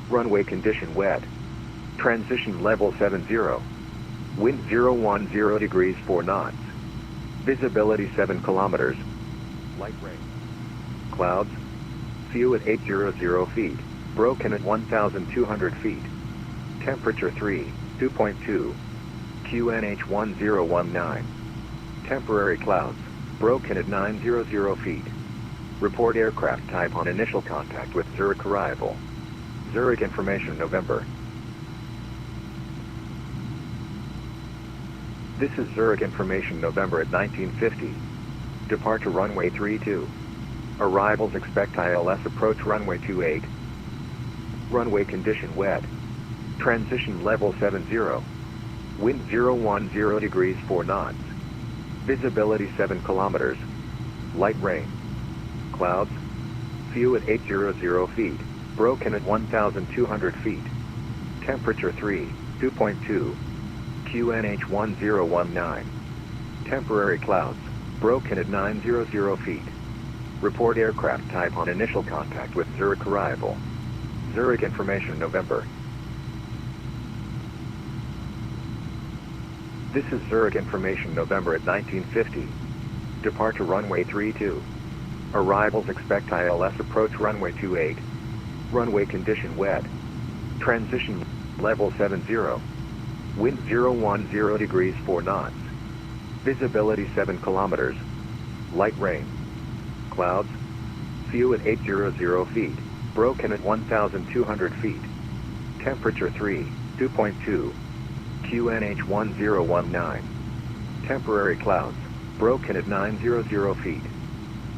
Runway condition wet. Transition level 70. Wind 010 degrees 4 knots. Visibility 7 kilometers. Light rain. Clouds. Few at 800 feet. Broken at 1,200 feet. Temperature 2.2. QNH 1019. Temporary clouds. Broken at 900 feet. Report aircraft type on initial contact with Zurich arrival. Zurich information November. This is Zurich information November at 1950. Departure runway 32. Arrivals expect ILS approach runway 28. Runway condition wet. Transition level 70. Wind 010 degrees 4 knots. Visibility 7 kilometers. Light rain. Clouds. Few at 800 feet. Broken at 1,200 feet. Temperature 2.2. QNH 1019. Temporary clouds. Broken at 900 feet. Report aircraft type on initial contact with Zurich arrival. Zurich information November. This is Zurich information November at 1950. Departure runway 32. Arrivals expect ILS approach runway 28. Runway condition wet. Transition level 70. Wind 010 degrees 4 knots. Visibility 7 kilometers. Light rain. Clouds. Few at 800 feet. Broken at 1,200 feet. Temperature 2.2. QNH 1019. Temporary clouds. Broken at 900 feet.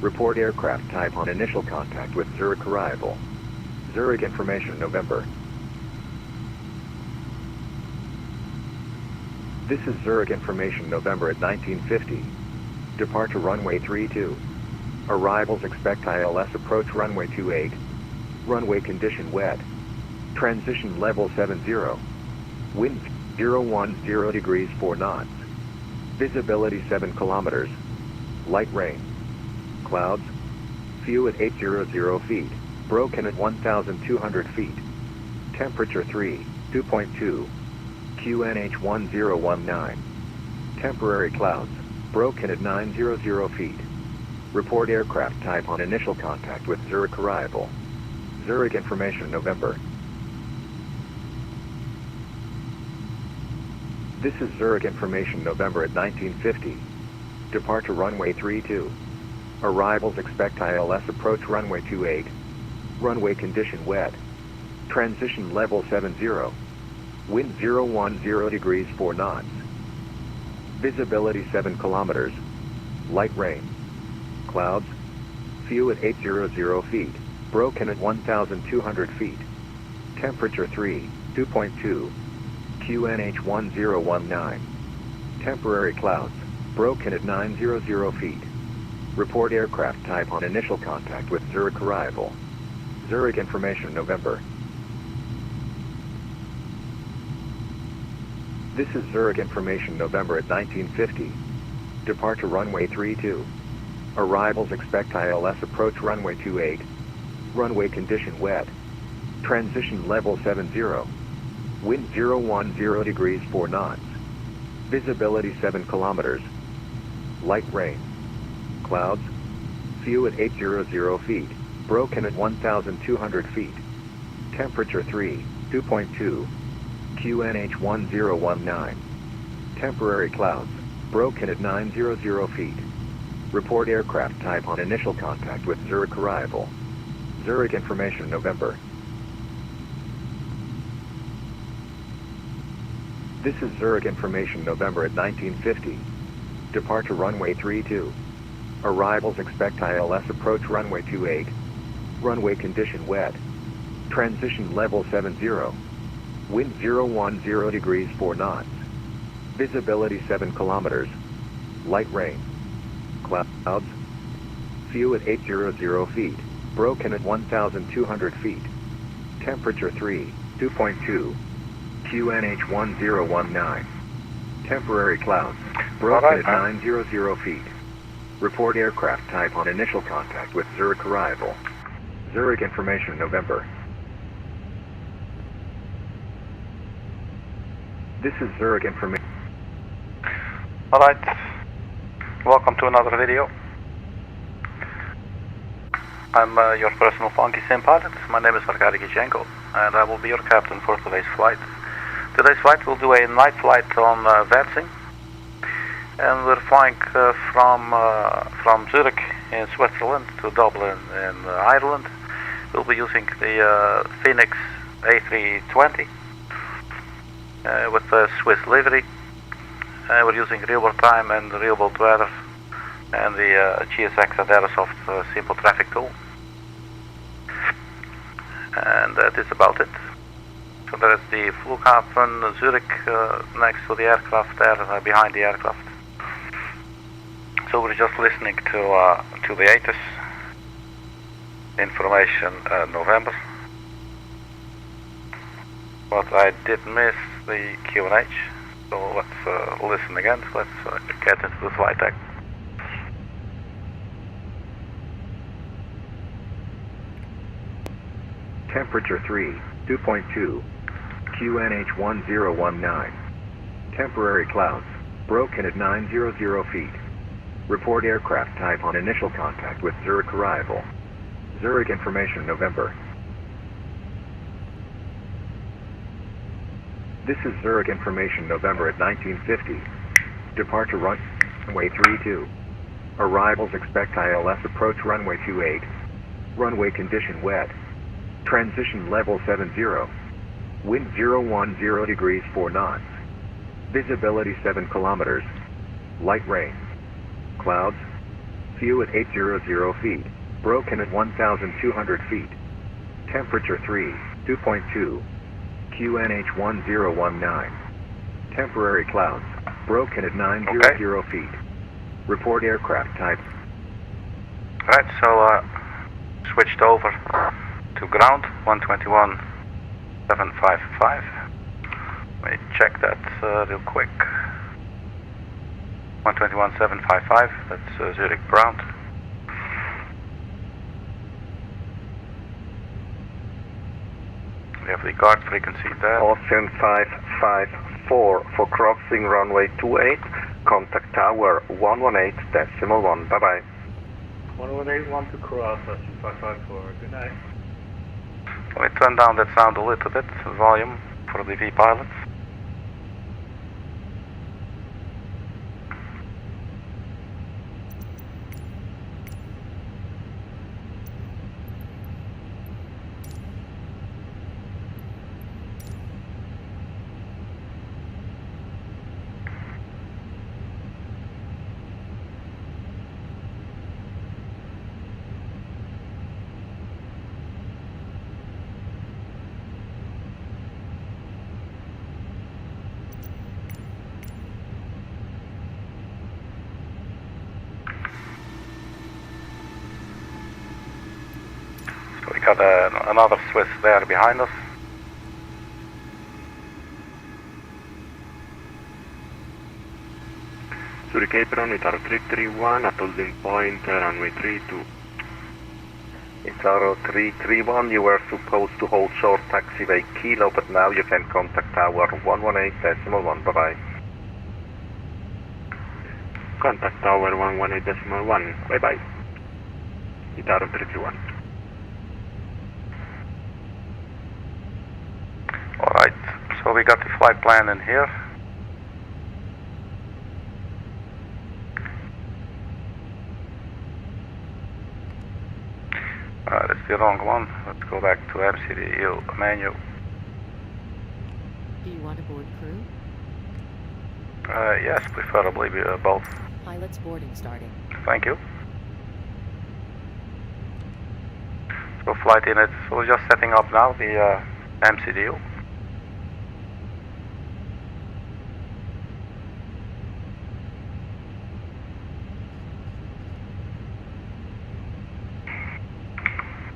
Report aircraft type on initial contact with Zurich arrival. Zurich information November. This is Zurich information November at 1950. Departure runway 32. Arrivals expect ILS approach runway 28. Runway condition wet. Transition level 70. Wind 010 degrees 4 knots. Visibility 7 kilometers. Light rain. Clouds. Few at 800 feet. Broken at 1,200 feet. Temperature 2.2. QNH 1019. Temporary clouds. Broken at 900 feet. Report aircraft type on initial contact with Zurich arrival. Zurich information November. This is Zurich information November at 1950. Departure runway 32. Arrivals expect ILS approach runway 28. Runway condition wet. Transition level 70. Wind 010 degrees 4 knots. Visibility 7 kilometers. Light rain. Clouds. Few at 800 feet. Broken at 1,200 feet. Temperature 2.2. QNH 1019. Temporary clouds. Broken at 900 feet. Report aircraft type on initial contact with Zurich arrival. Zurich information November. This is Zurich information November at 1950. Departure runway 32. Arrivals expect ILS approach runway 28. Runway condition wet. Transition level 70. Wind 010 degrees 4 knots. Visibility 7 kilometers. Light rain. Clouds. Few at 800 feet. Broken at 1,200 feet. Temperature 2.2. QNH 1019. Temporary clouds. Broken at 900 feet. Report aircraft type on initial contact with Zurich arrival. Zurich information November. This is Zurich information November at 1950. Departure runway 32. Arrivals expect ILS approach runway 28. Runway condition wet. Transition level 70. Wind 010 degrees 4 knots. Visibility 7 kilometers. Light rain. Clouds. Few at 800 feet. Broken at 1,200 feet. Temperature 2.2. QNH 1019. Temporary clouds. Broken at 900 feet. Report aircraft type on initial contact with Zurich arrival. Zurich information November. This is Zurich information. Alright, welcome to another video. I'm your personal funky sim pilot. My name is Arkady Gidzenko, and I will be your captain for today's flight. Today's flight will do a night flight on VATSIM, and we're flying from Zurich in Switzerland to Dublin in Ireland. We'll be using the Fenix A320 with the Swiss livery. We're using real-world time and real-world weather and the GSX and Aerosoft simple traffic tool. And that is about it. So there is the Flughafen Zurich next to the aircraft there, behind the aircraft. So we're just listening to the ATIS information November. But I did miss the QNH, so let's listen again. Let's get into the flight deck. Temperature 3, 2.2, QNH 1019. Temporary clouds, broken at 900 feet. Report aircraft type on initial contact with Zurich arrival. Zurich information November. This is Zurich information November at 1950. Departure runway 32. Arrivals expect ILS approach runway 28. Runway condition wet. Transition level 70. Wind 010 degrees 4 knots. Visibility 7 kilometers. Light rain. Clouds. Few at 800 feet. Broken at 1,200 feet. Temperature 3, 2.2. QNH 1019. Temporary clouds. Broken at 900 feet. Report aircraft type. Alright, so switched over to ground 121.755. Let me check that real quick. 121.755, that's Zurich ground. We have the guard frequency there. Austrian 554 for crossing runway 28, contact tower 118.1, bye-bye. 1181 to cross, Austrian 554, good night. Let me turn down that sound a little bit, volume for the V pilots. We got another Swiss there behind us. Zurich Apron, Itaro 331, at holding point, runway 32. Itaro 331, you were supposed to hold short taxiway Kilo, but now you can contact tower 118.1, bye-bye. Contact tower 118.1, bye-bye. Itaro 331. Alright, so we got the flight plan in here. That's the wrong one. Let's go back to MCDU menu. Do you want a board crew? Yes, preferably both. Pilot's boarding starting. Thank you. So flight in it. So we're just setting up now the MCDU.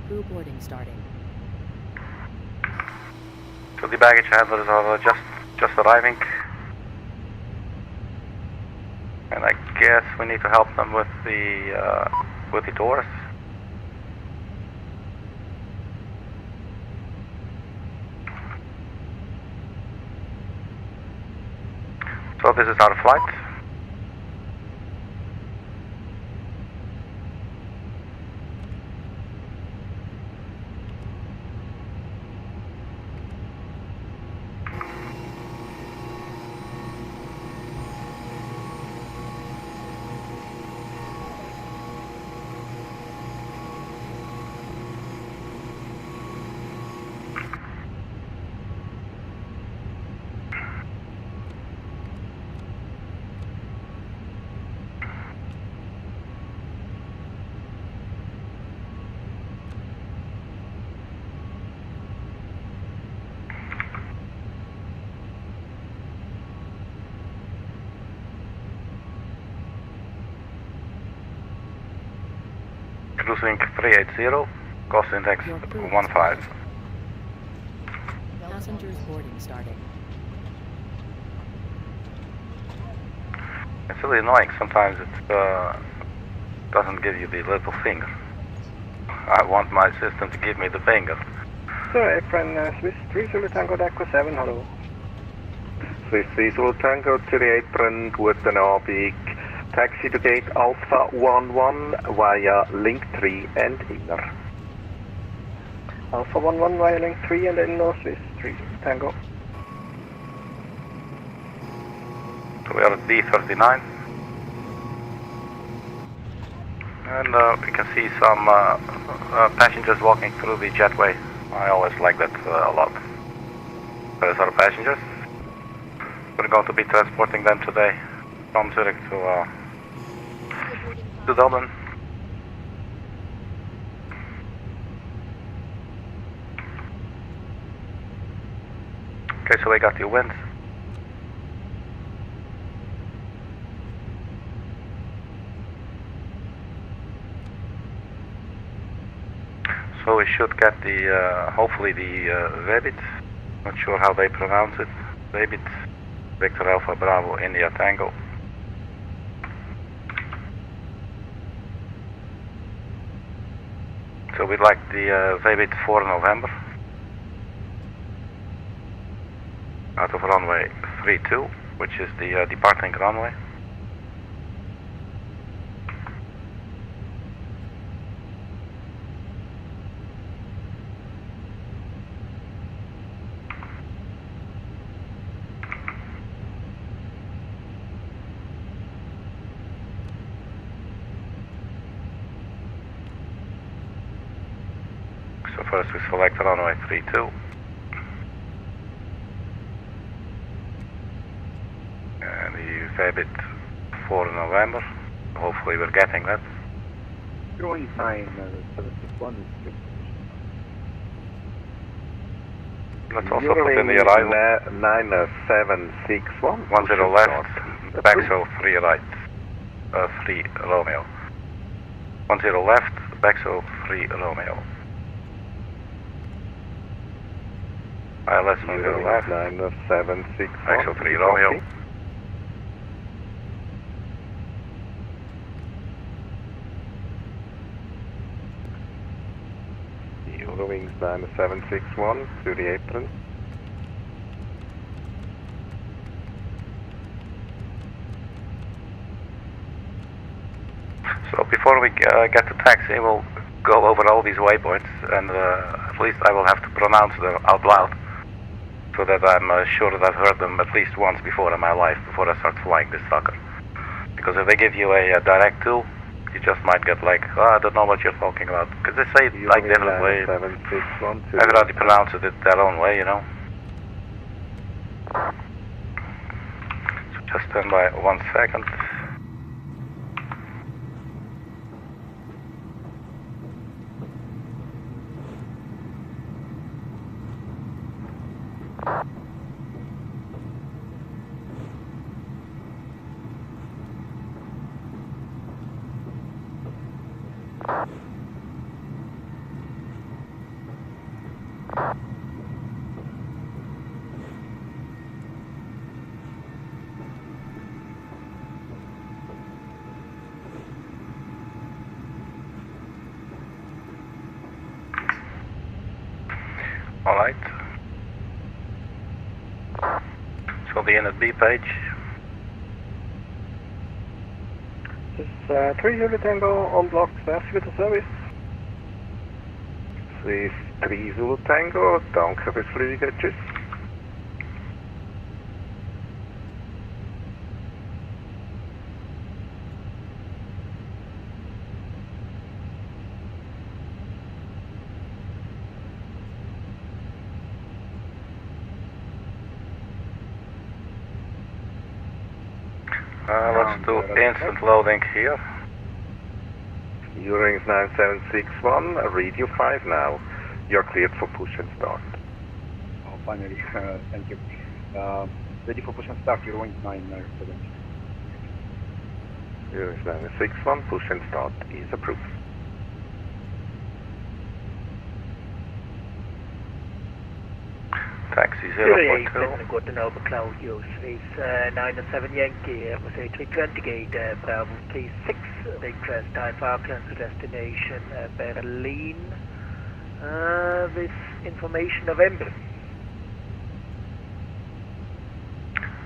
Crew boarding starting. So the baggage handlers are just arriving. And I guess we need to help them with the doors. So this is our flight. Cruising 380, cost index 15. Passengers boarding starting. It's really annoying, sometimes it doesn't give you the little finger. I want my system to give me the finger. So, apron Swiss 3 Zulu Tango Echo 7, hello. Swiss 3 Zulu Tango to the apron, guten Abend. Taxi to gate Alpha 11 via link 3 and inner. Alpha 11 via link 3 and inner, Swiss 3 Tango. So we are at D39. And we can see some passengers walking through the jetway. I always like that a lot. There's our passengers. We're going to be transporting them today from Zurich to Dublin. Okay, so we got the wind. So we should get the, hopefully the VEBIT. Not sure how they pronounce it. VEBIT, Victor Alpha Bravo India Tango. So we'd like the VEBIT for November. Out of runway 32, which is the departing runway. So first we select runway 32. And the VEBIT for November. Hopefully we're getting that. Growing sign 761 is Let's also put in the arrival. 9761. 10 left, BAGSO 3 right, 3 Romeo. 10 left, BAGSO 3 Romeo. ILS 10 left, 9761. BAGSO 3 Romeo. Eurowings 9761 to the apron. So before we get to taxi, we'll go over all these waypoints, and at least I will have to pronounce them out loud, so that I'm sure that I've heard them at least once before in my life, before I start flying this sucker. Because if they give you a direct to, you just might get like, oh, I don't know what you're talking about. Because they say it like different ways. Everybody pronounces it their own way, you know. So just stand by 1 second. Alright. So the NSB page, This is 3 Zulu Tango on block, merci with the service. Swiss 3 Zulu Tango, danke fürs Fliegen, tschüss. Let's do instant loading here. Eurings 9761, read you 5 now. You're cleared for push and start. Oh, finally, thank you. Ready for push and start, Eurings 970. Eurings 961, push and start is approved. Taxi Zurich, 0.2. got an over cloud use. It's 907 Yankee, A320 gate, Bravo 36, request type Arkland to destination Berlin, with information November.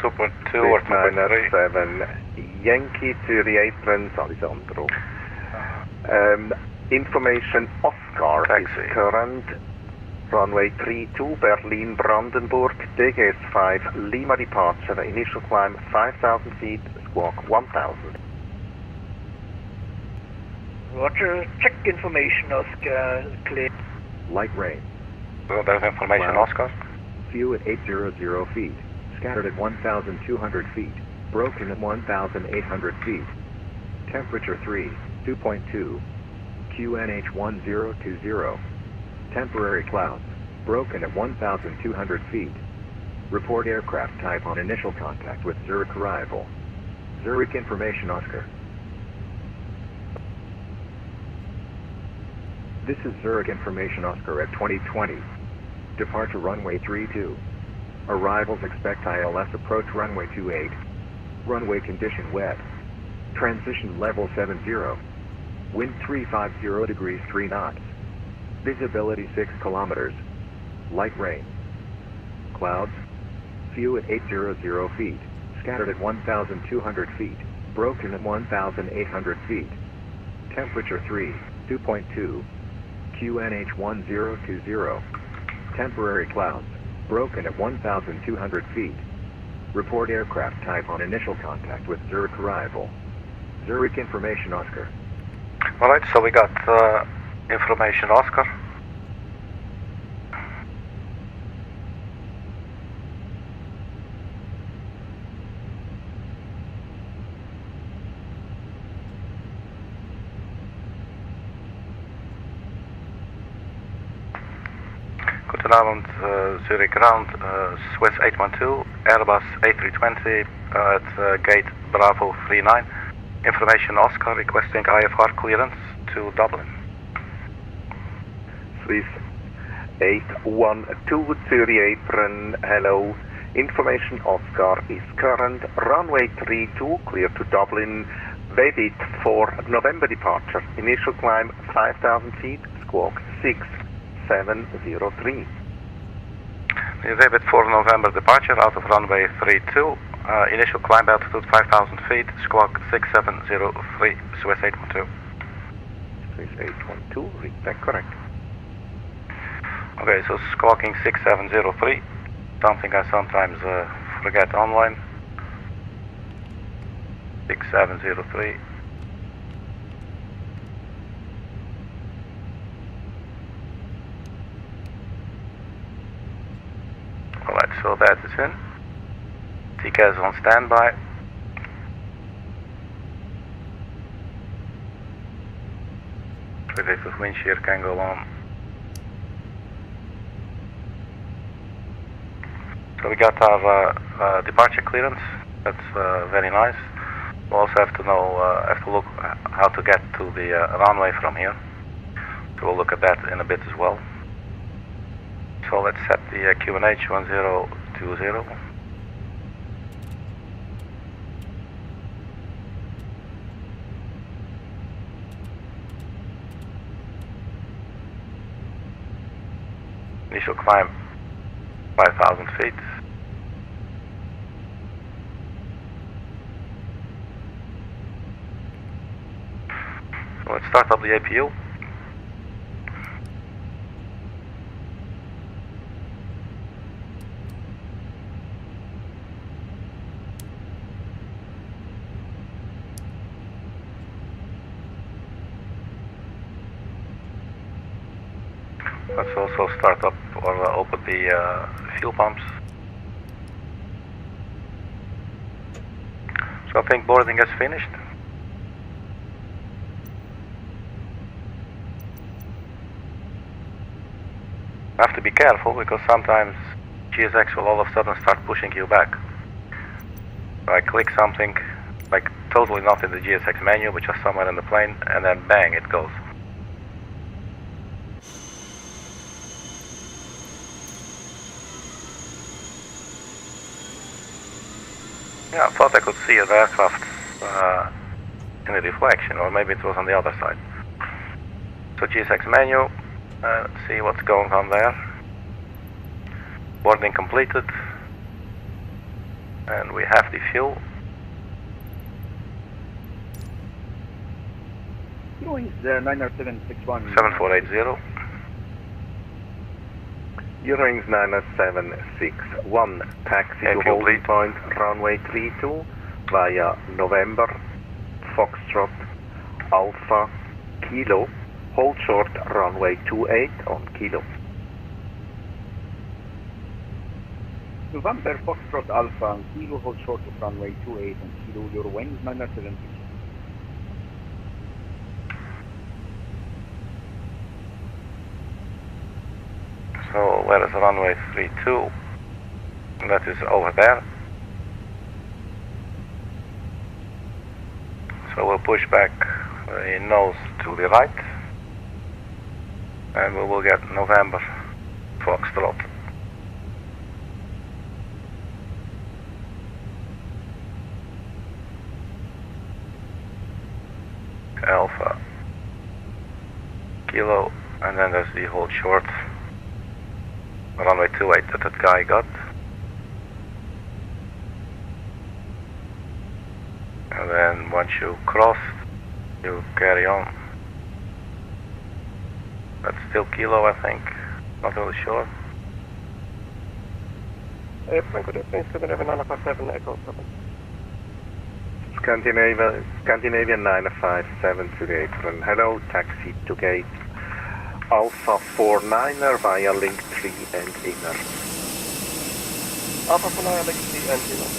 2.2 or 2.3. 907 Yankee to the apron, Alessandro. Information Oscar Taxi. is current. Runway 32, Berlin, Brandenburg, DGS 5, Lima departure, initial climb 5,000 feet, squawk 1,000. Roger, check information Oscar, clear. Light rain. So there's information Cloud. Oscar. Few at 800 feet. Scattered at 1,200 feet. Broken at 1,800 feet. Temperature 3, 2.2. QNH 1020. Temporary clouds. Broken at 1,200 feet. Report aircraft type on initial contact with Zurich arrival. Zurich information Oscar. This is Zurich information Oscar at 2020. Departure runway 32. Arrivals expect ILS approach runway 28. Runway condition wet. Transition level 70. Wind 350 degrees 3 knots. Visibility 6 kilometers. Light rain. Clouds. Few at 800 feet. Scattered at 1,200 feet. Broken at 1,800 feet. Temperature 3, 2.2. QNH 1020. Temporary clouds. Broken at 1,200 feet. Report aircraft type on initial contact with Zurich arrival. Zurich information Oscar. Alright, so we got information Oscar. Guten Abend, Zurich ground, Swiss 812, Airbus A320 at gate Bravo 39. Information Oscar requesting IFR clearance to Dublin. Swiss 812 to the apron, hello. Information Oscar is current. Runway 32 clear to Dublin. VEBIT for November departure. Initial climb 5,000 feet, squawk 6703. The VEBIT for November departure out of runway 32. Initial climb altitude 5,000 feet, squawk 6703, Swiss 812. Swiss 812, read that correct. Okay, so squawking 6703, something I sometimes forget online. 6703. Alright, so that is in. TK is on standby. Predictive wind shear can go on. So we got our departure clearance. That's very nice. We also have to know, have to look how to get to the runway from here. So we'll look at that in a bit as well. So let's set the QNH 1020. Initial climb 5,000 feet. let's start up the APU. Let's also start up or open the fuel pumps. So I think boarding has finished. You have to be careful because sometimes GSX will all of a sudden start pushing you back. So I click something like totally not in the GSX menu but just somewhere in the plane and then bang, it goes. Yeah, I thought I could see an aircraft in the reflection, or maybe it was on the other side. So GSX menu, see what's going on there. Boarding completed, and we have the fuel. Eurowings 90761. 7480. Eurowings 90761, taxi to holding point runway 32 via November, Foxtrot, Alpha, Kilo, hold short runway 28 on Kilo. November, Foxtrot, Alpha, and Kilo, hold short of runway 28 on Kilo, Eurowings 976. So where is runway 32? That is over there. So we'll push back the nose to the right, and we will get November Foxtrot. Alpha, Kilo, and then there's the hold short. Runway 28 that guy got. And then once you cross, you carry on. That's still Kilo, I think. Not really sure. Scandinavian 957 to the apron. Hello, taxi to gate Alpha 49er via link 3 and inner. Alpha 49 link 3 and inner.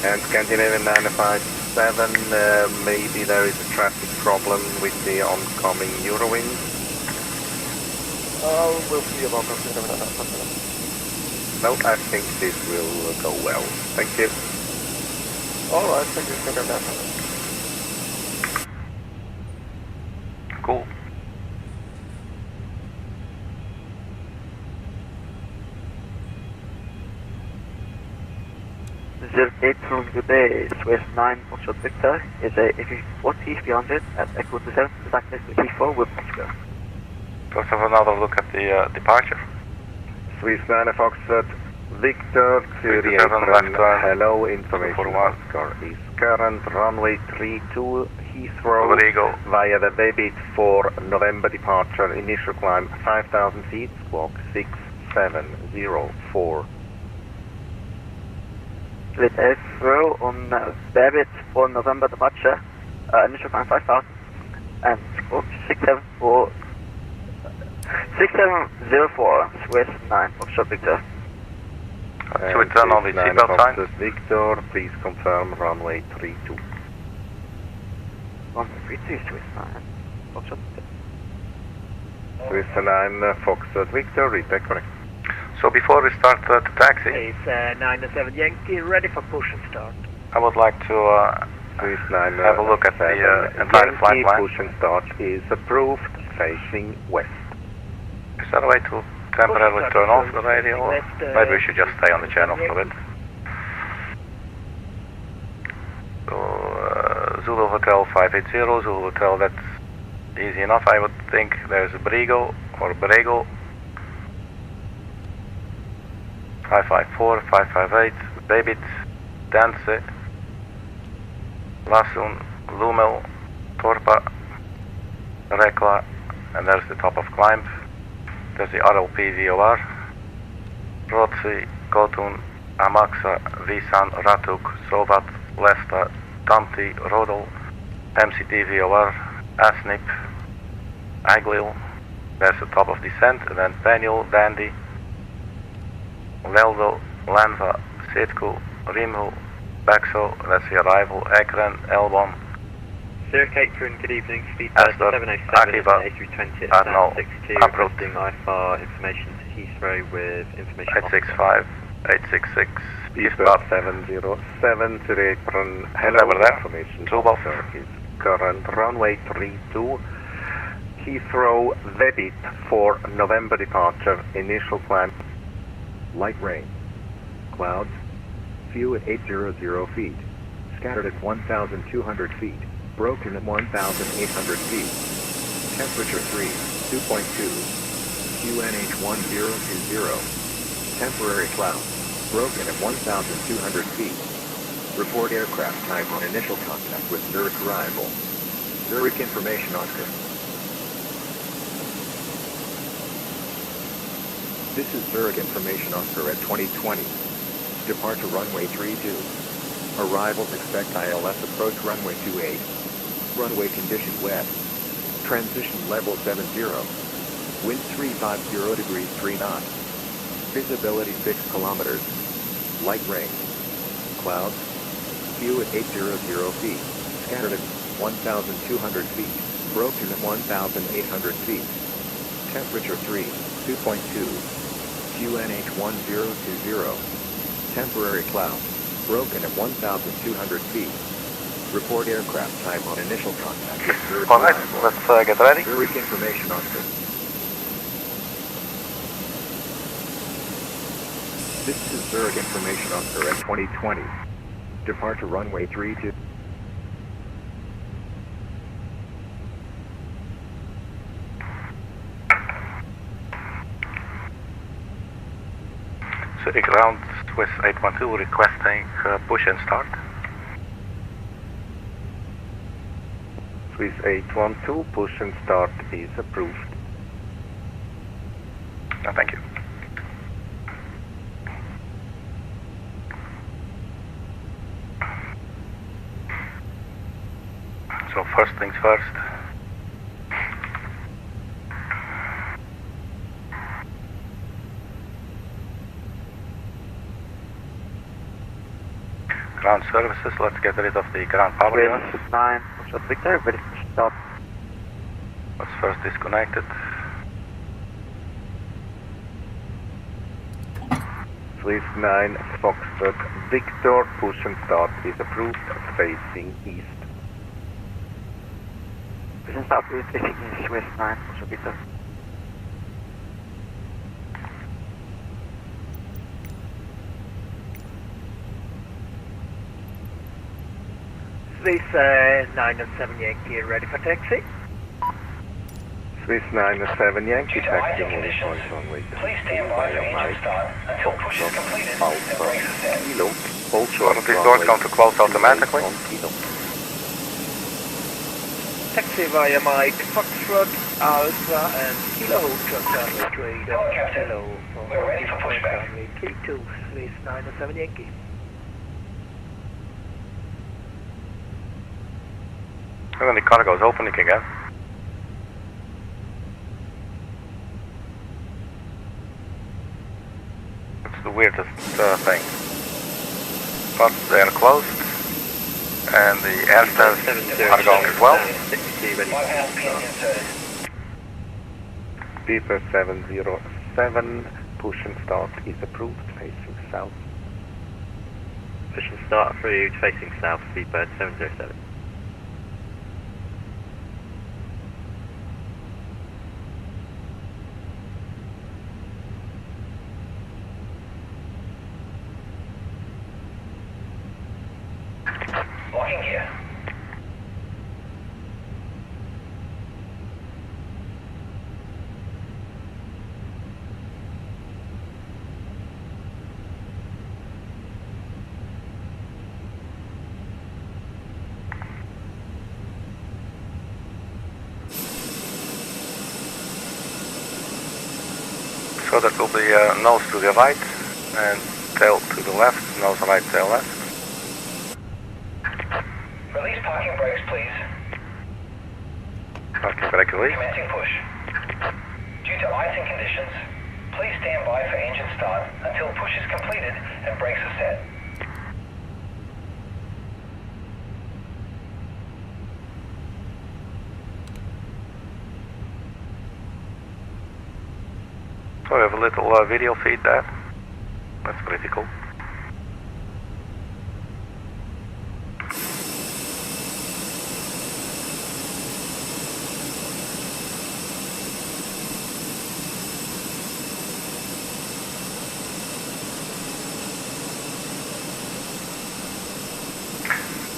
And Scandinavian 957, maybe there is a traffic problem with the oncoming Eurowings. We'll see about that. No, I think this will go well. Thank you. Alright, thank you. Cool. Zurich 8 from today, Swiss 9 Foxtrot Victor is a AV40 300 at Echo 27, exactly to Heathrow with Oscar. Let's have another look at the departure. Swiss 9 Foxtrot Victor to the apron. Hello, information Oscar is current runway 32 Heathrow via the VEBIT for November departure. Initial climb 5,000 feet, squawk 6704. With Heathrow on VEBIT for November departure, initial climb 5,000 and squawk 6704, Swiss 9 Foxtrot Victor. Should we turn on the seatbelt sign? Victor, please confirm runway 32. Runway 32, Swiss 9 Foxtrot Victor. Swiss 9 Foxtrot Victor, read that correct. So before we start the taxi, It's 907 Yankee, ready for push and start. I would like to Swiss 9 have a look at the entire flight plan. Push and start is approved, facing west. Is there a way to temporarily turn off the radio? Or maybe we should just stay on the channel for a bit. So Zulu Hotel 580, Zulu Hotel, that's easy enough. I would think there's a Brigo or Brego. 554, 558, BABIT, Dance, LASUN, LUMEL, TORPA, REKLA, and there's the top of climb. There's the RLP VOR, RODC, KOTUN, AMAXA, VESAN, RATUK, SOVAT, LESTA, TAMTI, RODOL, MCT VOR, ASNIP, AGLIL. There's the top of descent, and then Penul, Dandy, LELDO, LANVA, SITKU, RIMHU, BAGSO, that's the arrival, Ekran, L1. Zurich Apron, good evening, speed Astor, 707, Akiva, A320 Arnold, 62, Approach. requesting IFR information to Heathrow with information 865, 866, Speedbird 707 to the apron. Hello, Over there. information. Zubov. Is current runway 32. Heathrow VEBIT for November departure. Initial climb. Light rain. Clouds. Few at 800 feet. Scattered at 1,200 feet. Broken at 1,800 feet. Temperature 3, 2.2. QNH 1020. Temporary clouds. Broken at 1,200 feet. Report aircraft type on initial contact with Zurich arrival. Zurich information Oscar. This is Zurich information Oscar at 2020. Departure runway 32. Arrivals expect ILS approach runway 28. Runway condition wet. Transition level 70. Wind 350 degrees 3 knots. Visibility 6 kilometers. Light rain. Clouds. Few at 800 feet. Scattered at 1,200 feet. Broken at 1,800 feet. Temperature 3, 2.2. QNH 1020. Temporary clouds. Broken at 1,200 feet. Report aircraft type on initial contact with Zurich. Alright, let's get ready. Zurich information Oscar. This is Zurich information Oscar at 2020. Departure runway 32. Zurich ground Swiss 812 requesting push and start. Swiss 812, push and start is approved. Thank you. So first things first. Ground services, let's get rid of the ground power unit. 9, shot Victor, ready for start. Let's first disconnect it. Swiss 9, Foxtrot Victor, push and start is approved, facing east. Push and start with facing Swiss 9, shot Victor. Swiss 907 Yankee, ready for taxi. Swiss 907 Yankee, taxi only point runway 32 via Mike. Foxtrot Alpha Kilo, hold short These doors going to close automatically. Taxi via Mike, Foxtrot, Alpha and Kilo, hold short runway 3, Kilo, We're ready for pushback. runway 32, Swiss 907 Yankee. And then the cargo is opening again. It's the weirdest thing. But they are closed, and the air stairs are going as well. Beeper 707, push and start is approved, facing south. Push and start through facing south, Speedbird 707. Locking gear. So that will be nose to the right and tail to the left, nose right, tail left. Release parking brakes, please. Parking brake release. Commencing push. Due to icing conditions, please stand by for engine start until push is completed and brakes are set. So we have a little video feed there. That's pretty cool.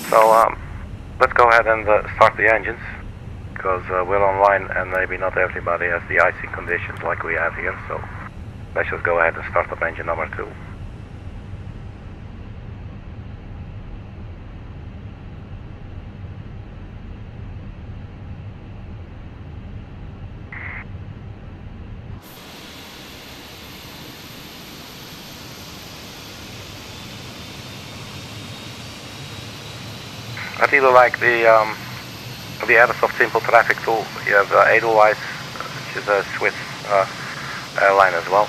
So let's go ahead and start the engines, because we're online and maybe not everybody has the icing conditions like we have here, so let's just go ahead and start up engine number 2. I really like the Airsoft Simple Traffic tool. You have Edelweiss, which is a Swiss airline as well.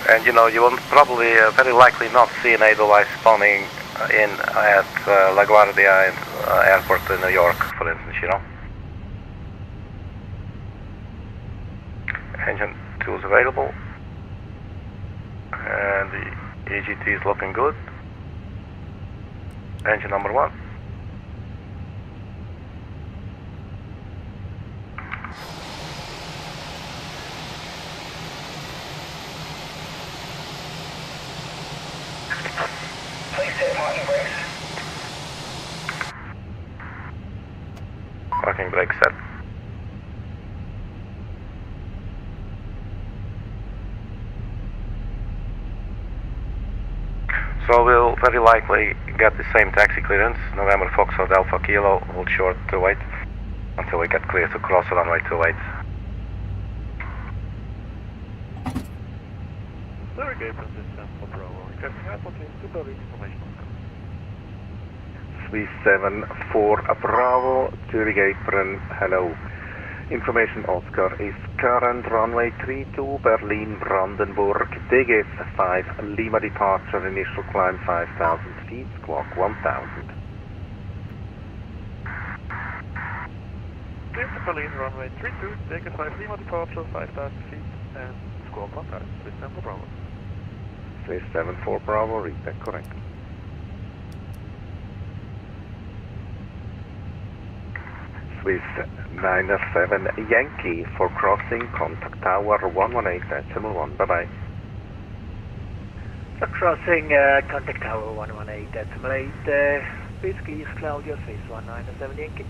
And you know, you will probably very likely not see an Edelweiss spawning in at LaGuardia Airport in New York, for instance, you know. Engine 2 is available. And the EGT is looking good. Engine number 1. Please set parking brakes. Parking brake set. So we'll very likely get the same taxi clearance, November Foxtrot Alpha Kilo, hold short 28, until we get clear to cross runway 28. Zurich apron system for Bravo, requesting airport link to Berlin information. 374 Bravo, Zurich apron, hello. Information Oscar is current runway 32 Berlin Brandenburg DGF 5 Lima departure, initial climb 5,000 feet, squawk 1,000. Clear to Berlin runway 32 DGF 5 Lima departure 5,000 feet and squawk 1,000. 374 Bravo. 374 Bravo, read that correct. Swiss 97 Yankee for crossing contact tower 118.1, bye bye. For crossing contact tower 118.8, basically is Claudia, face 197 Yankee.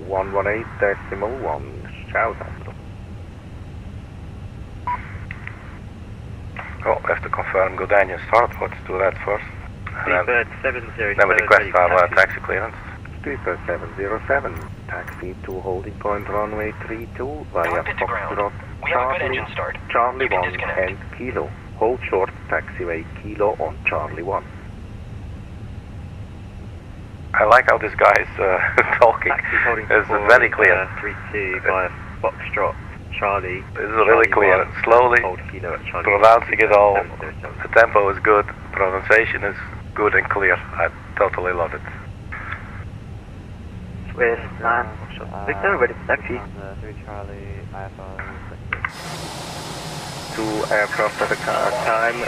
118.1, ciao Sandro. Oh, we have to confirm good engine start. Let's do that first. And then we request our taxi clearance. Speedbird 707, taxi to holding point runway 32 via Foxtrot Charlie 1 and Kilo. Hold short, taxiway Kilo on Charlie 1. I like how this guy is talking. It's very clear. 32 via Foxtrot Charlie. This is really clear. Slowly pronouncing it all. The tempo is good. Pronunciation is good and clear. I totally love it. Swiss 9 Victor, ready for taxi. 3 Charlie, iPhone. 2 aircraft at a time.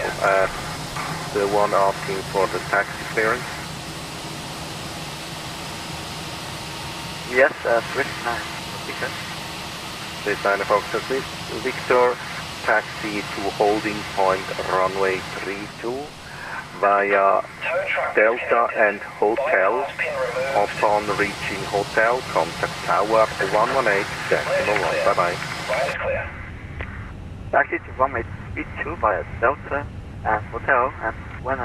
The one asking for the taxi clearance. Yes, Swiss 9 Victor. Swiss 9 Foxtrot Victor, taxi to holding point runway 32 via Delta and Hotel. Upon reaching hotel, contact tower 118.1, bye bye. Taxi to runway 32 via Delta and Hotel, and when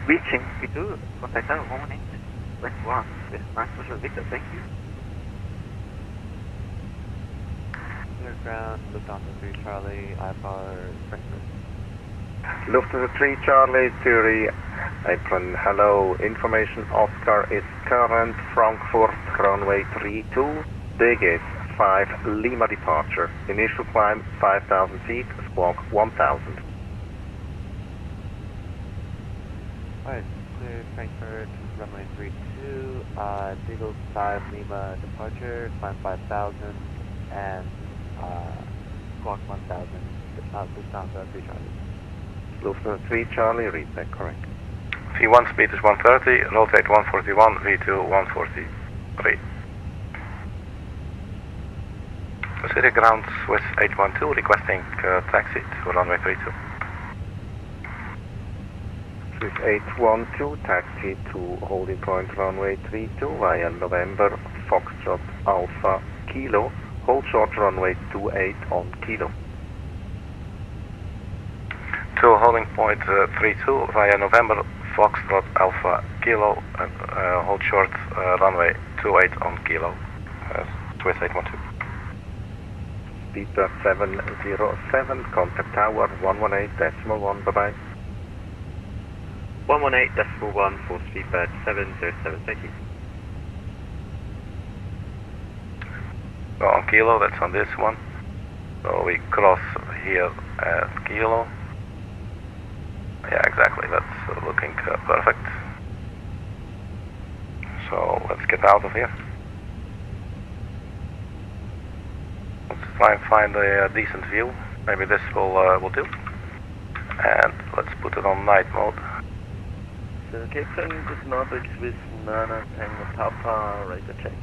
reaching 32, contact tower 118.1 with 9 Victor, thank you. ground, Lufthansa 3 Charlie, IFR, Frankfurt. Lufthansa 3 Charlie, Zurich, apron, hello. Information Oscar is current, Frankfurt, runway 32, Digis 5 Lima departure. Initial climb 5,000 feet, squawk 1,000. Alright, clear Frankfurt, runway 32, Diggle 5 Lima departure, climb 5,000, and squawk 1,000, Lufthansa 3 Charlie. Lufthansa 3 Charlie, read that correct. V1 speed is 130, rotate 141, V2 143. City ground Swiss 812 requesting taxi to runway 32. Swiss 812, taxi to holding point runway 32 via November, Foxtrot Alpha Kilo, hold short runway 28 on Kilo. To holding point 32 via November, Foxtrot Alpha Kilo, hold short runway 28 on Kilo, Swiss 812. Speedbird 707, contact tower 118.1, bye-bye. 118.1 for Speedbird 707, thank you. So on Kilo, that's on this one. So we cross here at Kilo. Yeah, exactly, that's looking perfect. So let's get out of here. Let's try and find a decent view. Maybe this will do. And let's put it on night mode. So Captain, good Nordic Swiss 9 Tango Papa, radar check.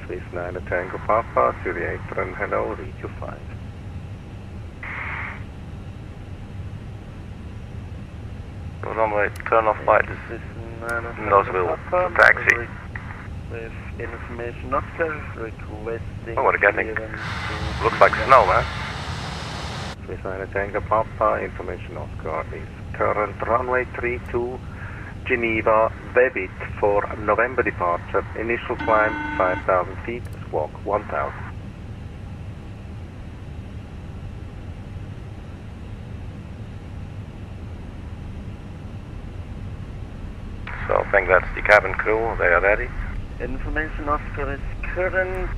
Swiss 9 Tango Papa, Zurich apron, hello, read you 5. Runway turn off lights. Noseville taxi. With information Oscar requesting. Oh, we're getting. Looks like snow, man. Swiss 9 Tango Papa, information Oscar is current runway 32, Geneva, VEBIT for November departure. Initial climb 5,000 feet, squawk 1,000. So I think that's the cabin crew, they are ready. Information Oscar is current,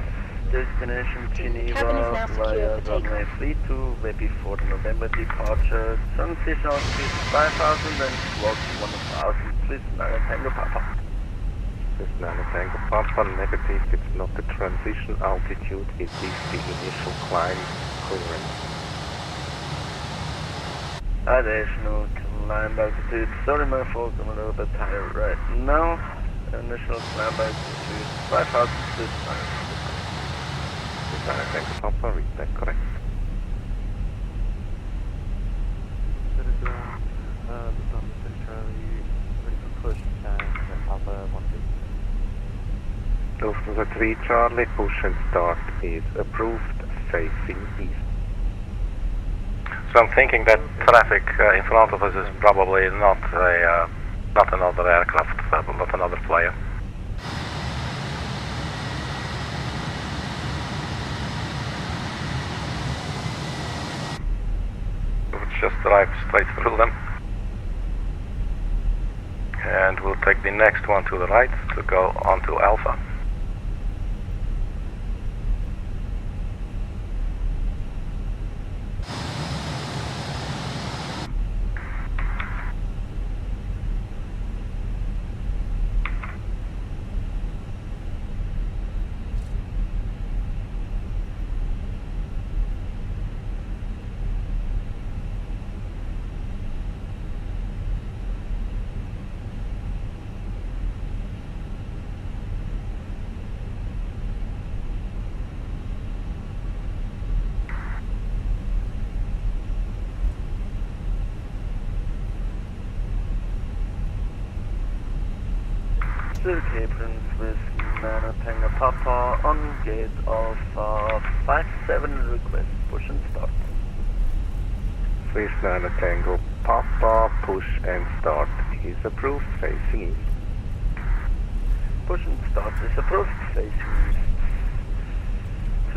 destination Geneva via runway 32, ready for November departure, transition speed 5,000 and squawk 1,000, Swiss 9 Tango Papa. Swiss 9 Tango Papa, negative, it's not the transition altitude, it is the initial climb clearance. Additional climb altitude, sorry my fault, I'm a little bit tired right now. Initial climb altitude 5,000 Swiss 9. Swiss 9 Tango Papa, read that correct. City ground, Lufthansa 3 Charlie, ready for push, and Alpha 1 Lufthansa 3 Charlie, push and start is approved, facing east. So I'm thinking that traffic in front of us is probably not another aircraft, not another flyer. Let's just drive straight through them. And we'll take the next one to the right to go onto Alpha. Zurich apron Swiss 9 Tango Papa on gate of 57 request push and start. Swiss 9 Tango Papa, push and start is approved, facing east. Push and start is approved, facing east.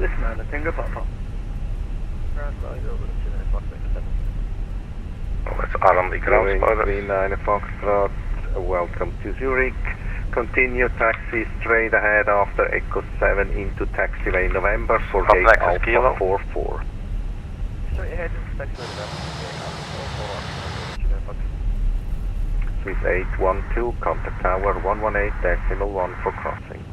Swiss 9 Tango Papa. Oh, that's RMD ground spoiler. 39 Foxtrot, welcome to Zurich. Continue taxi straight ahead after Echo 7 into taxiway November for gate Alpha Kilo. 44. Straight ahead into taxiway November. Swiss 812, contact tower 118.1 for crossing.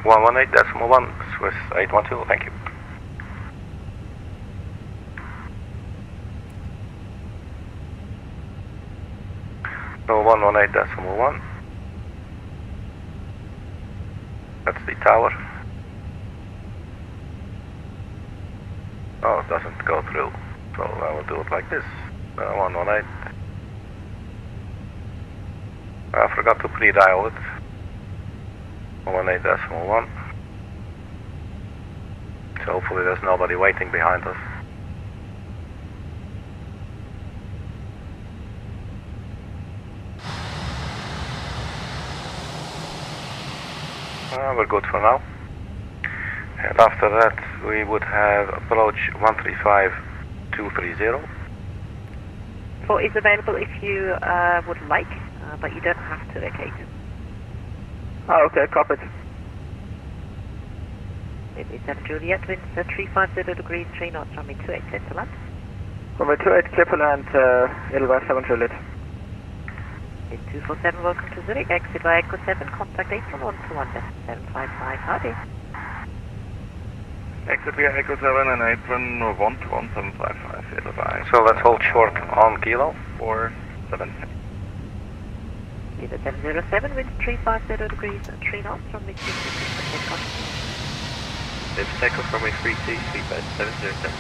118.1, Swiss 812, thank you. So 118.1. That's the tower. Oh, it doesn't go through. So I will do it like this. 118. I forgot to pre-dial it. 118.1. So hopefully there's nobody waiting behind us. We're good for now. And after that we would have approach 135230. Four is available if you would like, but you don't have to vacate. Oh, okay, copied. Maybe 7 Juliet, winds 350 degrees, 3 knots, runway 28, clear to land. Runway 28, clear to land, Edelweiss 7 Juliet. 247, welcome to Zurich, exit via Echo 7, contact 81121.755, howdy. Exit via Echo 7 and apron 121.755, Edelweiss. So let's hold short on Kilo. 476. Either 707, winds 350 degrees, 3 knots, runway 26, takeoff. It's takeoff runway 32, speedbird 707.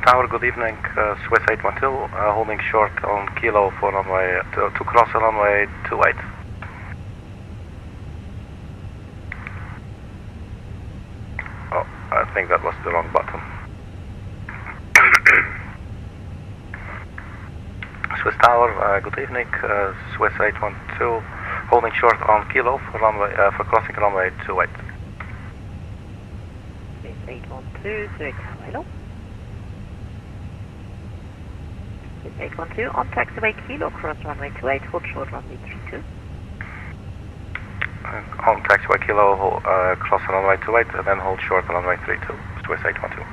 Tower, good evening, Swiss 812, holding short on Kilo for runway, to cross on runway 28. Oh, I think that was the wrong button. Swiss Tower, good evening, Swiss 812, holding short on Kilo for runway, for crossing runway 28. Swiss 812, Zurich, hello. 812 on taxiway Kilo, cross runway 28, hold short runway 32. On taxiway Kilo, cross runway 28 and then hold short runway 32, Swiss 812.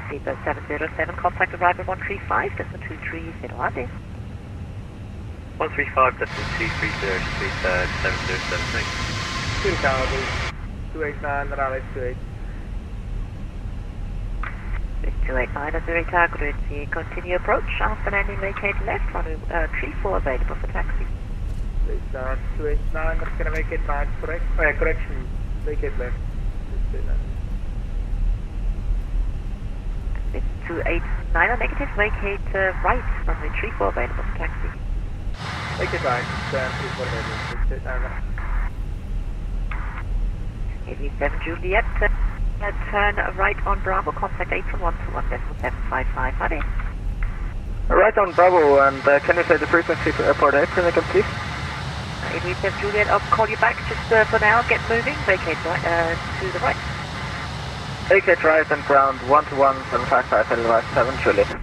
Speedbird 707, contact arrival 135, decimal 23, Hadi. 135, decimal 230, speedbird 707, thanks. 2 Tower, 289, rally 28. 289 at Zurich Tower, good to continue approach. After landing, vacate left, runway 34 available for taxi. Please, 289, that's going to make it 9, correct? Correction, vacate left. It's 289 on negative, vacate right, runway 34 available for taxi. Vacate right, 34 available, 289. 87 Juliet, turn right on Bravo, contact 811.755, howdy. Right on Bravo, and can you say the frequency for airport apron again, please? 87 Juliet, I'll call you back just for now, get moving, vacate right, to the right. Vacate right and ground 121.755, Edelweiss 7 Juliet.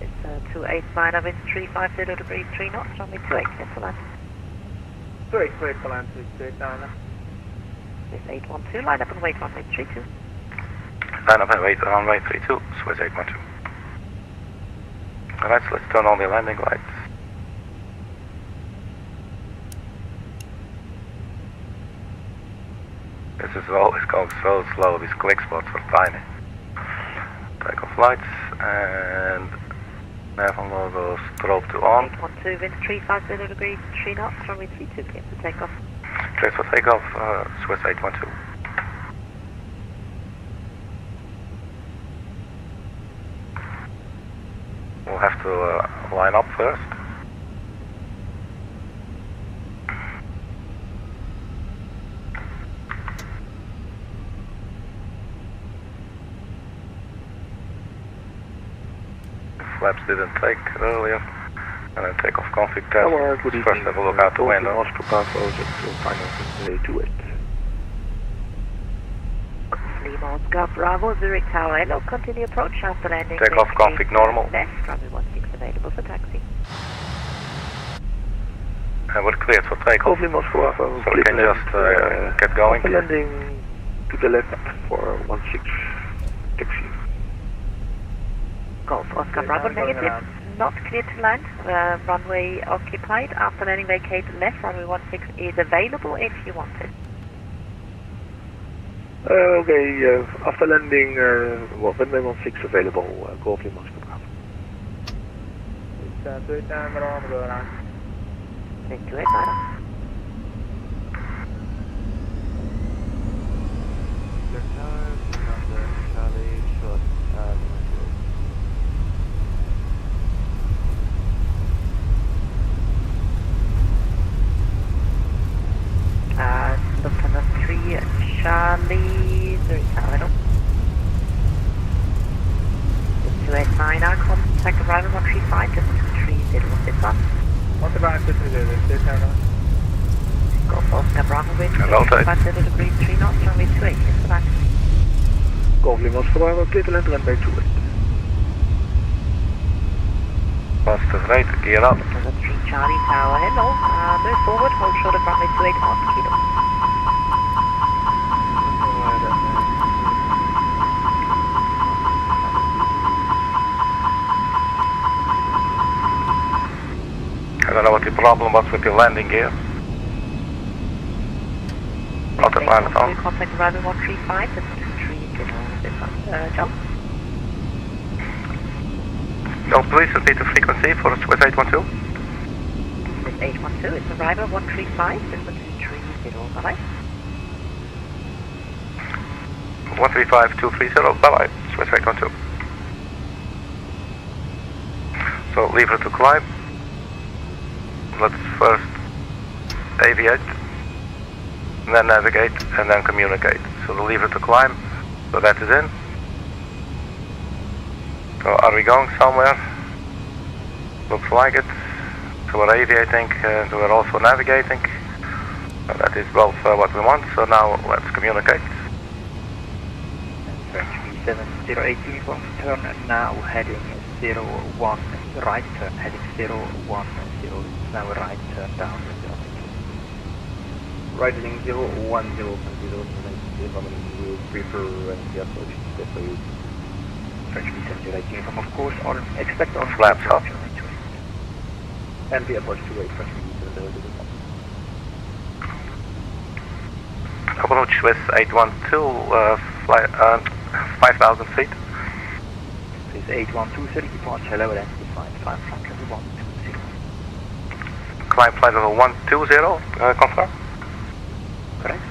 It's 289, winds 350 degrees, 3 knots, runway 28, clear to land. 28, clear to land, 289. Swiss 812, line up and wait runway 32. Line up and wait runway 32, Swiss 812. Alright, so let's turn on the landing lights. This is always going so slow, these click spots are tiny. Takeoff lights and nav on logo strobe to on. 812, winds 350 degrees, 3 knots, runway 32, clear for takeoff. Clear for takeoff, Swiss 812. We'll have to line up first. flaps didn't take earlier. And then takeoff config test. Good First have a look out the window. Moscow Bravo, final A28. Lima Oscar Bravo, Zurich Tower, hello, continue approach after landing. Takeoff config normal. Left, runway 16 available for taxi. And we're cleared for takeoff. Hopefully Moscow Bravo. So we can just get going. After landing to the left for 16 taxi. Golf Oscar Bravo, negative. Not clear to land. Runway occupied. After landing, vacate left. Runway 16 is available if you want it. Okay, after landing, runway 16 available. Golf in Moscow Bravo. Thank you, Madam. Lufthansa 3, Charlie, Zurich Tower, hello. 289, our contact arrival 135, just 230, VESAN. What about 230, Golf Oscar Bravo, wind, Hello, 50 degrees, 3 knots, runway 28, it's back. Golf in Moscow Bravo, clear to land, runway 28. Positive right, gear up. Lufthansa 3, Charlie Tower, hello. Move forward, hold short of runway 28 on kilo. I don't know what the problem was with the landing gear. Not the pilot on. Contact arrival 135, just 230, jump. No, please repeat the frequency for Swiss 812. Swiss 812, it's arrival 135, just 230, bye-bye. 135230, bye-bye, Swiss 812. So lever to climb. Let's first aviate, and then navigate, and then communicate. So the lever to climb, so that is in. So are we going somewhere? Looks like it. So we're aviating and we're also navigating. So that is both what we want, so now let's communicate. French 7080 from turn now heading 01, right turn heading 010, now right turn down. Right heading 010, we'll prefer the approach to the French 7080 from, of course, on expect on flaps up. And the approach to wait French 7080. Approach Swiss 812, 5,000 feet. Swiss 812, 30 departure, hello, identified, climb flight level 120. Climb flight level 120, confirm? Correct.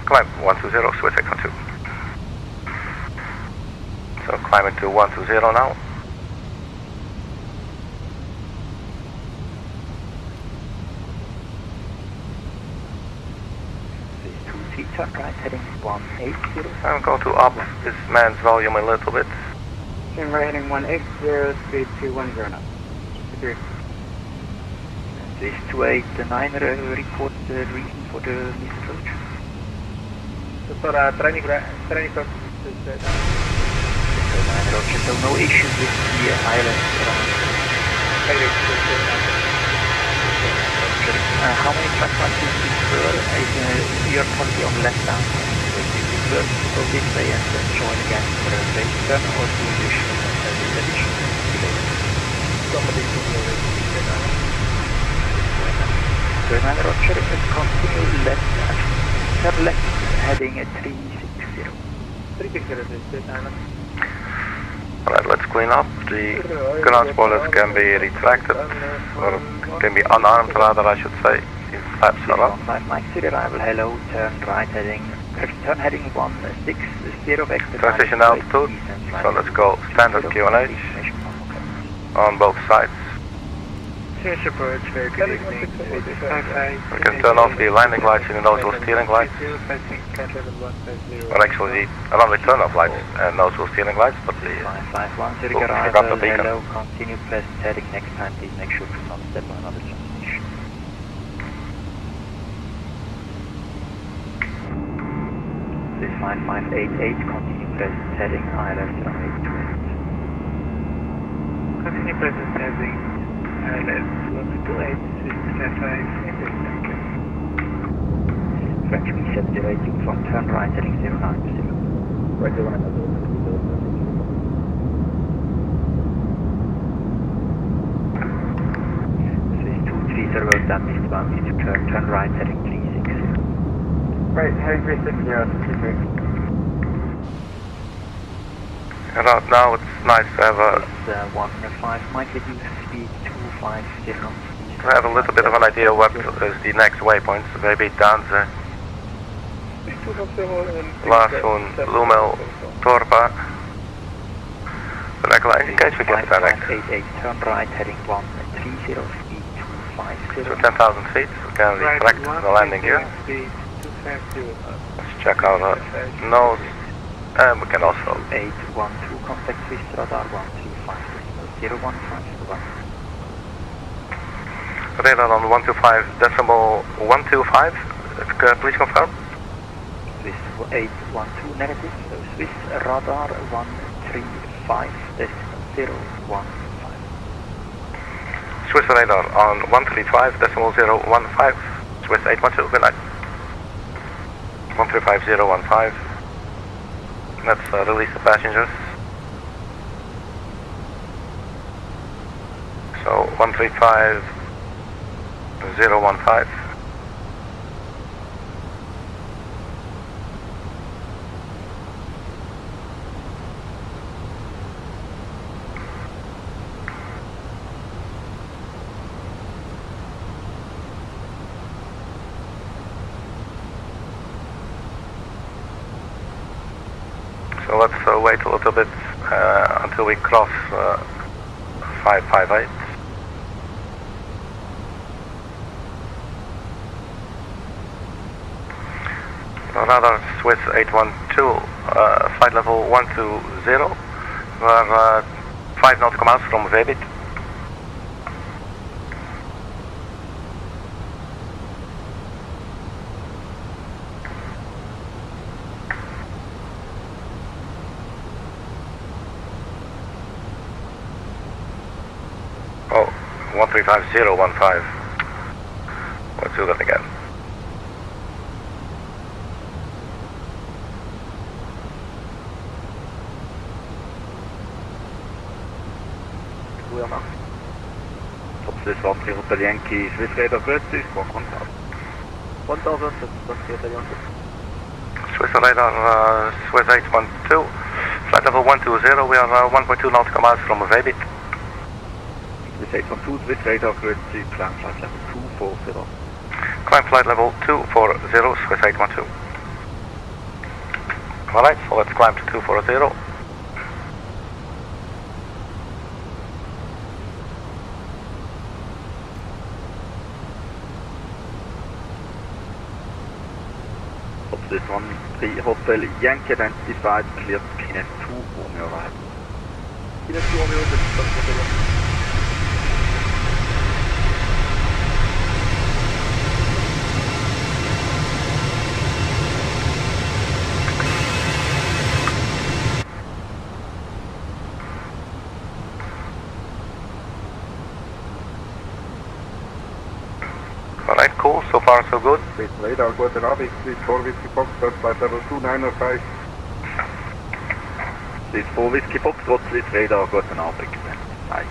Climb 120, Swiss 812. So climbing to 120 now. Turn right heading 180. I'm going to up this man's volume a little bit. Turn right heading 180, speed 210 now. Agree. This 289 report the reason for the misapproach. So training purposes, so no issues with the island how many track lines do you prefer? Your policy on LESTA? Do you prefer to go this way and then join again for a base turn, or do you wish to have this additional delay? somebody to Turn Roger, continue left, turn left heading at 360. 360 is Alright, let's clean up. The ground spoilers can be retracted, or can be unarmed rather, I should say. The flaps are up. 5 Mike to the arrival, hello, turn right heading, turn heading 160 back to Transition altitude, so let's go standard QNH on both sides. Swiss approach, very good evening. We can turn off the landing lights and nozzle steering lights. Or actually the runway turn-off lights and nozzle steering lights, but the... 551 Zurich we'll arrival, pick up the beacon. hello, continue present heading. Next time please make sure to not step on another transmission. This 5588, continue present heading, ILS runway 28. Continue present heading, ILS runway 28, Swiss 5, impact center. French B708, from turn right heading 090. Right, they want another one. Swiss 230, that is bound into turn right heading 360. Right, heading 360, yeah, 360. Around now it's nice to have a... 105, might reduce speed 250. To have a little bit of an idea what is the next waypoints, maybe down the LASUN, LUMEL, TORPA, REKLA, in case we get direct. 5588, turn right heading 130, speed 250. So 10,000 feet, we can retract the landing gear. Let's check out the nose, and we can also... 812, contact Swiss radar 135.015. Radar on 125.125, please confirm. Swiss 812 negative, so Swiss radar 135.015. Swiss radar on 135.015, Swiss 812, good night. 135.015, let's release the passengers. So 135.015. So let's wait a little bit until we cross 558. Radar Swiss 812, flight level 120, we're 5 nautical miles from VEBIT. Oh, 135.015. Let's do that again. Top Swiss 1 Yankee, Swiss radar grüezi, squawk 1000. 1000, Swiss radar, Swiss 812, flight level 120, we are 1.2 nautical miles from VEBIT. Swiss 812, Swiss radar grüezi, climb flight level 240. Climb flight level 240, Swiss 812. Alright, so let's climb to 240. This 13 Hotel Yankee identified, cleared Kinet 2 Romeo arrival. Kinet 2 Romeo, this is Hotel. Alright, cool, so far so good. Swiss radar, guten Abend, Swiss 4 Whiskey Foxtrot, flight level 2905. Swiss 4 Whiskey Foxtrot, Swiss radar, guten Abend. Hi.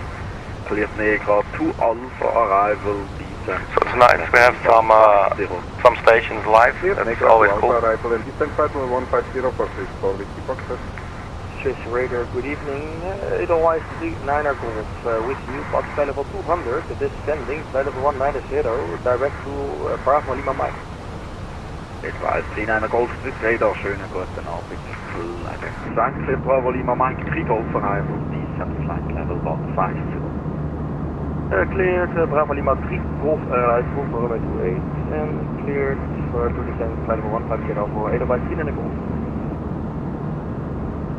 Cleared Negra 2 Alpha arrival, descent. So it's nice, we have some stations live, that's always cool. Arrival and descent flight level 150 for Swiss 4 Whiskey Foxtrot. Swiss radar, good evening. Edelweiss 39er Golf with you, box flight level 200, descending, flight level 190, direct to Bravo Lima Mike. Edelweiss 39er Golf, Swiss radar, schönen guten Abend. Clear Bravo Lima Mike, 3 Golf arrival, descent flight level 150. Cleared Bravo Lima 3, Golf Airlines, Golf runway 28, and cleared for to descend flight level 150 for Edelweiss 10 and a Golf.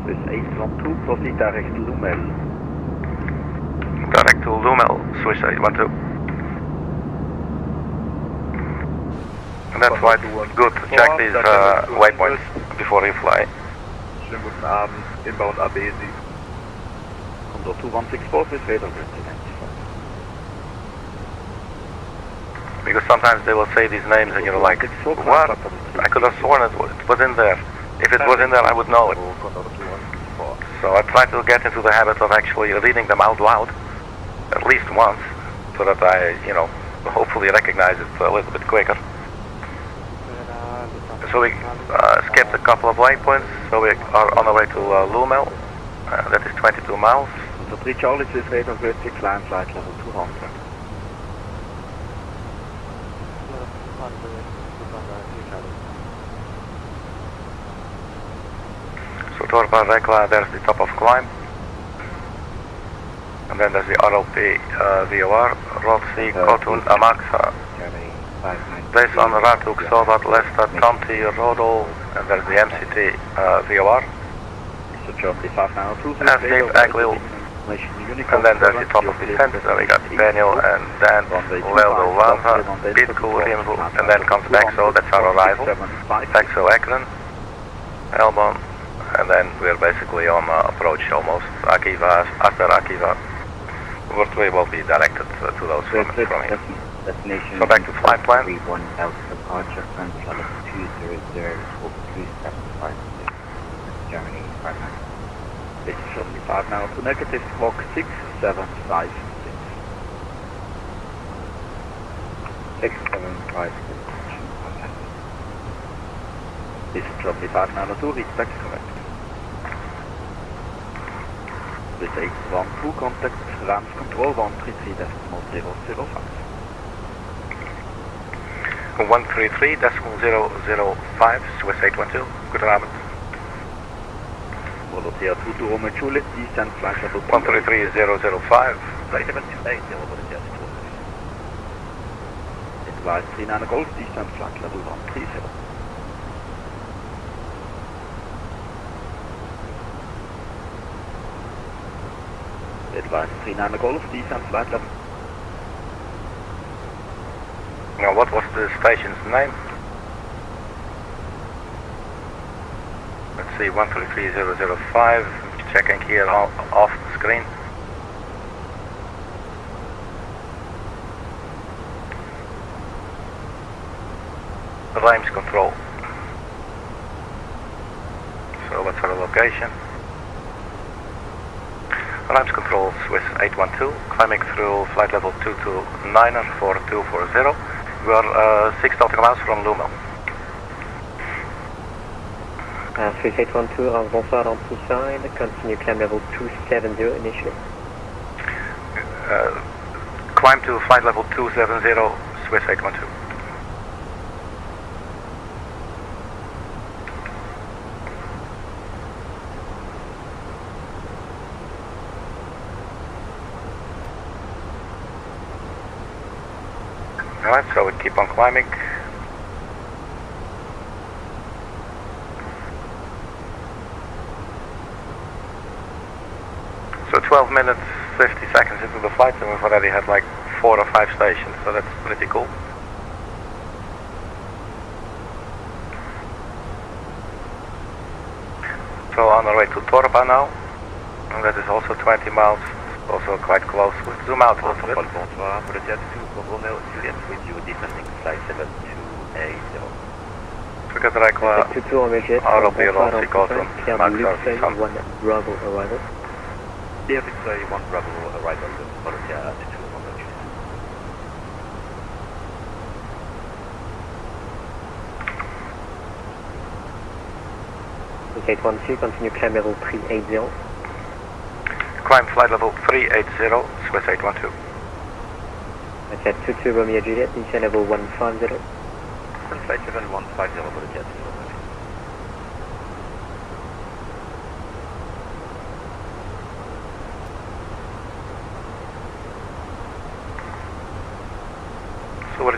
Swiss 812, proceed direct to LUMEL. Direct to LUMEL, Swiss 812. And that's why it's good to check these waypoints before you fly. Schönen guten Abend, inbound Abesi. Condor 2164, Swiss radar 95. Because sometimes they will say these names and you're like, what? I could have sworn it was in there. If it was in there, I would know it. So I try to get into the habit of actually reading them out loud, at least once, so that I, hopefully recognize it a little bit quicker. So we skipped a couple of waypoints, so we are on our way to LUMEL. That is 22 miles. So 3 Charlie, Swiss radar 36, climb flight level 200. So TORPA, REKLA, there's the top of climb. And then there's the ROP, VOR, RODC, KOTUN, AMAXA. VESAN, RATUK, SOVAT, LESTA, TONTI, RODOL, and there's the MCT, VOR. So Germany 592, and then there's the top of descent, so we got Daniel and Dan, LELDO, Lava, Bitco, Rimbo, and then comes BAGSO, that's our arrival. BAGSO Ekran, Elbon, and then we're basically on approach almost. Akiva, after Akiva, we will be directed to those from here. So back to flight plan. 31 out departure, front level 200, hold 275, Germany 59. This is Germany 5 now to negative squawk 6756. 6756. This is Germany 5 now to reach back correct. This 812 contact Rams control 133.005. 133.005, Swiss 812, good Abend. Volunteer 2 to Romeo Juliet, descent flight level 133.005. Advise 39 Golf, descent flight level 130. Advise 39 Golf, descent flight level. Now, what was the station's name? Let's see, 133.005, checking here off the screen. Reims control. So what's our location? Reims control, Swiss 812, climbing through flight level 229er 4240. We are 6 nautical miles from LUMEL. Swiss 812, bonsoir on Poussin, continue climb level 270 initially. Climb to flight level 270, Swiss 812. Alright, so we keep on climbing. So 12 minutes, 50 seconds into the flight and we've already had like 4 or 5 stations, so that's pretty cool. So on our way to TORPA now, and that is also 20 miles, also quite close. We'll zoom out a little bit. Bonsoir, for the Jet 2 from Romeo Juliet with you descending flight 7280. We got REKLA, ROP, RODC, KOTUN, AMAXA, VESAN. 1 Bravo arrival. Dear Victory 1 Bravo arrival for the Jet 2 from Romeo Juliet. 812, continue climb level 380. Climb flight level 380, Swiss 812. Jet 22 Romeo Juliet, descend level 150. And flight 7150 for the Jet 2 Romeo.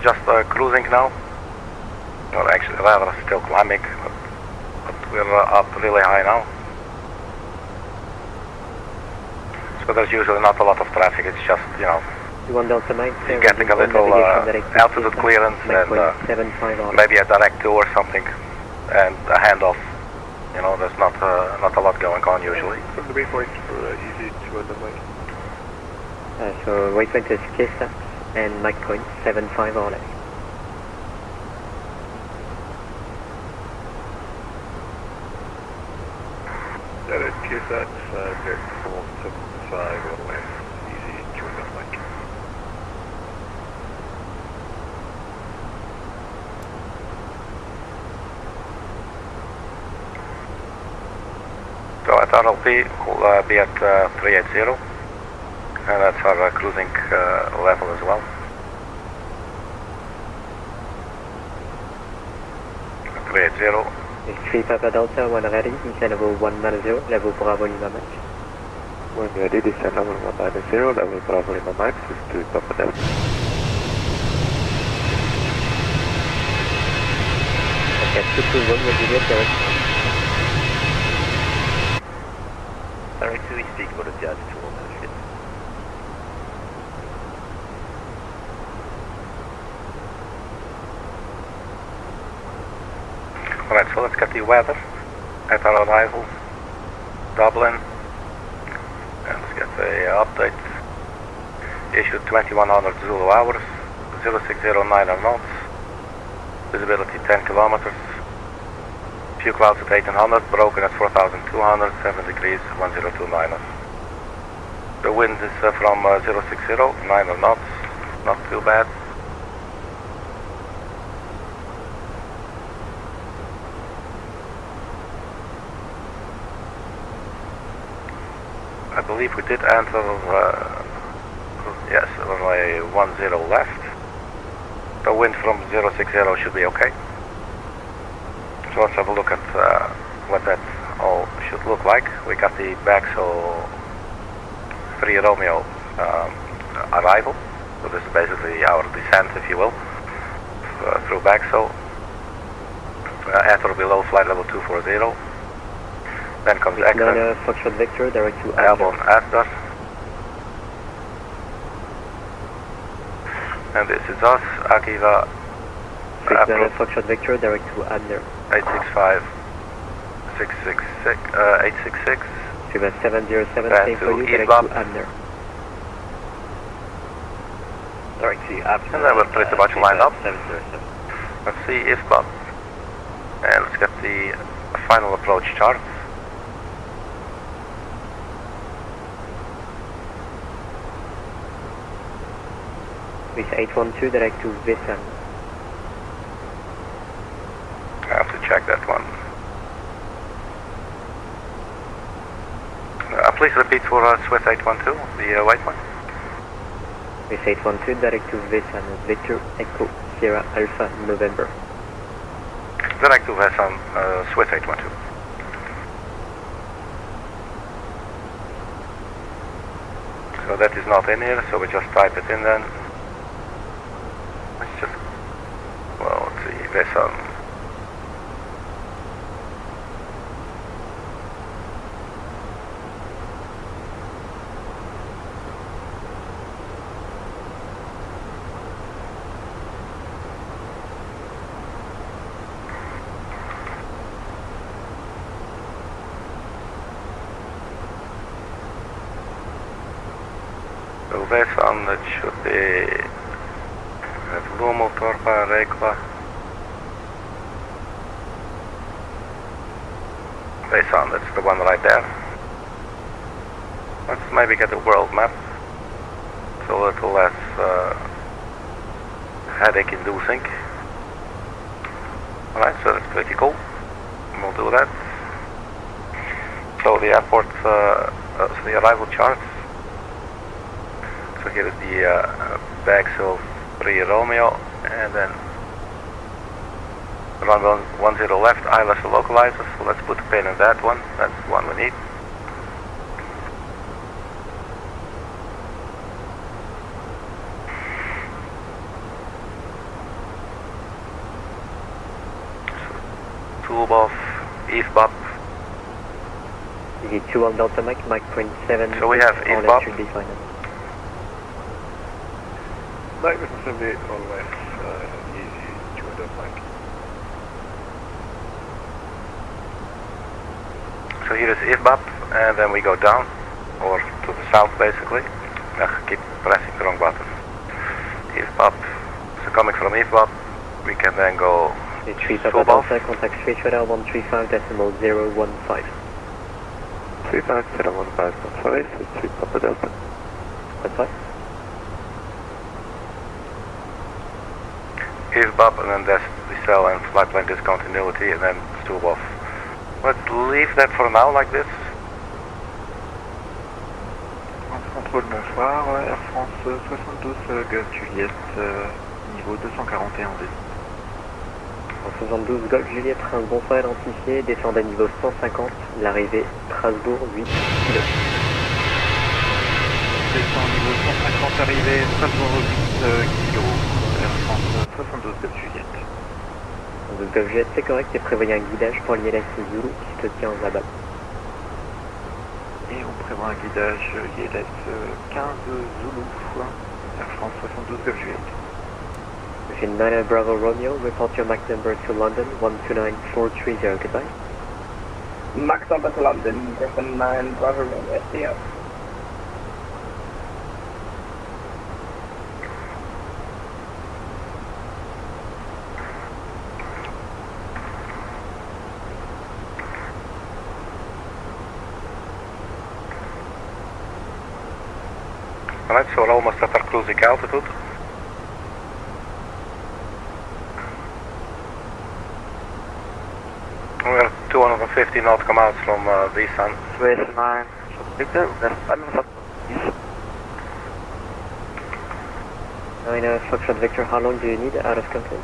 we're just cruising now. Or actually, rather still climbing, but we're up really high now. So there's usually not a lot of traffic. It's just, you know, you're getting a little altitude clearance and maybe a direct two or something, and a handoff. You know, there's not a lot going on usually. From the waypoint for easy to the way. So waypoint is KSAX and Mike point 75 on it. That is KSAX, direct 475 all the way. Easy to the mic. So at RLP we'll be at 380, and that's our cruising level as well. 380. 3 Papa Delta, 1 ready, descend level 190, level Bravo Lima Max. 1 ready, descend level 190, level Bravo Lima Max, is 3 Papa Delta. Okay, 221, will be here, direct. Direct 2 is speak for the judge to all the shit. Alright, so let's get the weather at our arrival, Dublin, and let's get the update. Issued 2100 Zulu hours, 0609 knots, visibility 10 kilometers, few clouds at 1800, broken at 4200, 7 degrees, 1029. The wind is from 060, 9 knots, not too bad. I believe we did enter, yes, runway 10 left. The wind from 060 should be okay. So let's have a look at what that all should look like. We got the BAGSO 3 Romeo arrival. So this is basically our descent, if you will, through BAGSO. At or below flight level 240. Then comes ECTA. Foxtrot Victor, direct to Airborne after. And this is us, Akiva. Foxtrot Victor, direct to Adler. 865, 666, 866. 707, same for you, direct to Adler. Direct to Adler. And then we're pretty much lined up. Let's see if Bob. And let's get the final approach chart. With 812, direct to VESAN. I have to check that one. Please repeat for Swiss 812, the white one. With 812, direct to VESAN, Victor Echo Sierra Alpha November. Direct to VESAN, Swiss 812. So that is not in here, so we just type it in then. Let's just, well, let's see, VESAN. So VESAN, that should be LUMEL, TORPA, REKLA. VESAN, that's the one right there. Let's maybe get a world map. It's a little less headache inducing. Alright, so that's pretty cool. We'll do that. So the airport, so the arrival charts. So here is the BAGSO 3 Romeo, and then runway 10 left, ILS localizers. So let's put a pin in that one. That's the one we need. tube of EVBOP. The 2 on Delta Mike, Mike point 7. So we have EVBOP. Should be fine. Mike 78 all west, easy, 2 on Delta Mike. So here is EVBOP, and then we go down, or to the south basically. Keep pressing the wrong button. EVBOP, so coming from EVBOP, we can then go Delta, contact Switch radar 135.015. 35015, it's 3 Papa Delta. That's fine. EVBOP, and then that's the cell and flight plan discontinuity, and then tube off. Let's leave that for now like this. Contrôle, bonsoir, Air France 72 Golf Juliette, niveau 241D. 72 Golf Juliette, bonsoir identifié, descendez niveau 150, l'arrivée Strasbourg 8 kg. Descend niveau 150, arrivée Strasbourg 8 kg, Air France 72 Golf Juliette. 72 Golf Juliette, c'est correct, et prévoyez un guidage pour l'ILS Zulu qui se tient en abat. Et on prévoit un guidage ILS 15 Zulu, Air France 72 Golf Juliette. Machine 9 Bravo Romeo, report your Mach number to London, 129430, goodbye. Mach number to London, Griffin 9 Bravo Romeo, SDO. Alright, so we're almost at our cruising altitude. We're 250 nautical miles from VESAN. Swiss 9, Victor, Foxtrot Victor, how long do you need out of country?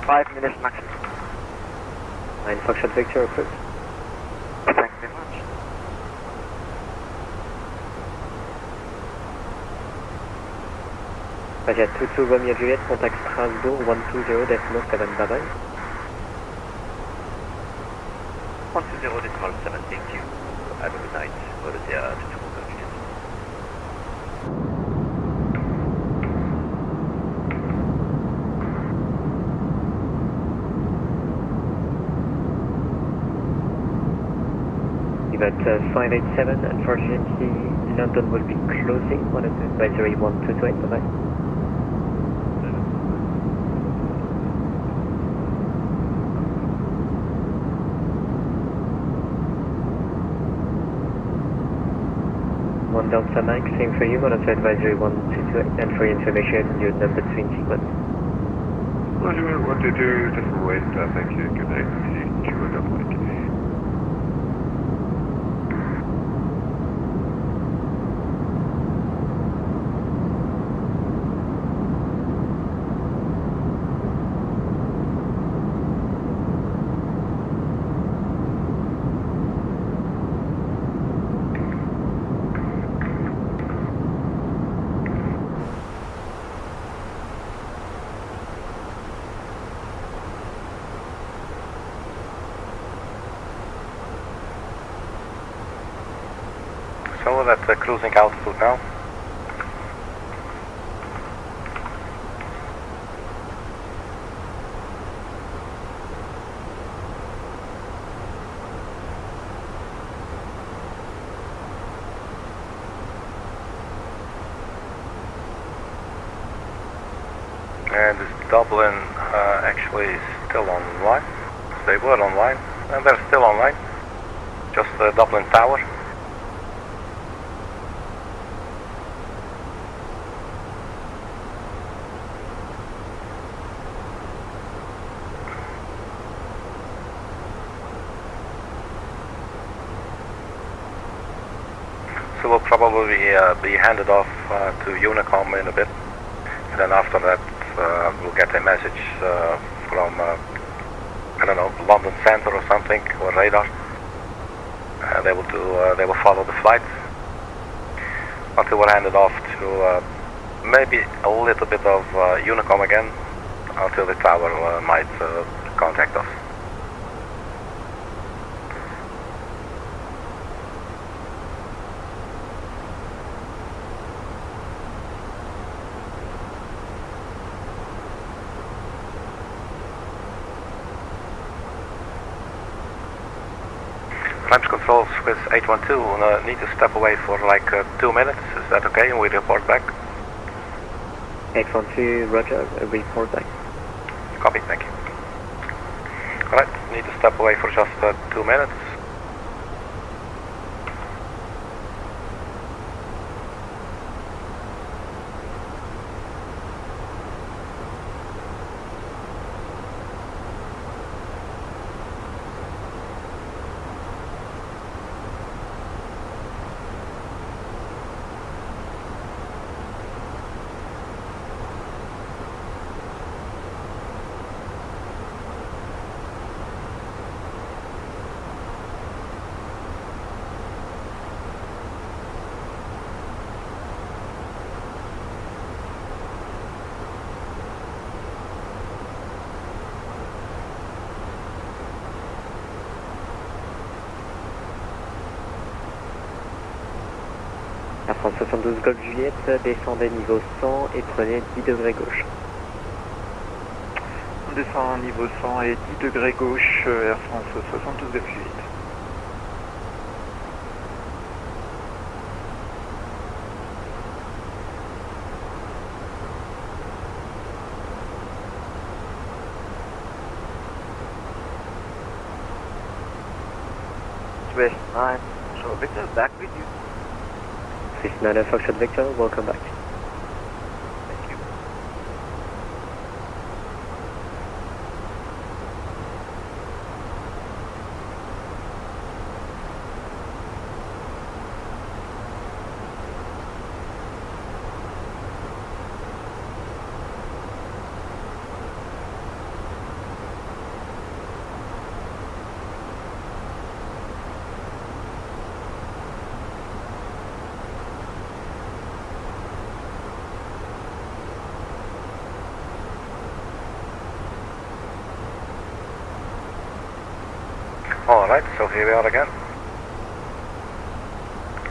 5 minutes maximum. 9 Foxtrot Victor, approved. Thank you very much. Pagia 22 Romeo Juliet, contact Strasbourg 120.7, bye bye. 120.7, thank you. Have a good night. Go to the EVAT 587, unfortunately London will be closing on advisory 1228, bye bye. Delta Mike, same for you, monitor advisory 1228, and for your information, your number between sequence. Roger, 122, just wait, thank you, good night, easy, 2 on Delta Mike. So that's the cruising altitude now. And this Dublin actually is still online. They were online, and they're still online. Just the Dublin Tower. So we'll probably be handed off to Unicom in a bit. And then after that, we'll get a message from, I don't know, London Center or something, or radar. They will follow the flight until we're handed off to maybe a little bit of Unicom again, until the tower might contact us. Climb control Swiss 812, need to step away for like 2 minutes, is that okay? And we report back? 812, roger, report back. Copy, thank you. Alright, need to step away for just 2 minutes. Air France 72 Golf Juliette, descendez niveau 100 et prenez 10 degrés gauche. On descend niveau 100 et 10 degrés gauche, Air France 72 Golf Juliette. Swiss 9, so Victor, back with you. Swiss 9 Foxtrot Victor, welcome back. Thank you. Alright, so here we are again.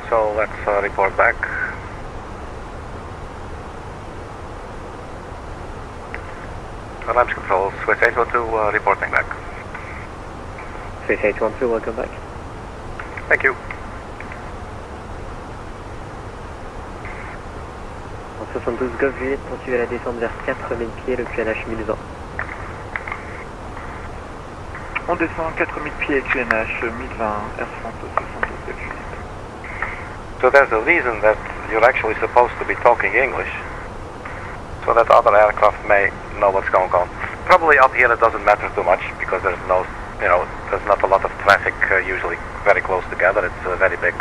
So let's report back. Alarms control, Swiss 812 reporting back. Swiss 812, welcome back. Thank you. En 72 Golf Juliette, poursuivez la descente vers 4000 pieds, le QNH 1020. On descend 4000 pieds, QNH 1020, Air France 72 Golf Juliette. So there's a reason that you're actually supposed to be talking English, so that other aircraft may know what's going on. Probably up here it doesn't matter too much because there's no, there's not a lot of traffic usually very close together. It's a very big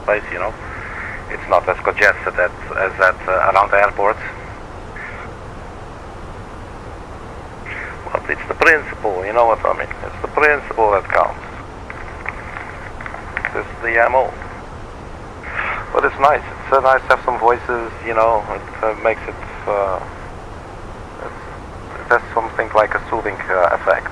space, It's not as congested as that around the airports. But it's the principle, you know what I mean? It's the principle that counts. This is the MO. But it's nice. It's nice to have some voices, it makes it, it has something like a soothing effect.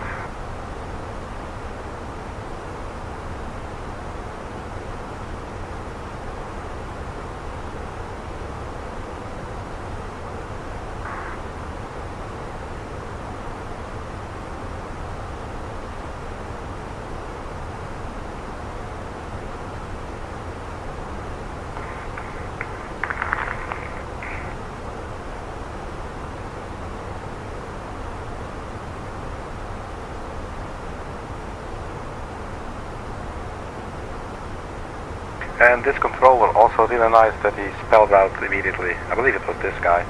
And this controller also really nice that he spelled out immediately. I believe it was this guy.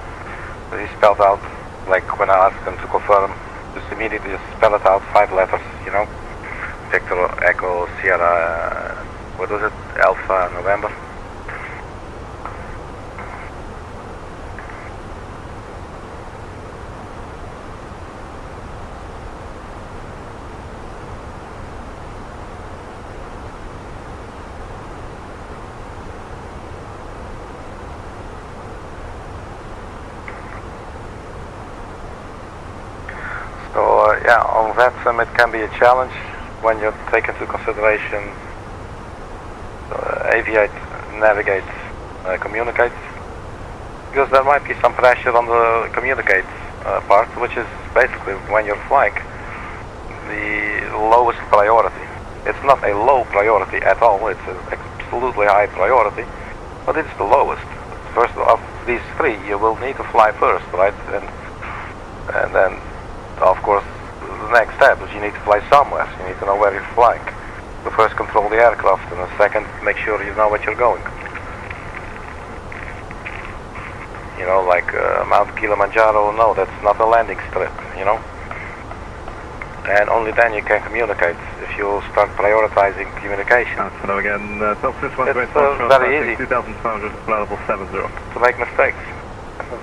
But he spelled out, like when I asked him to confirm, just immediately spell it out, 5 letters, Victor, Echo, Sierra, what was it? Alpha, November. yeah, on VATSIM it can be a challenge when you take into consideration aviate, navigate, communicate, because there might be some pressure on the communicate part, which is basically when you're flying the lowest priority. It's not a low priority at all, it's an absolutely high priority, but it's the lowest. First of these three, you will need to fly first, right? And then, of course, the next step is you need to fly somewhere. You need to know where you're flying. So first control the aircraft, and the second, make sure you know what you're going. You know, like Mount Kilimanjaro, no, that's not a landing strip, you know? And only then you can communicate, if you start prioritizing communication. Hello again, Celsius It's very easy 2500, level 70. to make mistakes.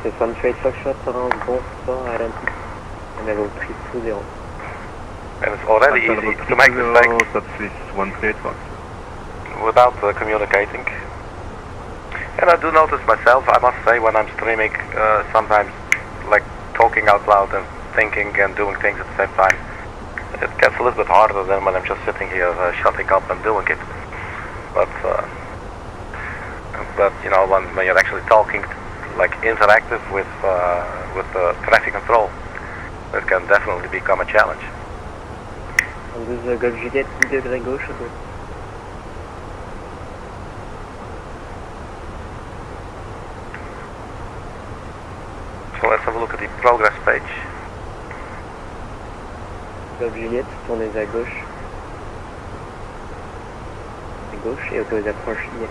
C'est Sun Trade Foxtrot, Orange, bon sport, identique. Level 320. And it's already easy to make mistakes without communicating. And I do notice myself, I must say, when I'm streaming, sometimes like talking out loud and thinking and doing things at the same time, it gets a little bit harder than when I'm just sitting here shutting up and doing it. But you know, when you're actually talking, like interactive with traffic control, it can definitely become a challenge. On 12 Golf Juliette, 10 degrés gauche, good. So let's have a look at the progress page. Golf Juliette, tournez à gauche. À gauche et autorisez approche ILS.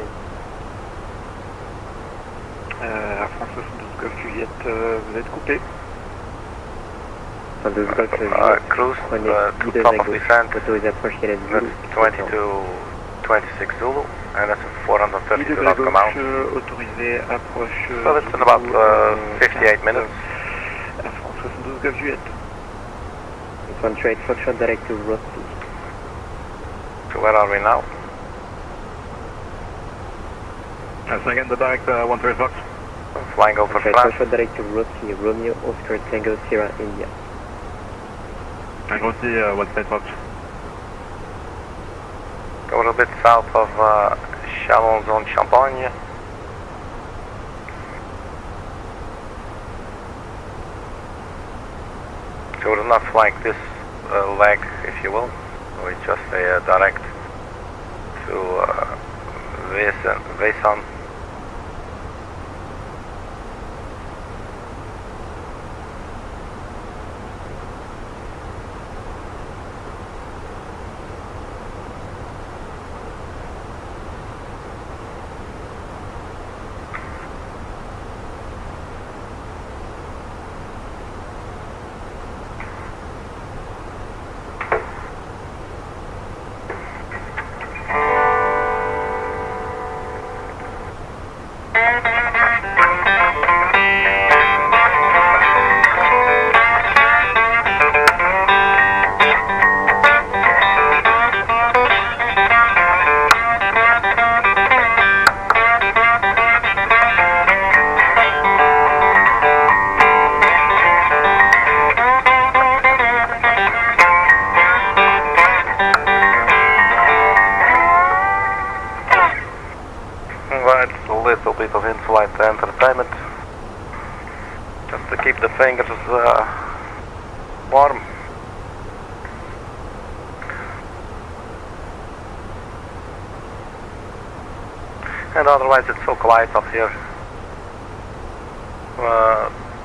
Air France 72 Golf Juliette, vous êtes coupé. 12 Golf Juliette, cruise prenez to 10 top degrés of gauche, descent, autorisez approche ILS Zulu. that's 2226 Zulu, and that's 432 nautical miles. Autorisé, approche. So that's in about 58 minutes. Air France 72 Golf Juliette. Sun Trade Foxtrot, direct to Rossi. So where are we now? Again, the direct 130 Fox. Flying over Trade France. Foxtrot, direct to Rossi, Romeo, Oscar, Tango, Sierra, India. And Rossi, 130 Fox. Go a little bit south of Chalon-Zone-Champagne. So we're not flying this leg, if you will. We just a direct to VESAN. In-flight entertainment, just to keep the fingers warm. And otherwise it's so quiet up here.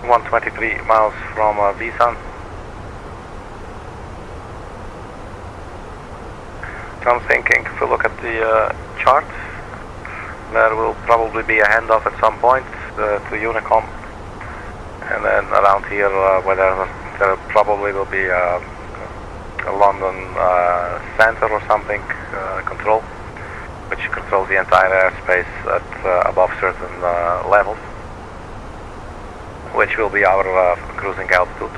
123 miles from VESAN. So I'm thinking, if we look at the chart, there will probably be a handoff at some point to Unicom, and then around here where there probably will be a London center or something control, which controls the entire airspace at above certain levels, which will be our cruising altitude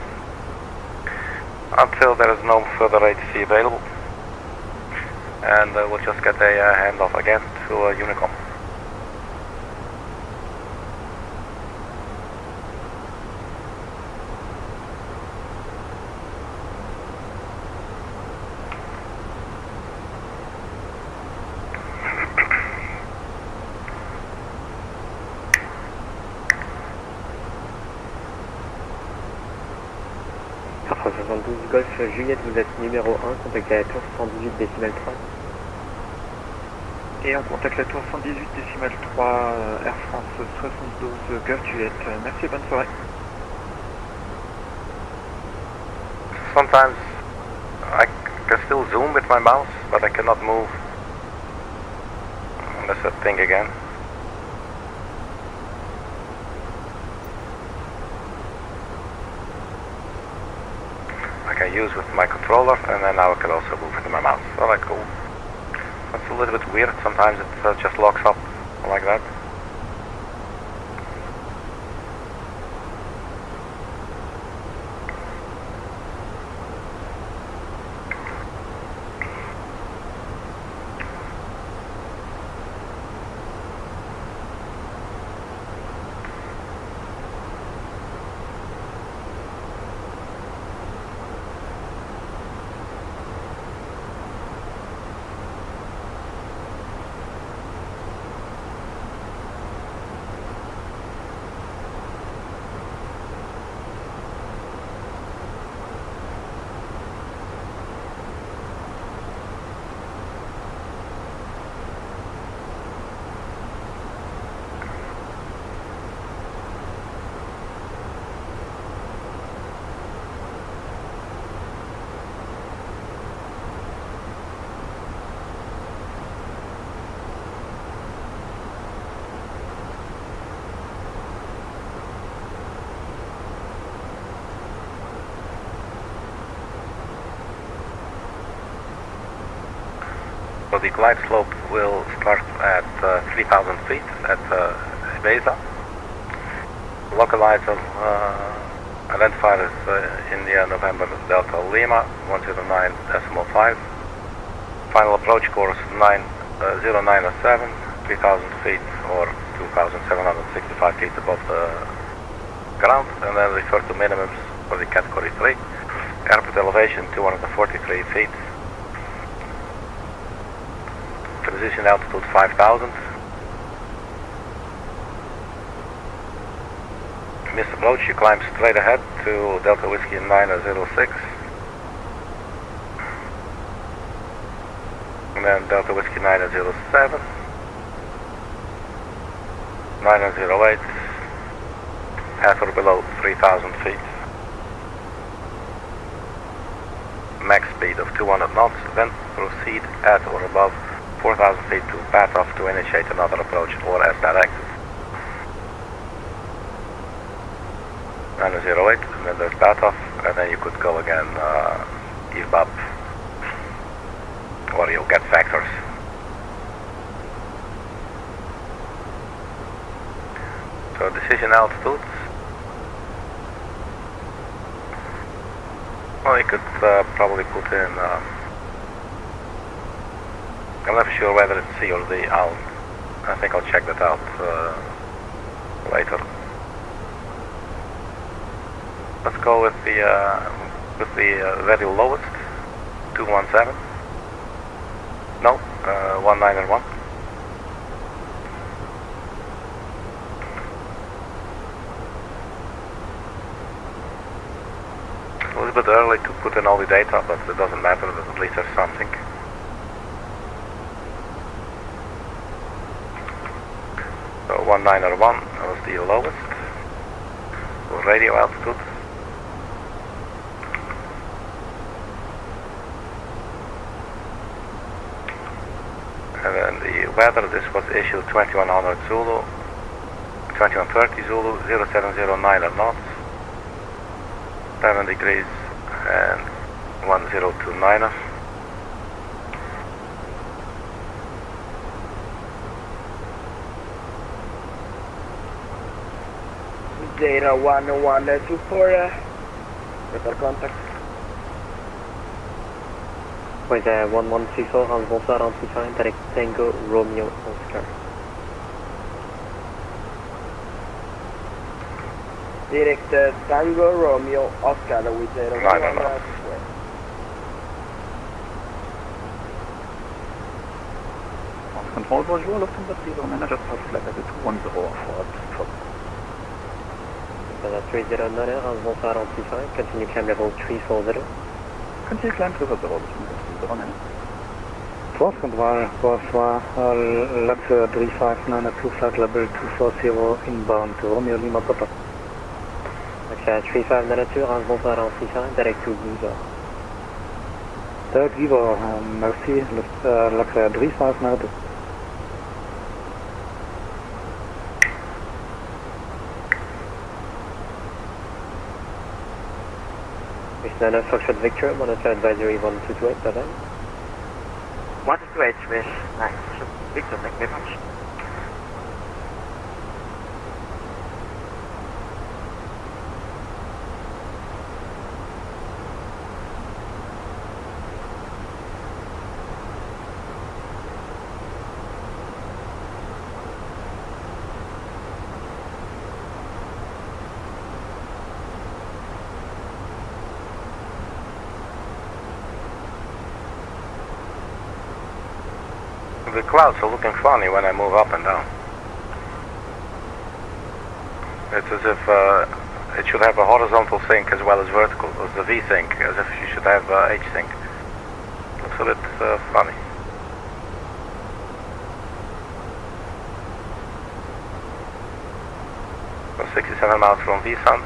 until there is no further ATC available, and we'll just get a handoff again to Unicom. 372 Golf Juliette, vous êtes numéro 1, contactez la tour 118 décimale 3. Et on contacte la tour 118 décimale 3, Air France 72 Golf Juliette. Merci et bonne soirée. Sometimes I can still zoom with my mouse, but I cannot move unless I think again. I can use with my controller, and then now I can also move with my mouse. So like, cool. That's a little bit weird. Sometimes it just locks up like that. So the glide slope will start at 3,000 feet at VESAN. Localizer identified as India November Delta Lima 109.5. Final approach course 097, 3,000 feet or 2,765 feet above the ground, and then refer to minimums for the category 3. Airport elevation 243 feet. Transition altitude 5,000. Missed approach, you climb straight ahead to Delta Whiskey 906. And then Delta Whiskey 907. 908. At or below 3,000 feet. Max speed of 200 knots, then proceed at or above 4,000 feet to bat off to initiate another approach or as directed. 908, and then there's bat off, and then you could go again EBUB, or you'll get factors. So decision altitudes. Well, you could probably put in. I'm not sure whether it's C or D. I think I'll check that out later. Let's go with the very lowest, 217. No, 191. A little bit early to put in all the data, but it doesn't matter. At least there's something. So 191 was the lowest. So radio altitude. And then the weather, this was issued 2100 Zulu, 2130 Zulu, 0709 knots, 7 degrees and 1029. Zero 112 better contact. Point 1164, bonsoir amplifiant avec Tango Romeo Oscar. Direct Tango Romeo Oscar with 0112. Control, bonjour, Lufthansa Zero Manager, Flight Level 210 for Cessna 309, bonsoir Antifa, continue climb level 340. Continue climb 340, bonsoir. Force Control, bonsoir, LASUN 359 flight level 240 inbound to Romeo Lima Papa. AMAXA 3592, bonsoir Antifa, direct to Giza. Direct Giza, merci, LASUN 3592. Nana Foxtrot Victor, monitor advisory 1228, bye-bye. 128 with 9 Victor, thank you very much. The clouds are looking funny when I move up and down. It's as if it should have a horizontal sync as well as vertical, as the V sync, as if you should have H sync. Looks a bit funny. So 67 miles from VESAN.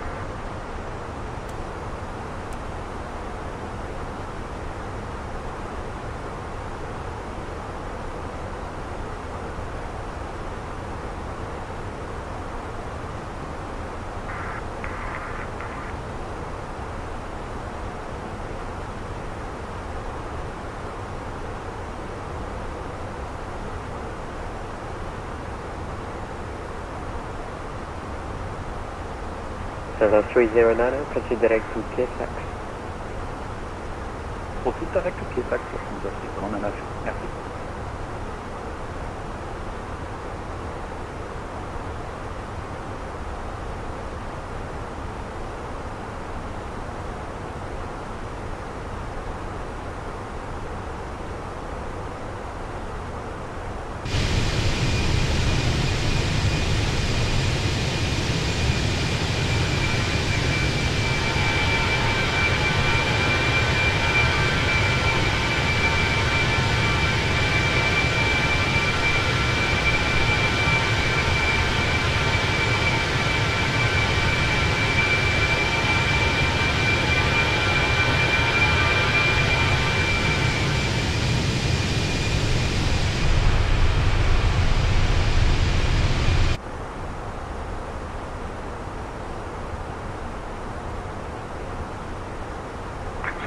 Cessna 309, proceed direct to KFX. Proceed direct to KFX, 309, merci.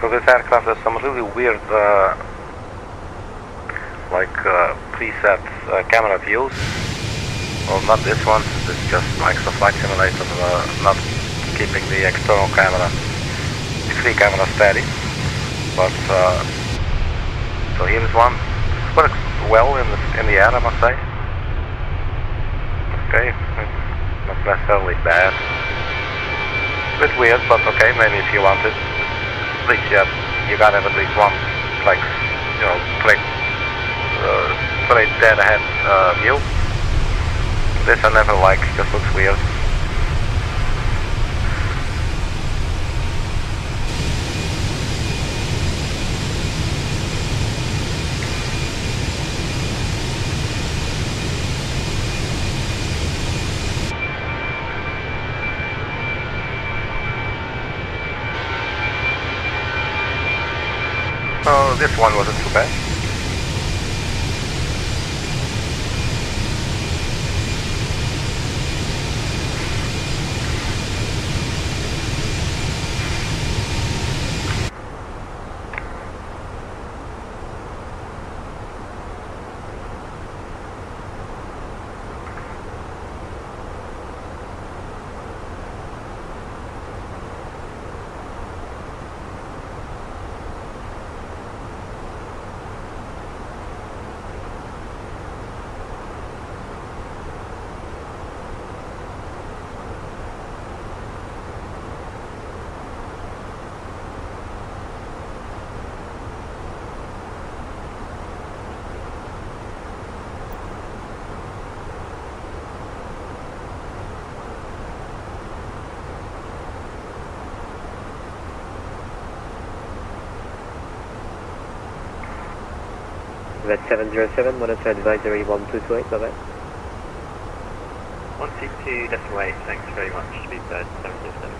So this aircraft has some really weird, preset camera views. Well, not this one. This is just Microsoft Flight Simulator, not keeping the external camera, the free camera steady. But so here is one. It works well in the air, I must say. Okay, not necessarily bad. A bit weird, but okay. Maybe if you want it. At least you gotta have at least one, straight dead ahead view. This I never like, just looks weird. Oh, this one wasn't too bad. VET 707, monitor advisory 1228, bye bye. 122.8, thanks very much, Speedbird 707.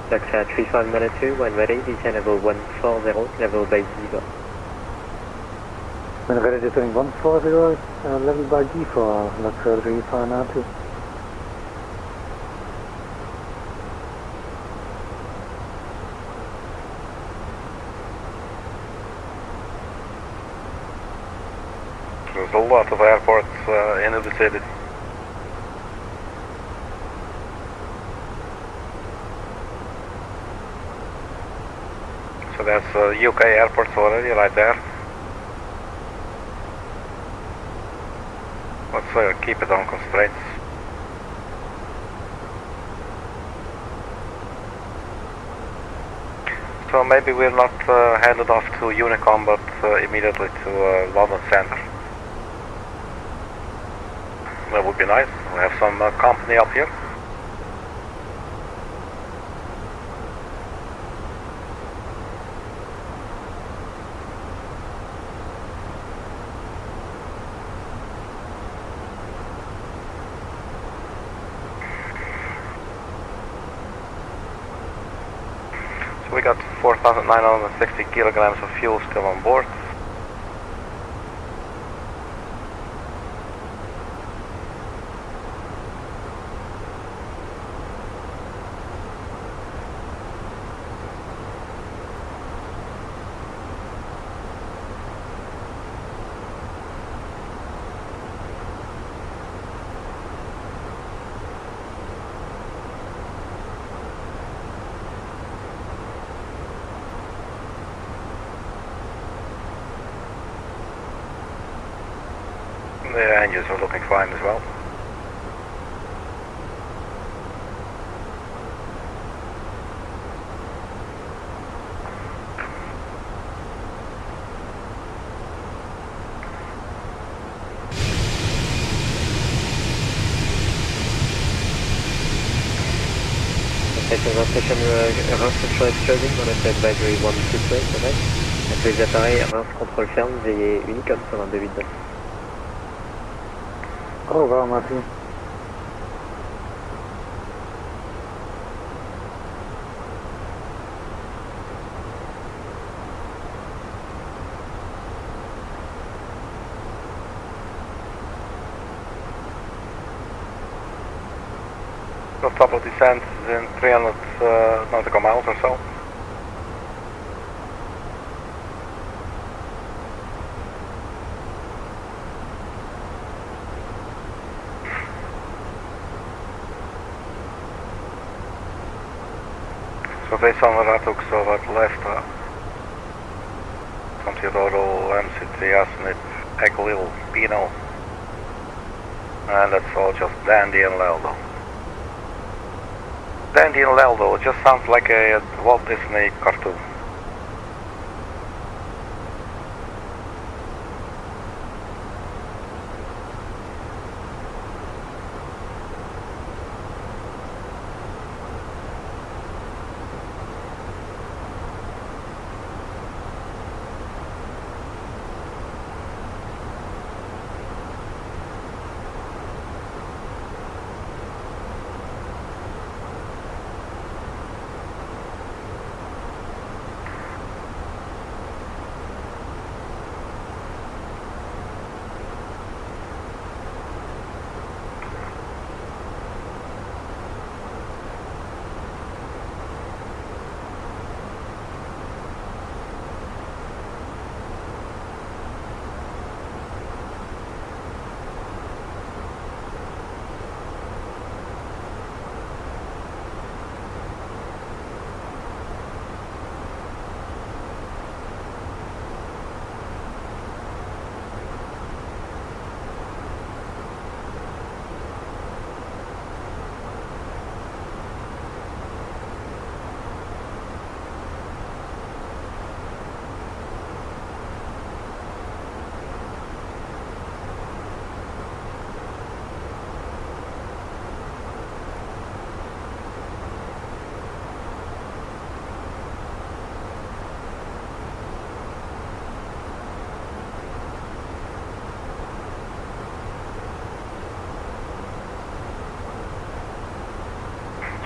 Taxa 3592, when ready, descend level 140, level by G. When ready, descending 140, level by G for Luxor 3592. There's a lot of airports in the vicinity. So there's UK airports already right there. Let's keep it on constraints. So maybe we're not headed off to Unicom, but immediately to London Center. That would be nice. We have some company up here. We got 4,960 kilograms of fuel still on board. The engines are looking fine as well. Station erreur structure exploding, monitor advisory 128, bye bye. À tous les appareils, erreur contrôle ferme, veillez Unicom sur un 289. Au revoir, merci. The top of descent is in 300 nautical miles or so. So VESAN, SOVAT, LESTA, RODOL, MCT, SNIP, ECLIL, Pino, and that's all just Dandy and LELDO. Dandy and LELDO, it just sounds like a Walt Disney cartoon.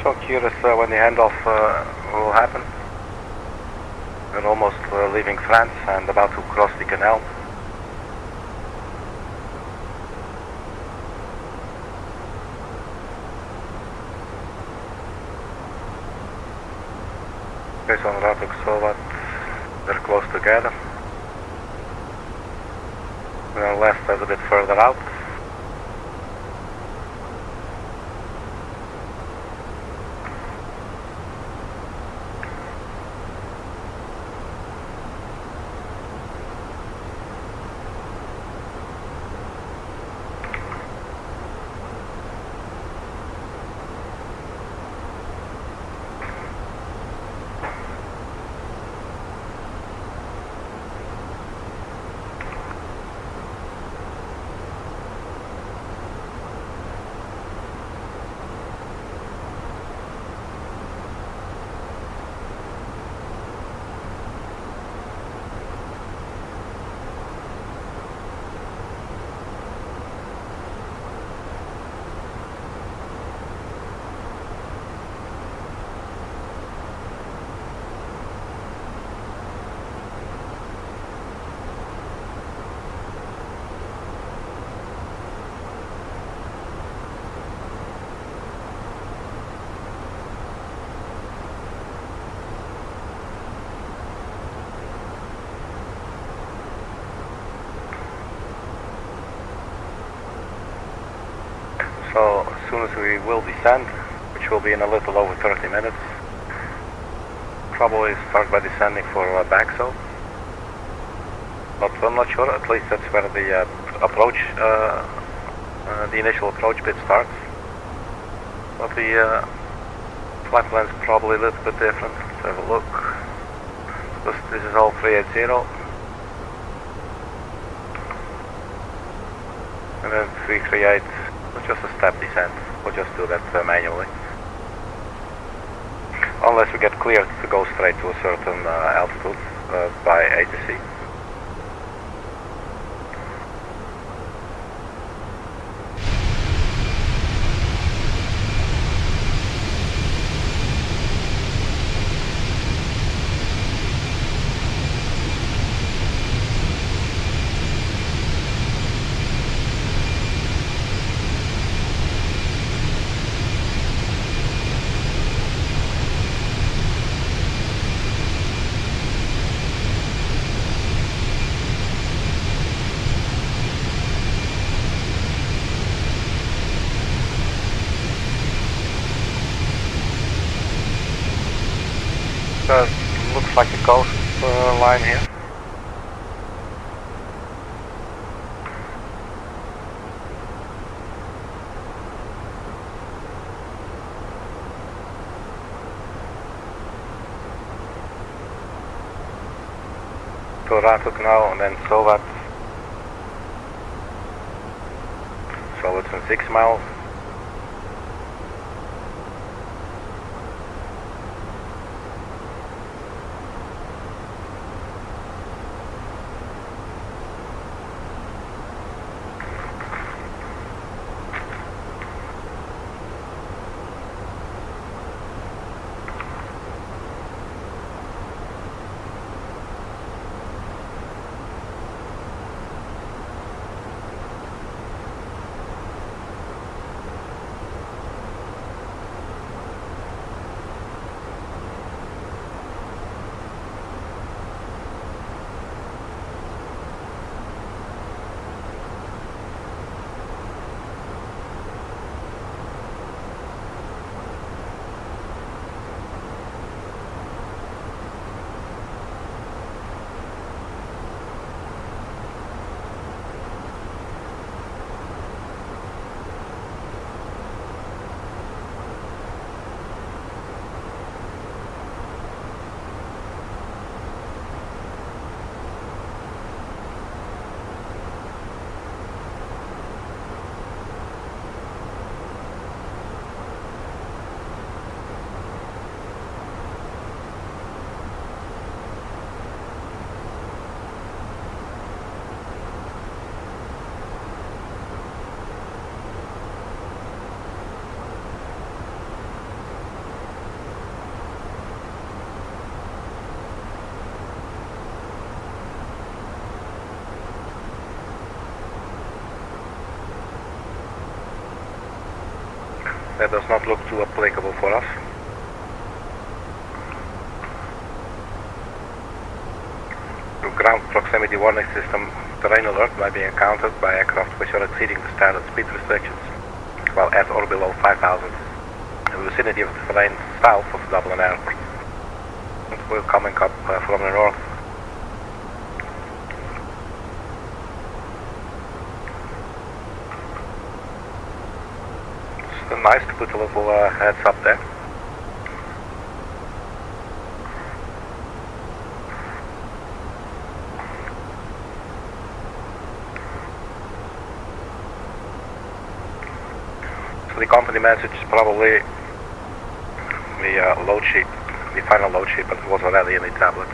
So curious when the handoff will happen. We're almost leaving France and about to cross the canal. Okay, so on route to SOVAT, they're close together. And then LESTA is a bit further out. So as soon as we will descend, which will be in a little over 30 minutes, probably start by descending for BAGSO. But I'm not sure, at least that's where the approach, the initial approach bit starts. But the flight plan is probably a little bit different. Let's have a look. This is all 380. And then 338. Just a step descent. We'll just do that manually. Unless we get cleared to go straight to a certain altitude by ATC. Looks like a coast line here. To Ratuk now and then SOVAT. So it's in 6 miles. That does not look too applicable for us. The ground proximity warning system terrain alert might be encountered by aircraft which are exceeding the standard speed restrictions while at or below 5,000 in the vicinity of the terrain south of Dublin Airport. We're coming up from the north. It's nice to put a little heads up there. So the company message is probably the load sheet, the final load sheet, but it was already in the tablet.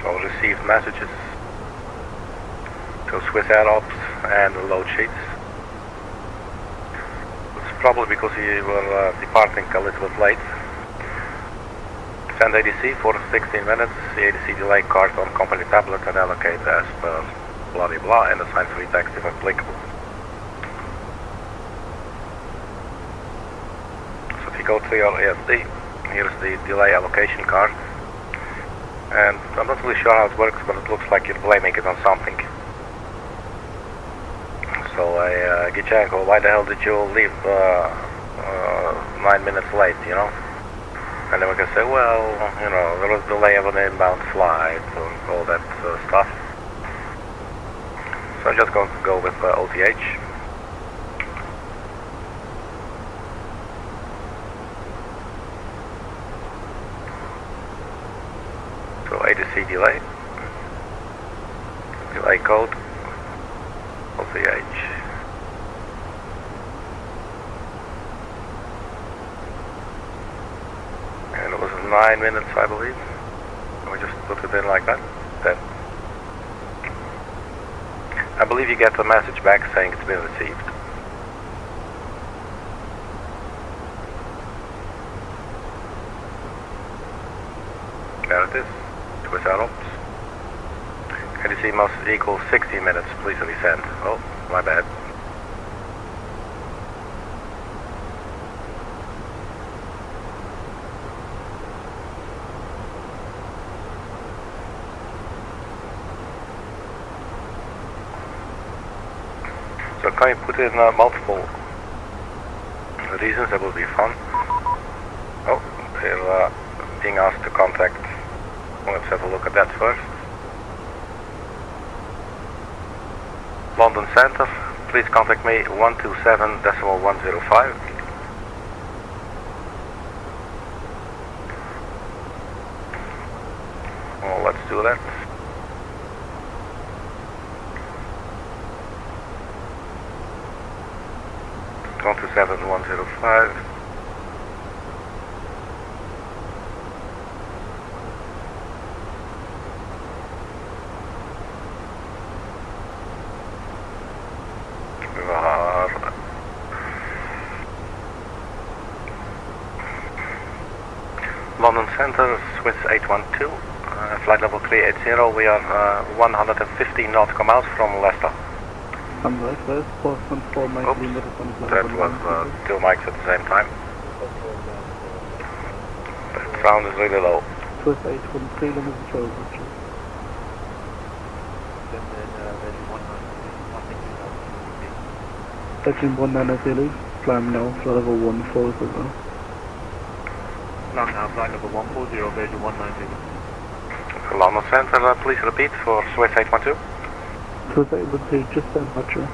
So received messages to Swiss Air Ops and the load sheets. It's probably because we were departing a little bit late. Send ADC for 16 minutes, the ADC delay card on company tablet and allocate as per blah blah blah and assign free text if applicable. So if you go to your ASD, here's the delay allocation card. And I'm not really sure how it works, but it looks like you're blaming it on something. So, Gidzenko, why the hell did you leave 9 minutes late, you know? And then we can say, well, you know, there was a delay of an inbound flight or all that stuff. So I'm just going to go with OTH. So ADC delay code, OTH. And it was 9 minutes, I believe. We just put it in like that. Then I believe you get a message back saying it's been received. There it is. Swiss Air Ops. ADC must equal 60 minutes, please resend. Oh, my bad. So can you put in multiple reasons? That will be fun. Oh, they're being asked to contact. Let's have a look at that first. London Center, please contact me 127.105. Well, let's do that. One two seven 105. London Center, Swiss 812, flight level 380, we are 150 nautical miles from LESTA. That was 2 mics at the same time. The sound is really low. Swiss 813, limit control, Richard. Section 190, climb now, flight level 14 as well. Long now, flight level 140, Virgin 190. London Center, please repeat for Swiss 812. Swiss 813, just send Metro.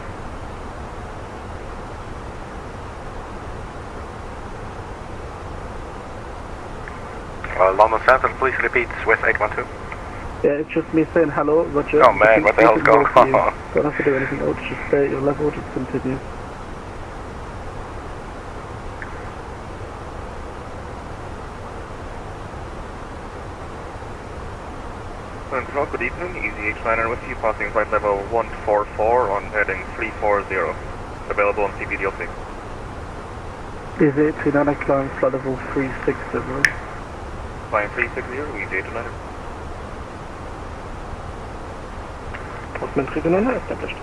London Center, please repeat Swiss 812. Yeah, it's just me saying hello, Roger. Oh man, what the hell's going on? Don't have to do anything else, just stay at your level, just continue. Good evening, Easy H9 with you, passing flight level 144 on heading 340. Available on CPDLC. Easy H9, climb flight level 360. Flying 360, Easy H9. Postman 309 established.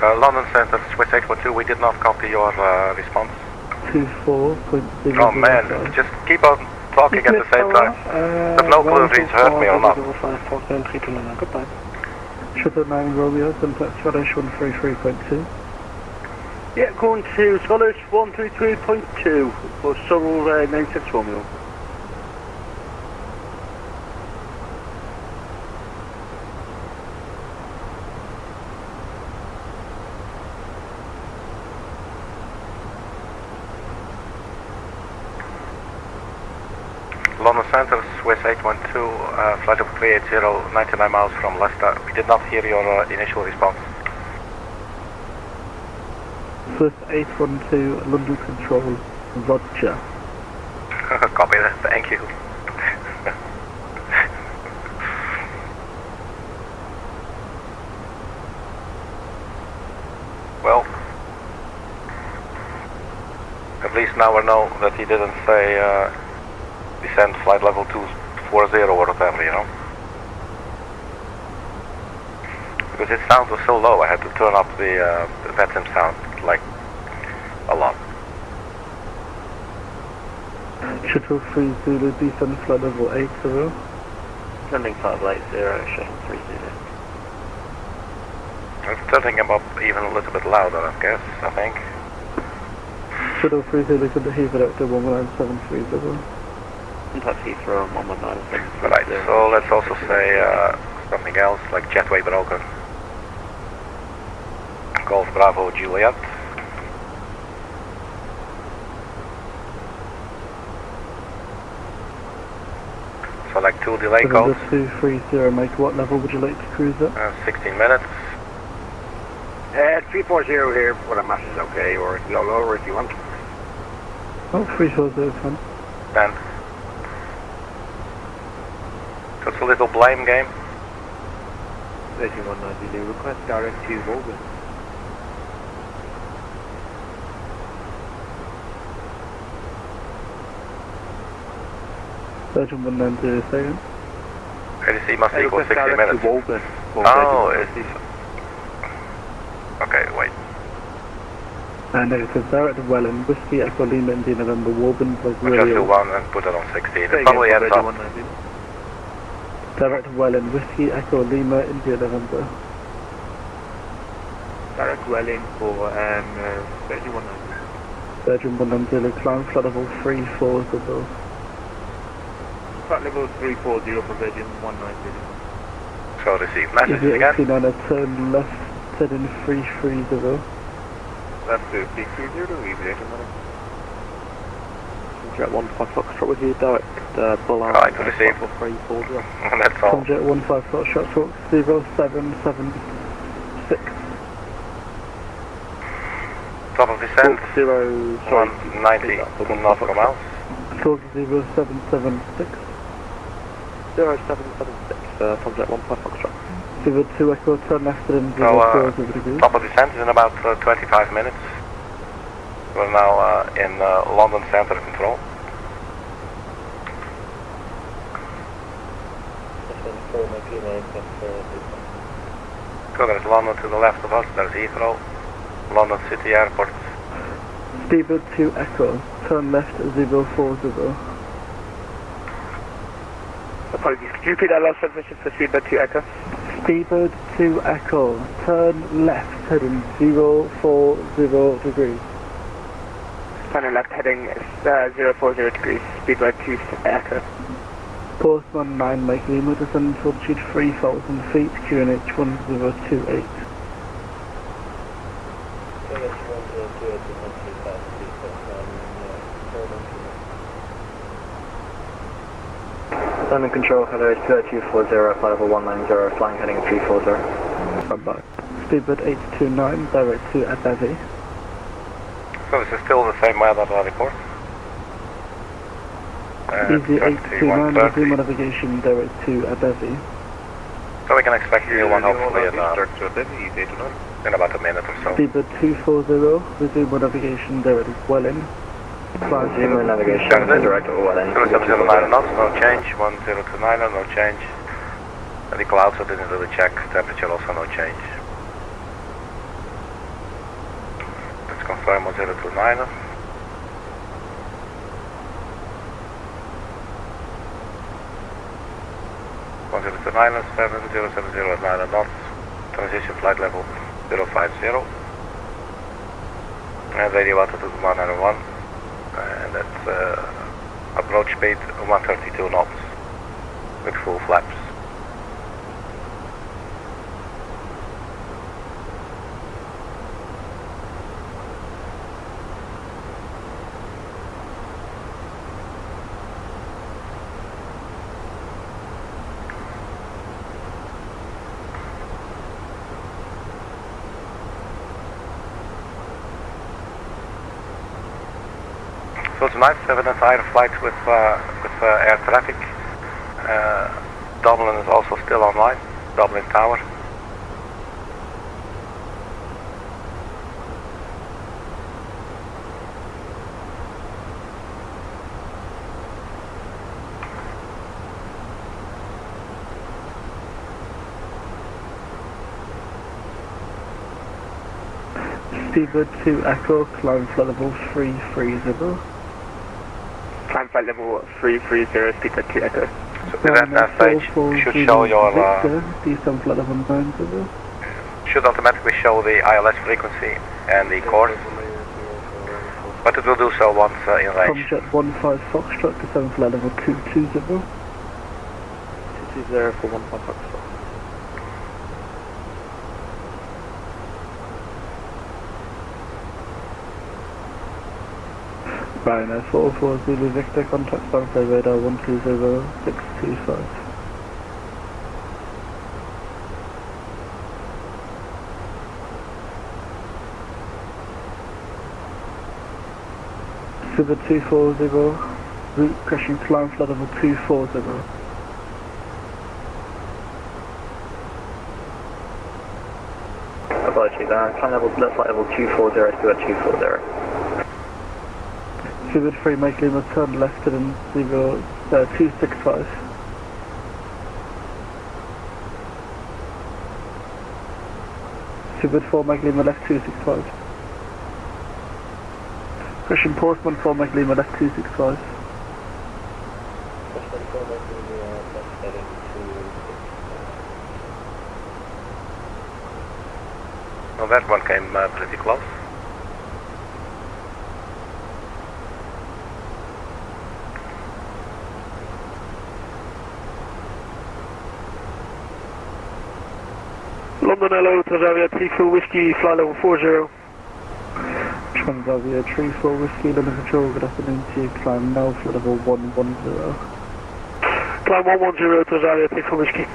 London Center, Swiss 812, we did not copy your response. 24.0. Oh man, just keep on talking at the same time. The local authorities heard me or not. Goodbye. Shuttle 9 Romeo, contact Scottish 133.2. Yeah, going to Scottish 133.2 for Shuttle 96 Romeo. London Center, Swiss 812, flight of 380, 99 miles from LESTA. We did not hear your initial response. Swiss 812, London Control, Roger. Copy that, thank you. Well, at least now we know that he didn't say descend flight level 240 or whatever, you know. Because his sound was so low, I had to turn up the VATSIM sound, like, a lot. Shuttle 30, descend flight level 80. Landing 580, shuttle 30. It's turning him up even a little bit louder, I guess, I think. Shuttle 30, could behave at 19730. Contact Heathrow 119. Right, so let's also say something else, like jetway broken. Golf Bravo Juliet. So like 2 delay codes. 230, make what level would you like to cruise at? 16 minutes. 340 here, what a mass is okay, or a little lower if you want. Oh, 340 is fine. Stand. So it's a little blame game. 3190, request direct to Wogan. Surgeon 190 second. ADC must equal 60 minutes. Oh, it's... Okay, wait. Negative, direct to Welland, Whiskey, Echo Lima, India, November, Woburn, We'll just do one and put it on 16. It probably ends up. Direct to Welland, Whiskey, Echo Lima, India, November. Direct Welland for 3190. Surgeon 190, climb flight level 340. Flight level 340 for Virgin 190. So receive messages again. Turn left, heading 330. Left to 330, aviation money. Jet 15 Foxtrot with you, direct Bullard. Right, to receive. 340. That's all. Jet 15 Foxtrot, Fox 0776. Top of descent. 190 nautical miles. Fox 0776. 0776, from Jet 15 Foxtrot. 02 Echo, turn left and So, top of descent is in about 25 minutes. We're now in London Center control. So there's London to the left of us, there's Heathrow, London City Airport. Speedbird 2 Echo, turn left 040. Apologies, could you repeat that last transmission for Speedbird 2 Echo? Speedbird 2 Echo, turn left heading 040 degrees. Turn left heading 040 degrees, Speedbird 2 Echo. Postman 9 Mike Lima, descend to altitude 3,000 feet, QNH 1028. London Control, hello, 2240, flight level 190, flying heading 340. Bye-bye. Speedbird 829, direct to Abbey. So this is still the same weather report. Easy 829, resume navigation direct to Abbey. So we can expect you one hopefully in about a minute or so. Speedbird 240, resume navigation direct to Welling. Resume navigation direct to Welling. 0709 knots, no change. 1029, no change. And the clouds I didn't really check. Temperature also no change. Let's confirm 1029. To 97070 at 9 knots, transition flight level 050, and radio altitude 101, and that's approach speed 132 knots with full flaps. So tonight we have an entire flight with air traffic. Dublin is also still online, Dublin Tower. Speedbird 2 Echo, climb flight level 330. Climb flight level 330, speedbird 2 Echo. So at that stage should show your descent flight level 90. Should automatically show the ILS frequency and the course, but it will do so once in range. Comjet 15 Foxtrot, descent flight level 220. 220 for 15 Foxtrot. Ryanair 440 Victor, contact Sunfly radar 120625. Super 240, route crashing climb flight level 240. Apologies, climb level, flight level 240, Stuart 240. Speedbird 3, make Lima turn left and 265. Speedbird 4, make Lima left 265. Christian Portman 4, make Lima left 265. Well, that one came pretty close. London hello, Transavia 34 Whiskey, flight level 40. Transavia 34 Whiskey, London Control, good afternoon to you, climb now, flight level 110. Climb 110, Transavia 34 Whiskey.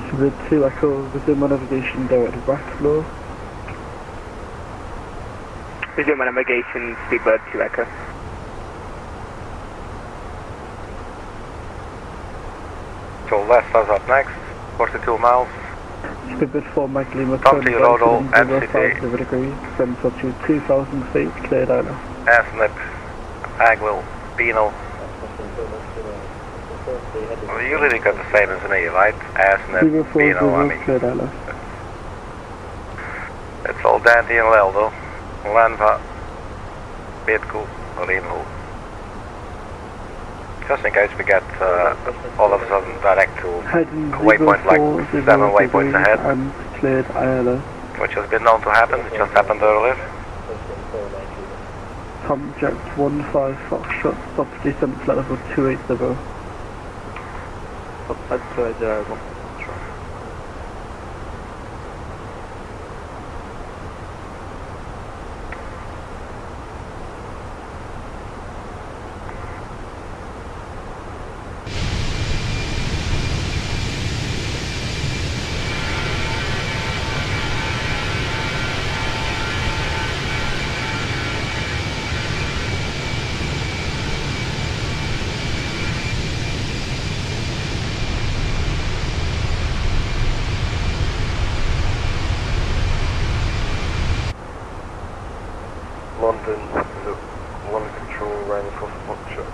Speedbird 2 Echo, resume my navigation direct to REKLA. Resume my navigation, speedbird 2 Echo. So LESTA's up next, 42 miles. Speedbird 4 Mike Lima, Come to your RODOL, MCT. 0 degrees, descend to 2,000 feet, cleared island. ASNIP, Agwil, Beano. Well, you really got the same as me, right? ASNIP, Beano, I mean. Cleared island. It's all dandy and LELDO. Lanva, Bitku, Rimhu. Just in case we get all of a sudden direct to a waypoint like 7 waypoints ahead. And cleared ILS. Which has been known to happen, it just happened earlier. Comjet 15 Foxtrot, stop descent flight level 280. Outside 1. Central running for function.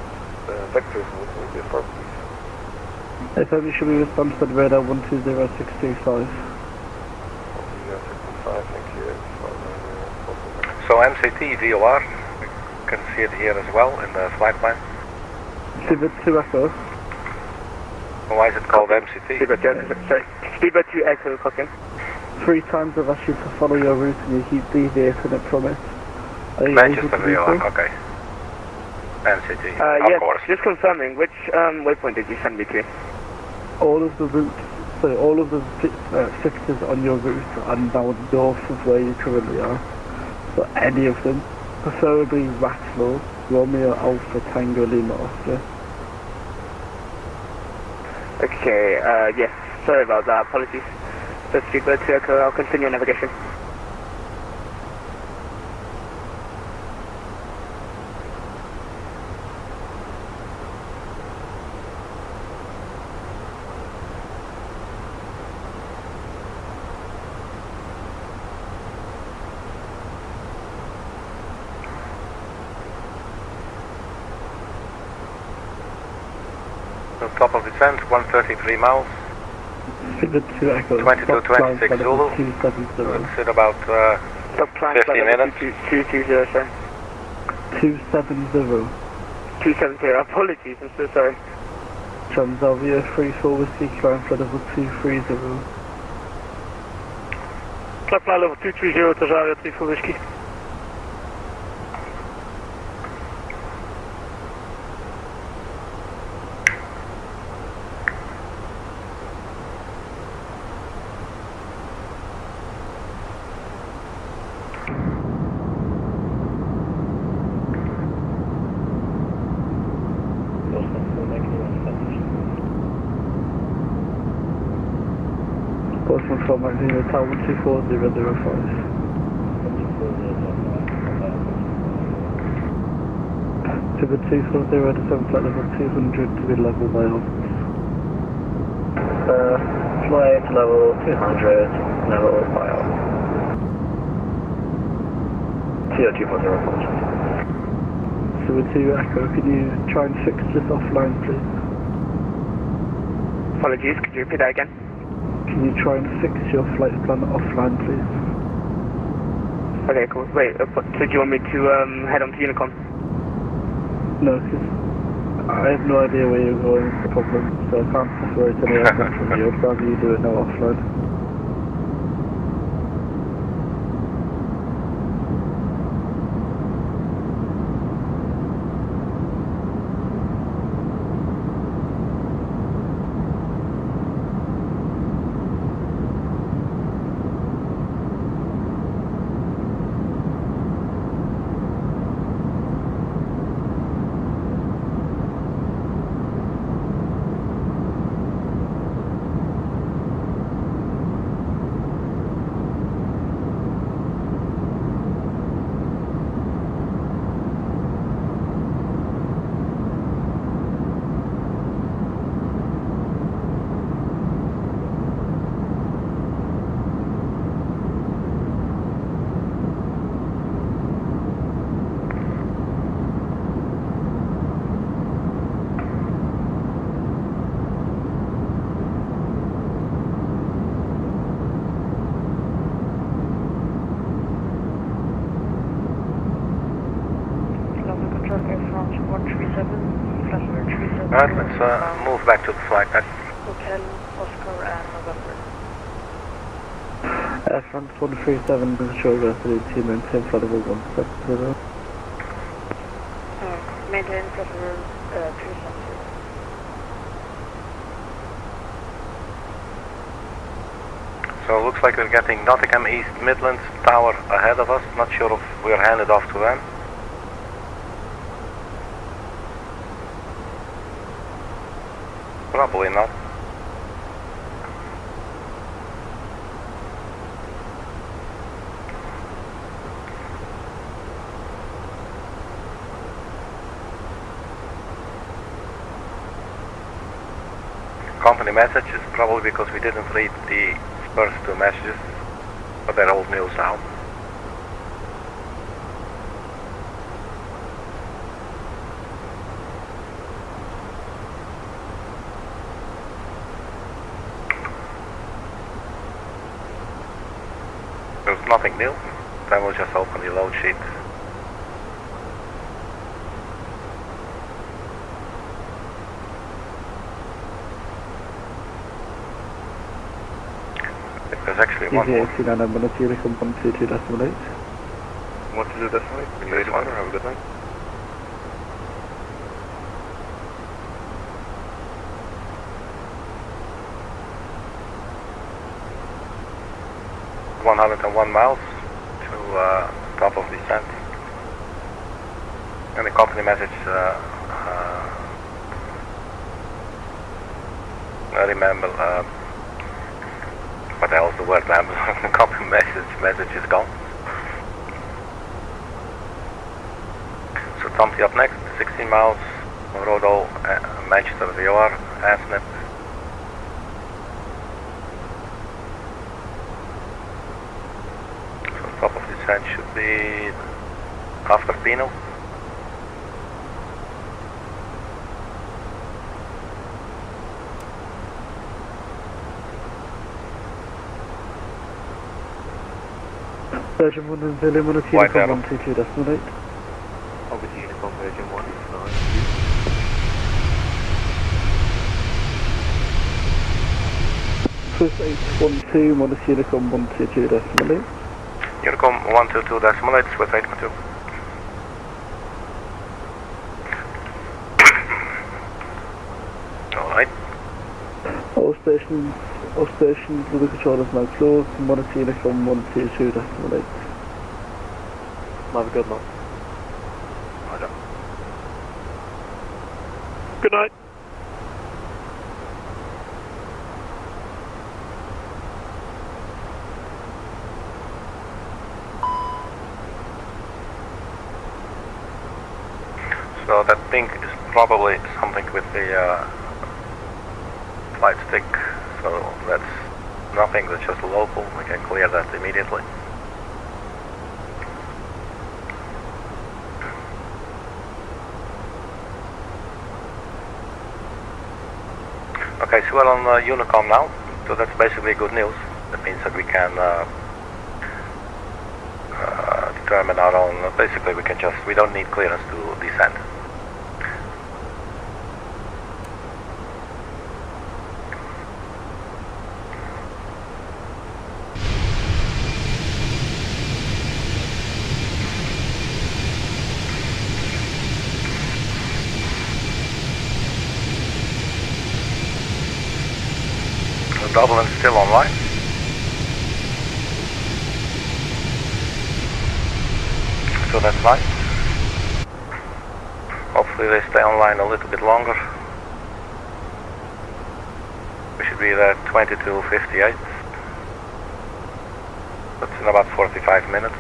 Vectors will be affirmed, please. FM, you should be responsive to radar 120625. 120625, thank you. So MCT VOR, we can see it here as well in the flight plan. Speedbird 2 Echo. Why is it called MCT? Speedbird 2 Echo, cooking. 3 times I've asked you to follow your route and you keep deviating it from it. Are you Manchester able to do VOR, so? okay. MCT, Yes, of course. just confirming, which waypoint did you send me to? All of the routes, so all of the fixes on your route are now north of where you currently are. So any of them, preferably REKLA, Romeo Alpha Tango Lima Oscar. Okay, yes, sorry about that, apologies. So Speedbird 2 Echo, I'll continue navigation. So top of descent, 133 miles. Speedbird 2 Echo. 2226 Zulu. It's in about 50 minutes. 220, sir. 270. 270, apologies, I'm so sorry. Transavia 34 Whiskey, climb flight level 230. Flight level 230, Transavia 34 Whiskey. Postman from Magazine Tower 24005. Speedbird 240 to 7 flight level 200 to be level by August. Flight level 200, level by August. CO2.0, apologies. Speedbird 2 Echo, can you try and fix this offline please? Apologies, could you repeat that again? Can you try and fix your flight plan offline, please? Okay, cool. Wait, so do you want me to head on to Unicom? No, because I have no idea where you're going, it's the problem, so I can't separate any aircraft from you. I'd rather you do it now offline. Alright, let's move back to the flight deck. Hotel, Oscar and November. Air France 137, British University, team maintain flight level 170. Maintain flight level 370. So it looks like we're getting Nottingham East Midlands Tower ahead of us. Not sure if we're handed off to them. Probably not. Company message is probably because we didn't read the first two messages, but they're old news now. there's nothing new, then we'll just open the load sheet. There's actually one more. Easy 89, I'm going to Zurich on 122.8. 122.8, we need one, have a good night. ...101 miles to top of descent. And the company message, remember, what the hell is the word, man? The company message is gone. So Tomty up next, 16 miles, RODOL, Manchester VOR, ASNIP. So top of descent should be after Pino. Version 1 and Zillion, 1 Uniform 122.8. Obviously Uniform version 1 is 9. Swiss 812, 1 Uniform 122.8. Unicom 122.8, Swiss 812. Alright. All stations with the controllers now closed, 1 Uniform 122.8. Have a good night. Roger. Good night. So that thing is probably something with the flight stick, so that's nothing, that's just local, we can clear that immediately. Okay, so we're on Unicom now, so that's basically good news. That means that we can determine our own, basically we don't need clearance to descend. Dublin still online. So that's nice. Hopefully they stay online a little bit longer. We should be there 22:58. That's in about 45 minutes.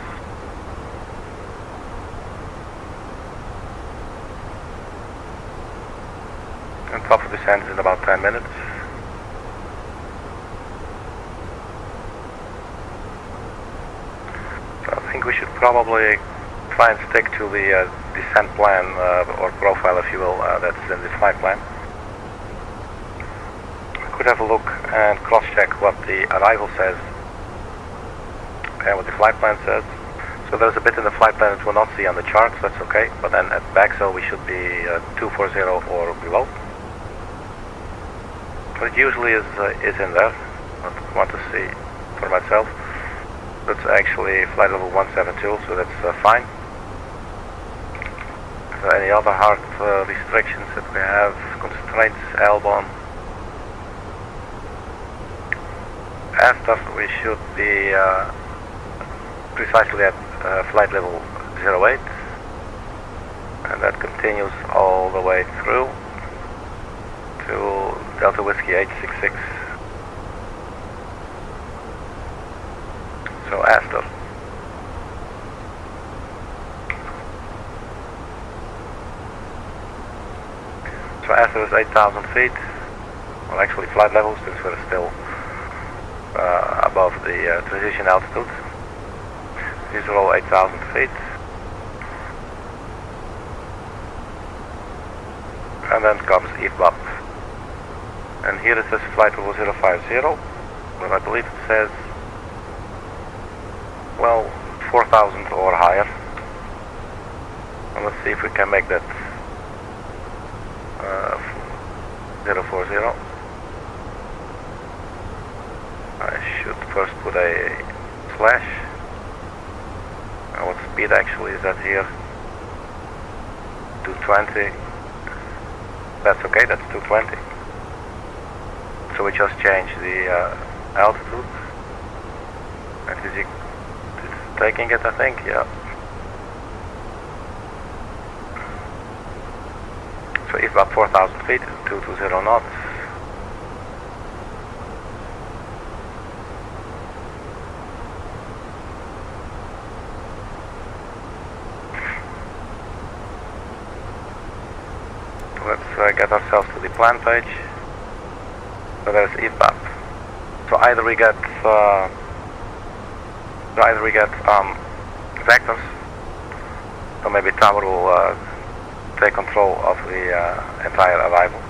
And top of descent is in about 10 minutes. We should probably try and stick to the descent plan or profile, if you will, that's in the flight plan. I could have a look and cross-check what the arrival says and what the flight plan says. So there's a bit in the flight plan that we'll not see on the charts, that's okay, but then at BAGSO we should be 240 or below. But it usually is in there. I want to see for myself. That's actually flight level 172, so that's fine. Any other hard restrictions that we have? Constraints, L-bone. After we should be precisely at flight level 08, and that continues all the way through to Delta Whiskey 866. So after. So after is 8,000 feet, well actually flight level since we're still above the transition altitude. These are all 8,000 feet. And then comes EFBUP. And here it says flight level 050, but I believe it says well, 4,000 or higher. And let's see if we can make that 040. I should first put a slash. What speed actually is that here? 220. That's okay, that's 220. So we just change the altitude. And it's taking it, I think, yeah. So if about 4,000 feet, 220 knots. Let's get ourselves to the plan page. So there's EVAP. So either we get vectors, so maybe tower will take control of the entire arrival,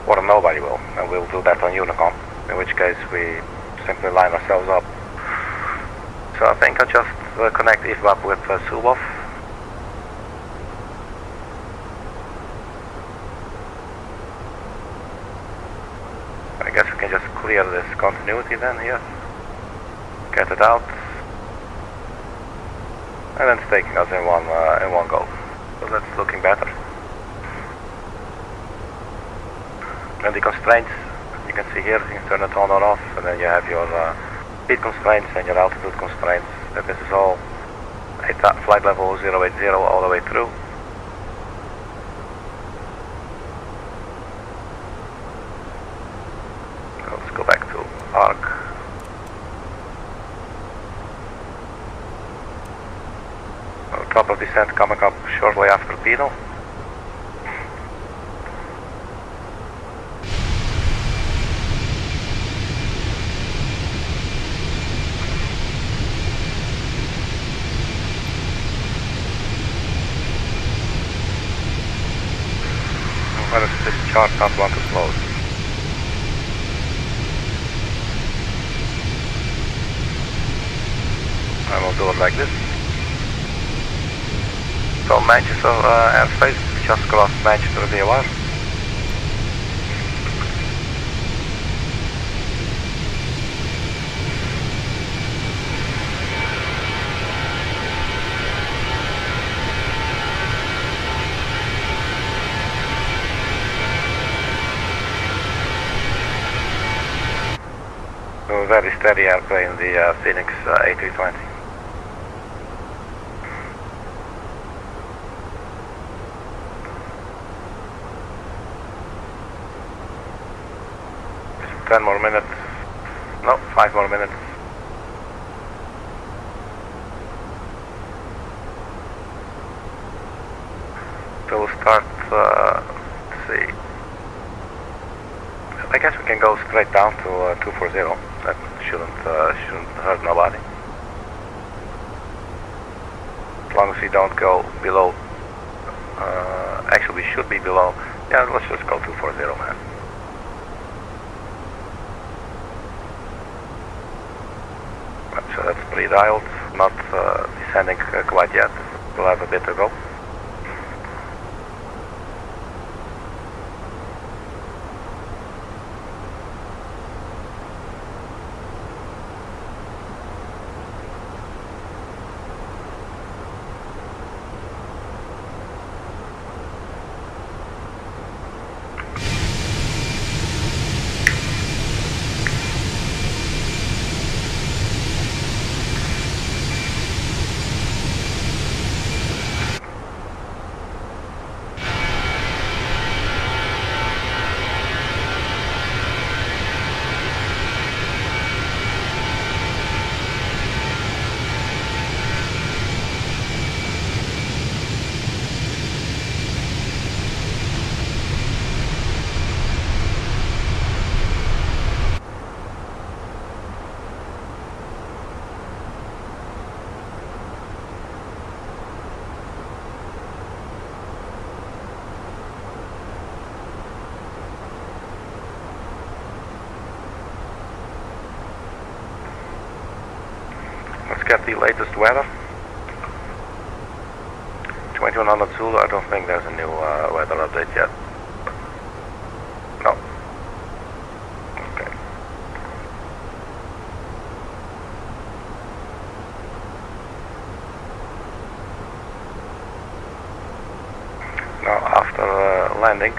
or nobody will, and we'll do that on Unicom, in which case we simply line ourselves up. So I think I'll just connect EVAP with SUBOF. I guess we can just clear this continuity then here, get it out, and then it's taking us in one go. So that's looking better. And the constraints, you can see here, you can turn it on or off, and then you have your speed constraints and your altitude constraints. And this is all flight level 080 all the way through. Let's go back to ARC. Top of descent coming up shortly after Beetle. Where does this chart not want to close? I will do it like this. So Manchester airspace, just crossed Manchester VOR. So very steady airplane, the Fenix A320. Ten more minutes. No, 5 more minutes. So we'll start, let's see. I guess we can go straight down to 240. That shouldn't hurt nobody. As long as we don't go below, actually we should be below. Yeah, let's just go 240, man. So that's pre-dialed, not descending quite yet. We'll have a bit to go. get the latest weather. 2100 Zulu, I don't think there's a new weather update yet. No. Okay. Now after landing,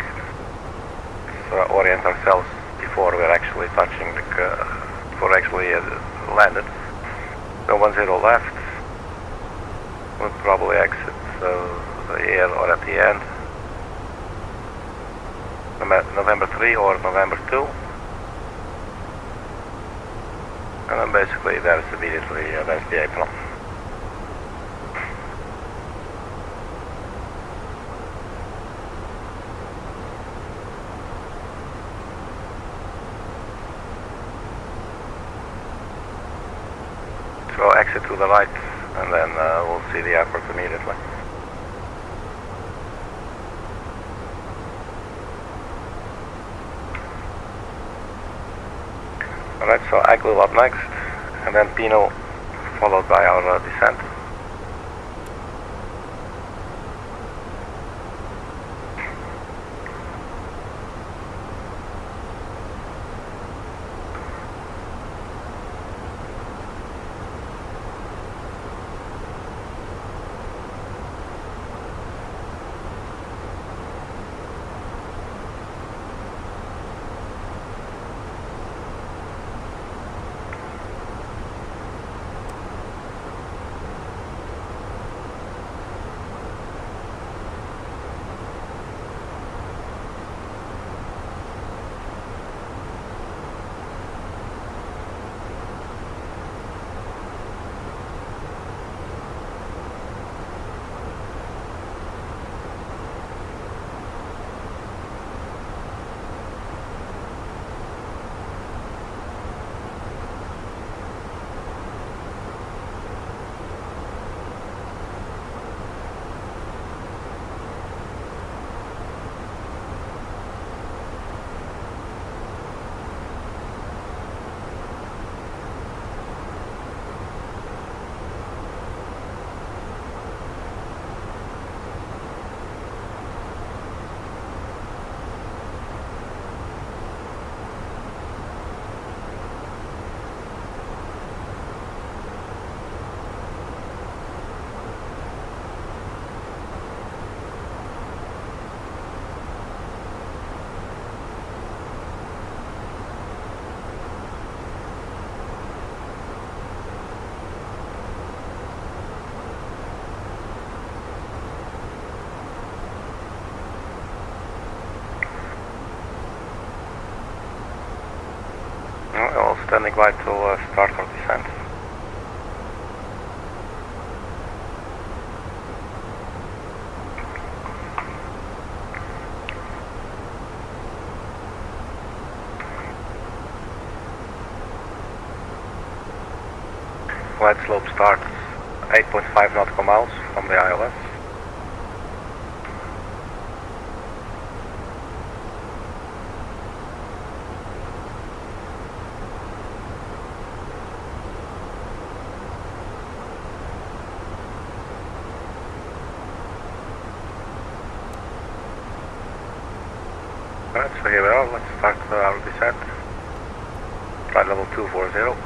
let's orient ourselves before we're actually touching the before actually landed. So 10 left, we'll probably exit the air or at the end. November 3 or November 2. And then basically there's immediately there's the apron. So exit to the right, and then we'll see the airport immediately. Alright, so Aglu up next, and then Pino followed by our descent. Standing by to start our descent. Flight slope starts 8.5 nautical miles from the ILS. Alright, so here we are, let's start our descent. Flight level 240.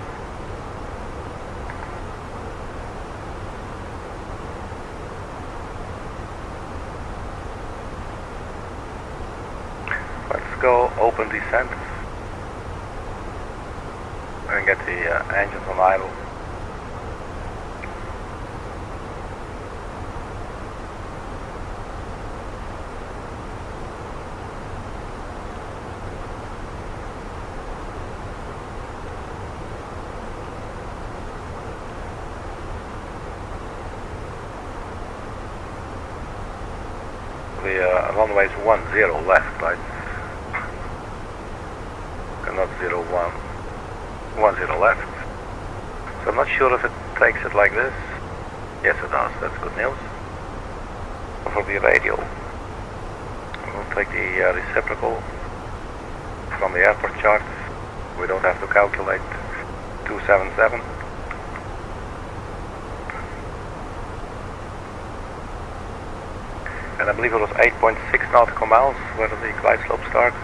Let's go open descent and get the engines on idle. The runway is 10 left, right? And not 01. 10 left. So I'm not sure if it takes it like this. Yes, it does. That's good news. For the radio, we'll take the reciprocal from the airport chart. We don't have to calculate 277. And I believe it was 8.6 nautical miles where the glide slope starts.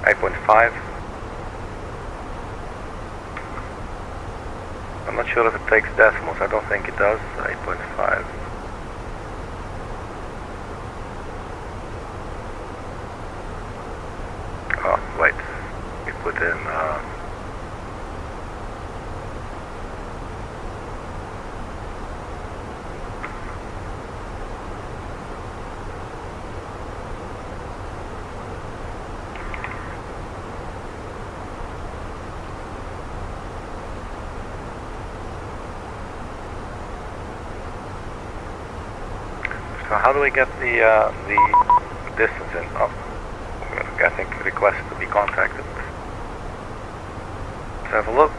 .5. I'm not sure if it takes decimals. I don't think it does. 8.5. Oh, wait. We put in so how do we get the distance in? Oh, we're getting requests to be contacted. Let's have a look.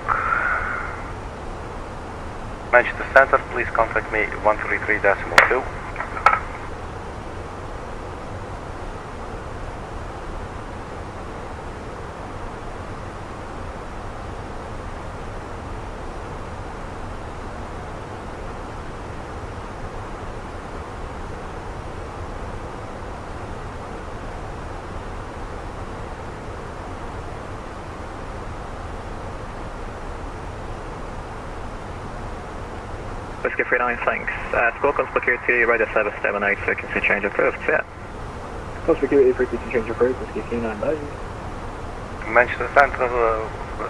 Manchester Center, please contact me 133.2. Whiskey 39, thanks. Squawk on security, radar service 78, frequency change approved, yeah. Security, frequency change approved, Whiskey 39, bye. Manchester Center,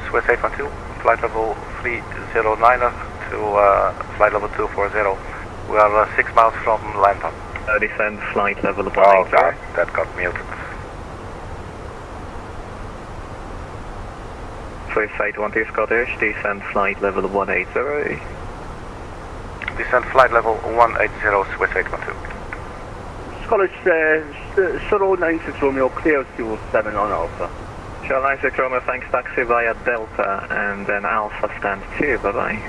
Swiss 812, flight level 309er to flight level 240. We are 6 miles from landing. Descend flight level 180. Oh god, that got muted. Swiss 812 Scottish, descend flight level 180. Descend flight level 180, Swiss 812. Scottish, Solo 96 Romeo, clear fuel 7 on Alpha. Shell 96 Romeo, thanks, taxi via Delta, and then Alpha stand 2, bye-bye.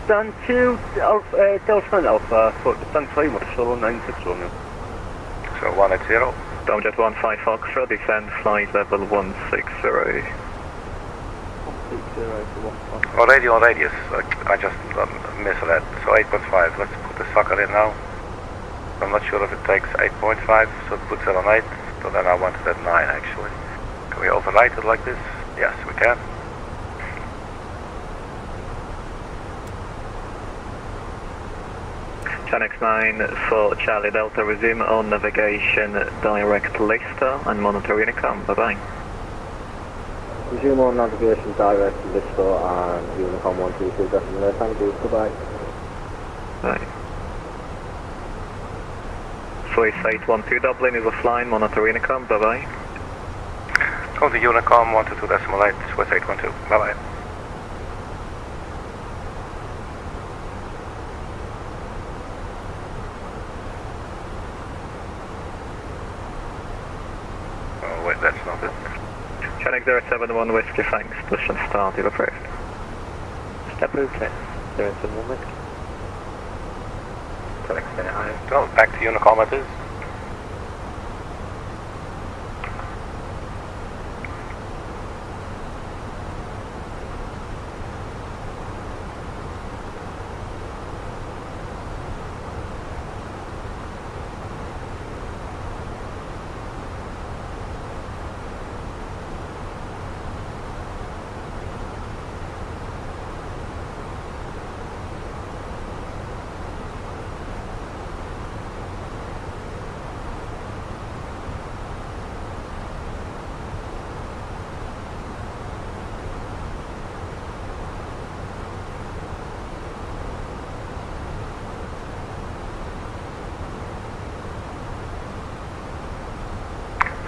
Stand 2, Delta and Alpha, stand 3 with Solo 96 Romeo. So 180. Domjet 15 Foxtrot, descend flight level 160. Or radio radius, I just misread, so 8.5, let's put the sucker in now. I'm not sure if it takes 8.5, so it puts it on 8, but then I want it at 9 actually. Can we overwrite it like this? Yes, we can. Fenix 9 for Charlie Delta, resume on navigation direct LESTA and monitor Unicom, bye-bye. Resume on navigation direct to LESTA and Unicom 122, thank you, goodbye. Bye. Swiss 812 Dublin is offline, monitor Unicom, bye-bye. Go to Unicom 122.8, Swiss 812, bye-bye. Oh wait, that's not it. Fenix 071 Whiskey, thanks. Push and start, you're approved. Step okay. 071 Whiskey. Fenix 29. So, back to Unicom it is.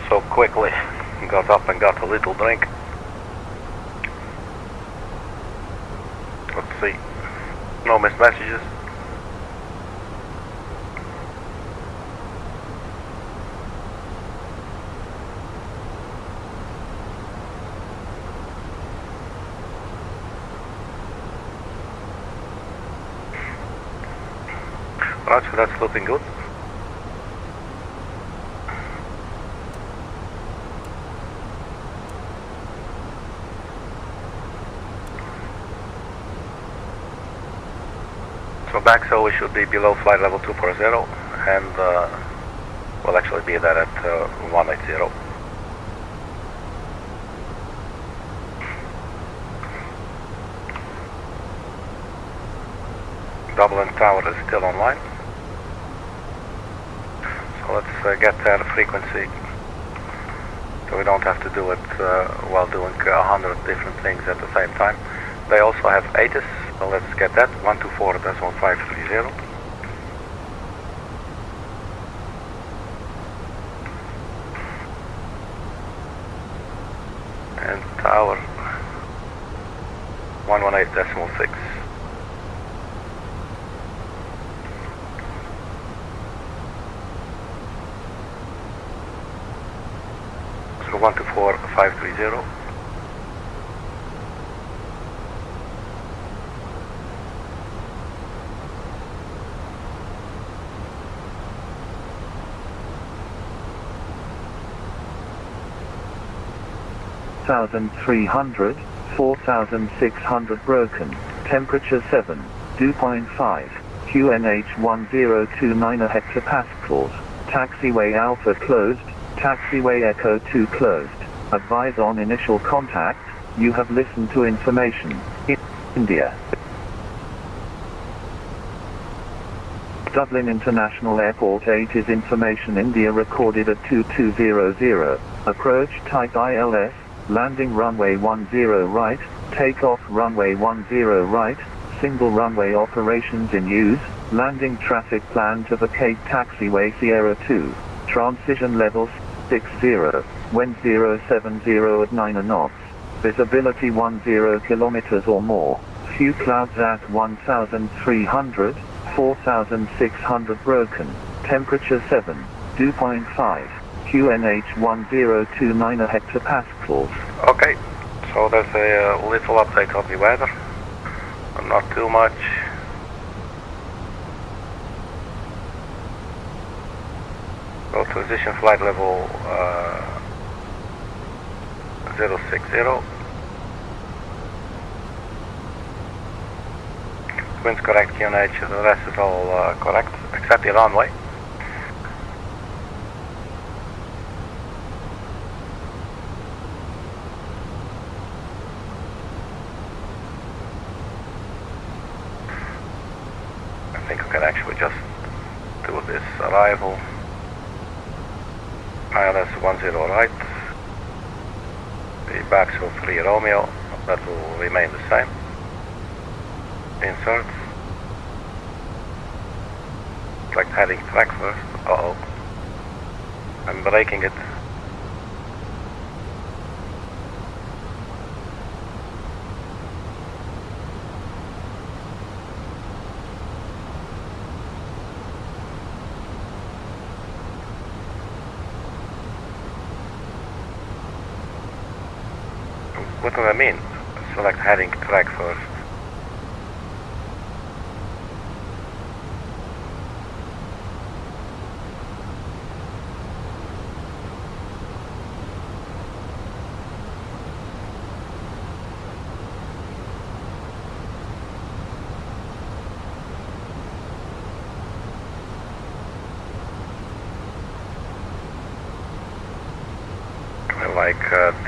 So quickly, got up and got a little drink. Let's see, no missed messages. Right, so that's looking good. So BAGSO, we should be below flight level 240 and we'll actually be there at 180. Dublin Tower is still online. So let's get their frequency so we don't have to do it while doing 100 different things at the same time. They also have ATIS, so let's get that, 124.530. And tower 118.6. So 124.530. (4,300, 4,600 broken, temperature 7, dew point 5, QNH 1029 hectopascals, taxiway Alpha closed, taxiway Echo 2 closed, advise on initial contact, you have listened to information, India. Dublin International Airport 8 is information India recorded at 2200, approach type ILS, landing runway 10 right, takeoff runway 10 right, single runway operations in use, landing traffic plan to vacate taxiway Sierra 2, transition level 60, wind 070 at 9 knots, visibility 10 kilometers or more, few clouds at 1,300, 4,600 broken, temperature 7, dew point 5. QNH 1029 hectopascals. Okay, so there's a little update of the weather, but not too much. So transition flight level 060. Wind's correct, QNH, the rest is all correct, except the runway. I think we can actually just do this arrival. ILS 10 right. The BAGSO 3 Romeo, that will remain the same. Insert. Like heading track first. Uh-oh. I'm braking it. What do I mean? Select heading track first.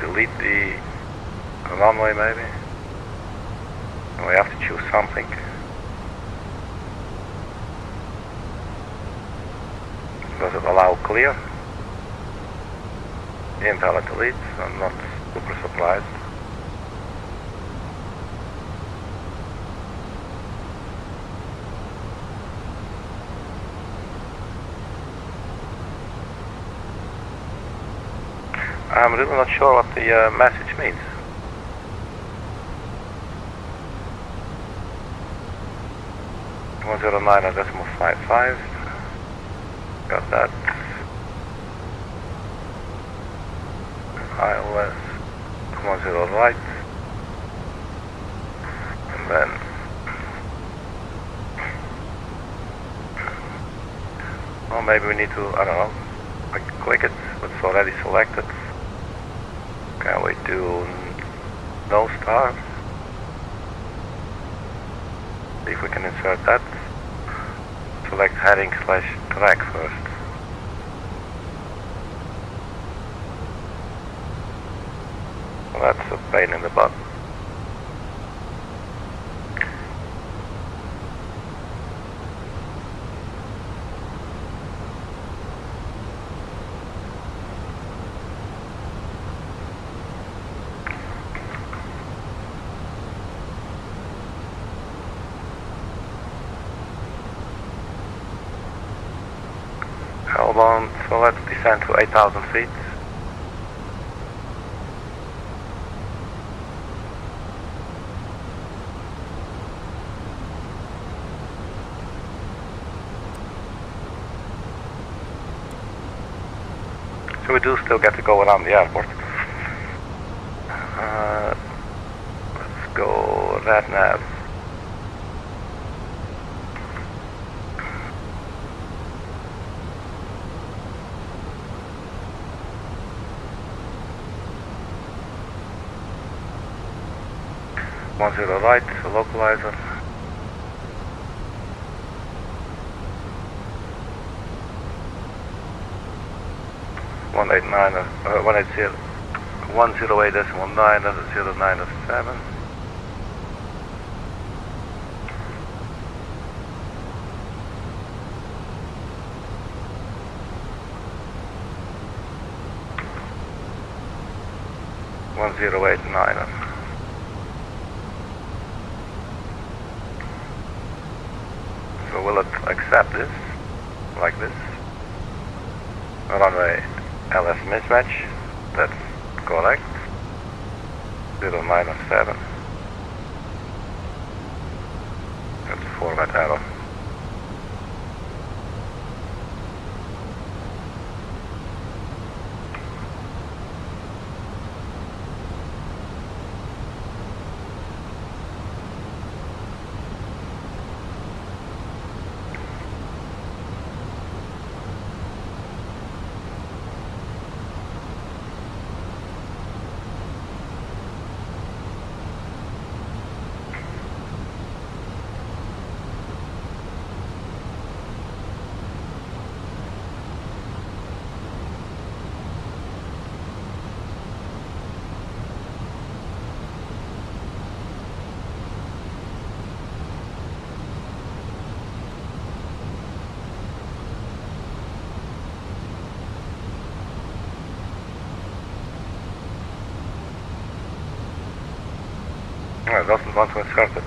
Delete the runway maybe. We have to choose something. Does it allow clear? Invalid delete. I'm not super surprised. I'm really not sure what the message means. .55. Got that. ILS 10 right. And then well, maybe we need to, I don't know, click it, but it's already selected. Can we do no star? See if we can insert that. select heading / track first. Well, that's a pain in the butt. Hold on, so let's descend to 8,000 feet. So we do still get to go around the airport. Let's go red nav. One zero right, localizer. One 108.909.09.7. One 108.9. So will it accept this, like this? Runway LS mismatch, that's correct. 097. That's forward arrow. It doesn't want to insert it.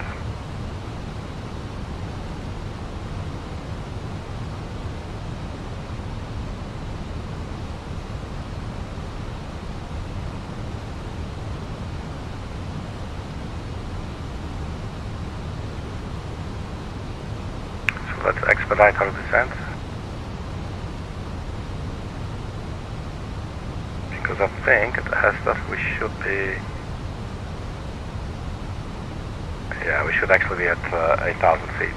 So let's expedite our descent. Because I think it has that we should be... Yeah, we should actually be at 8,000 feet.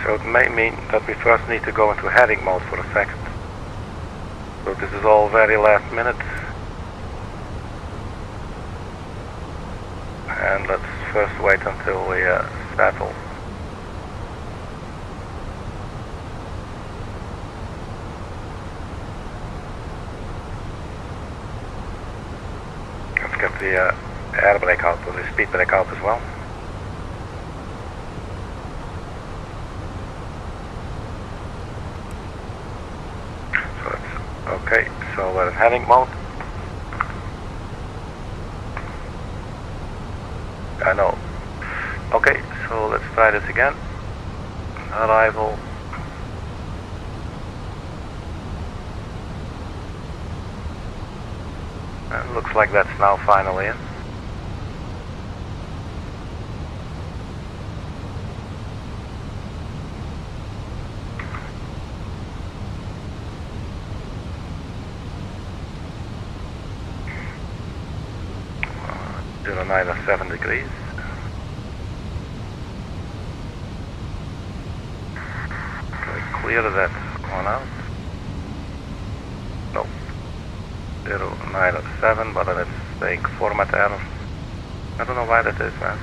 So it may mean that we first need to go into heading mode for a second. So this is all very last minute. And let's first wait until we settle. Let's get the air brake out, or the speed brake out as well. heading mode. I know. Okay, so let's try this again. Arrival. And looks like that's now finally in. Uh, 0907 degrees. Clear that one out. No. 0907, but it's saying format error. I don't know why that is, man.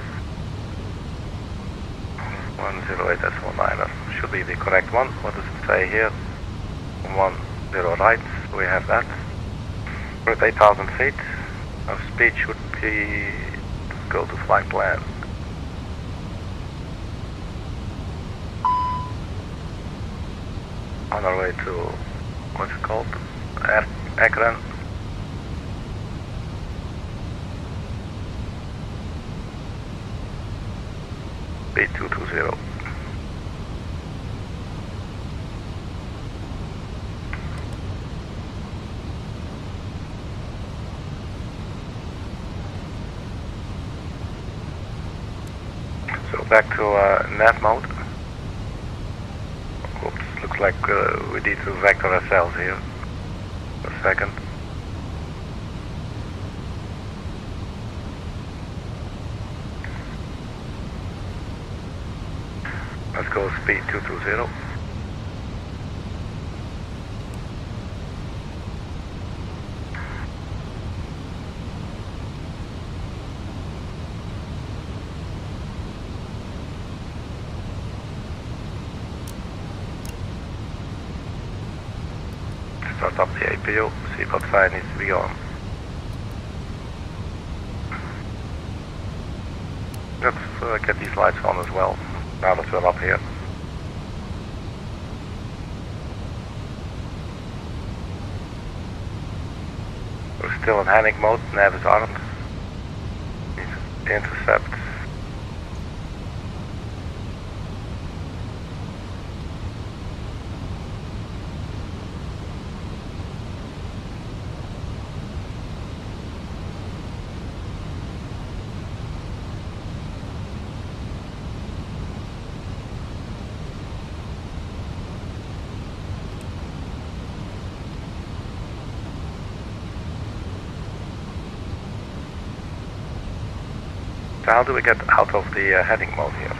108S19 should be the correct one. What does it say here? 10 right. We have that. We're at 8,000 feet. Our speed should be go to flight plan. On our way to, what's it called? Akron. B220. So back to nav mode. Oops, looks like we need to vector ourselves here. A second. Let's go speed 220. Start up the APU, see what sign needs to be on. Let's get these lights on as well, now that we're up here. We're still in panic mode, nav is armed. Intercept. So how do we get out of the heading mode here?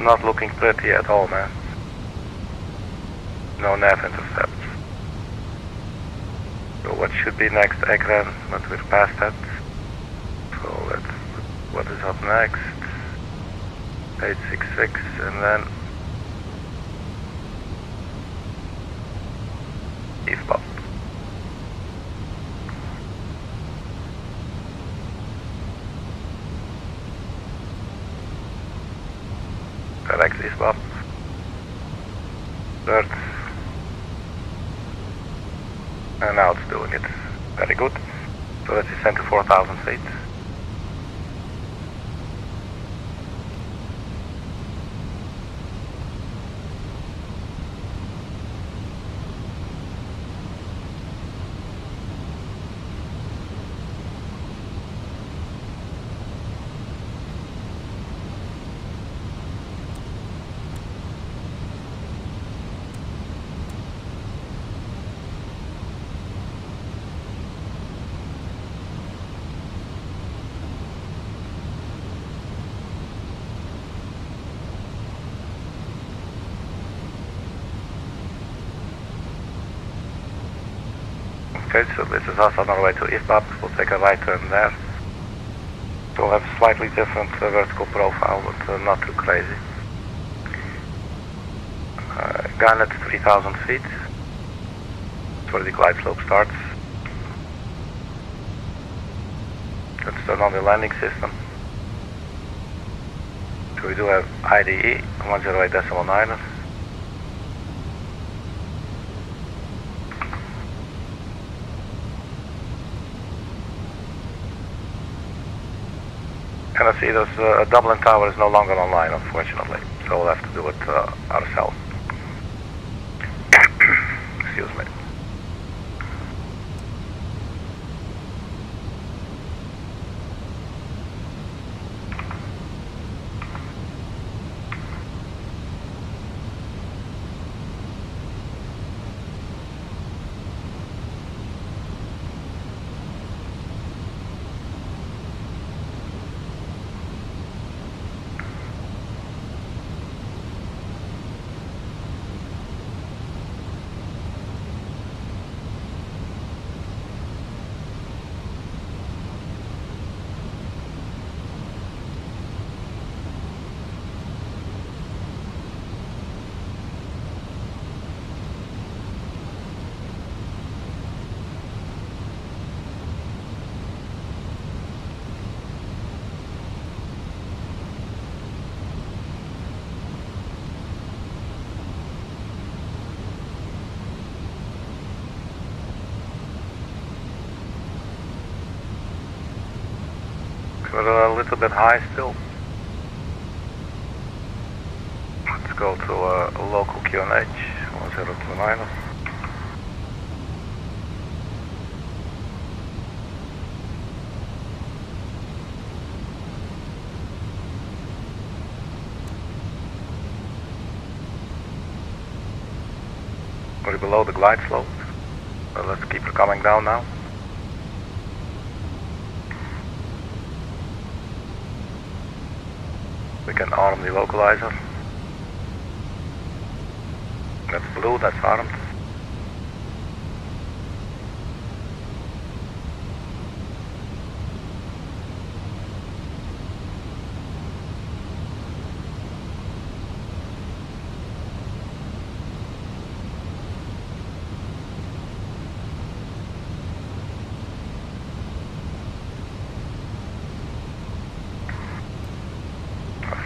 Not looking pretty at all, man. No nav intercept. So what should be next? Akron, but we're past that. So what is up next? 866 and then eastbound. Correct eastbound. Third. And now it's doing it. Very good. So let's descend to 4,000 feet. Okay, so this is us on our way to IFBAB. We'll take a right turn there. So we'll have a slightly different vertical profile, but not too crazy. Gun at 3,000 feet. That's where the glide slope starts. Let's turn on the landing system. So we do have IDE 108.9. And I see this Dublin tower is no longer online, unfortunately, so we'll have to do it ourselves. Excuse me. We're a little bit high still. Let's go to a local QNH 1029. We're below the glide slope, so let's keep it coming down now. We can arm the localizer. That's blue, that's armed.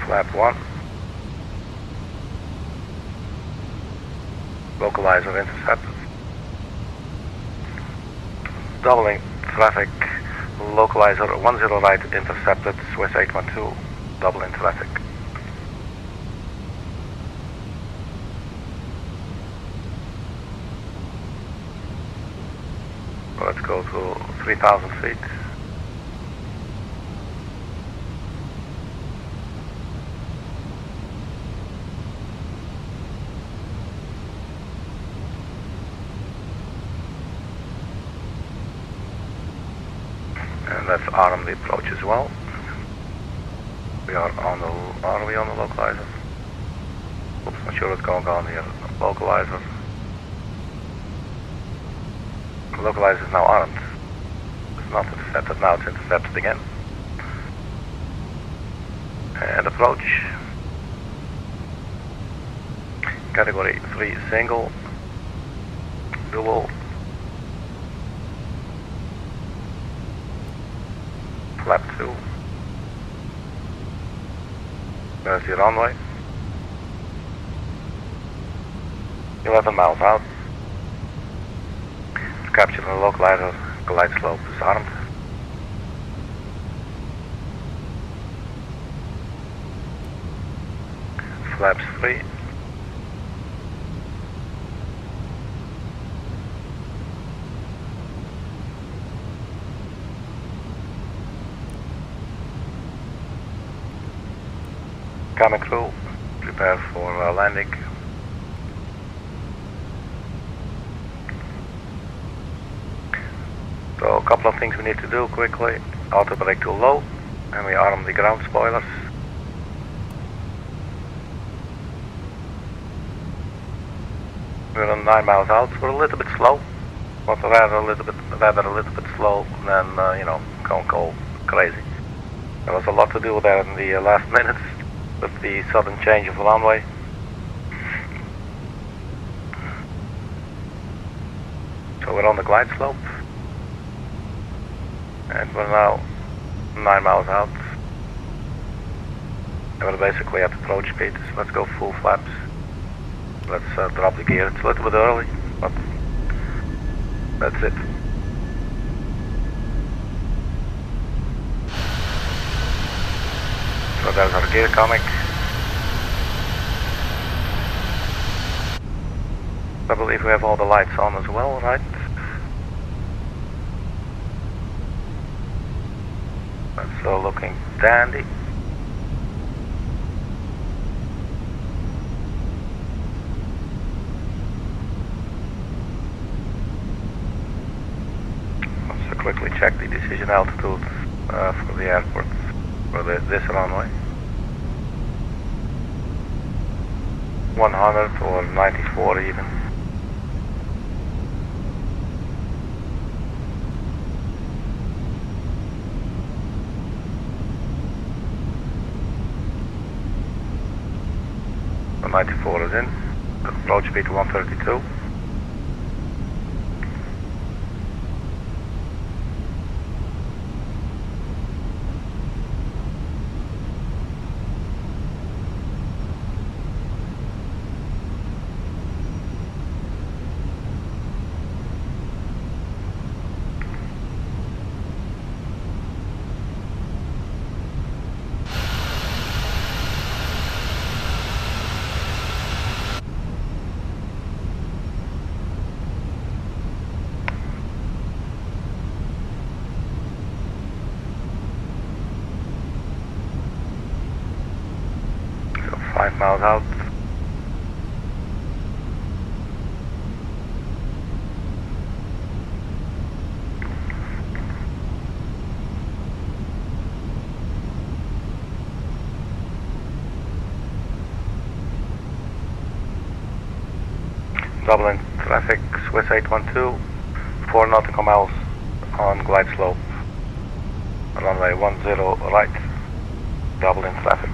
Flap 1. Localizer intercepted. Doubling traffic. Localizer 10 right intercepted. Swiss 812. Doubling traffic. Let's go to 3,000 feet. Let's arm the approach as well. We are on the. Are we on the localizer? Oops, not sure what's going on here. Localizer. The localizer is now armed. It's not intercepted now, it's intercepted again. And approach. Category 3 single. Dual. Flap 2. There's the runway. 11 miles out. Capture the localizer, glide slope is armed. Flaps 3. Cabin crew, prepare for landing. So a couple of things we need to do quickly. Auto brake to low, and we arm the ground spoilers. We're on 9 miles out, we're a little bit slow. was rather a little bit slow, and then go crazy. There was a lot to do with that in the last minutes with the sudden change of the runway. So we're on the glide slope, and we're now 9 miles out. And we're basically at approach speed, so let's go full flaps. Let's drop the gear. It's a little bit early, but that's it. So there's our gear coming. I believe we have all the lights on as well, right? That's all looking dandy. Let's quickly check the decision altitude for the airport, for this runway. 100 or 94 even. So 94 is in. Approach speed 132. So 5 miles out. Dublin traffic, Swiss 812, 4 nautical miles on glide slope, runway 10 right, Dublin traffic.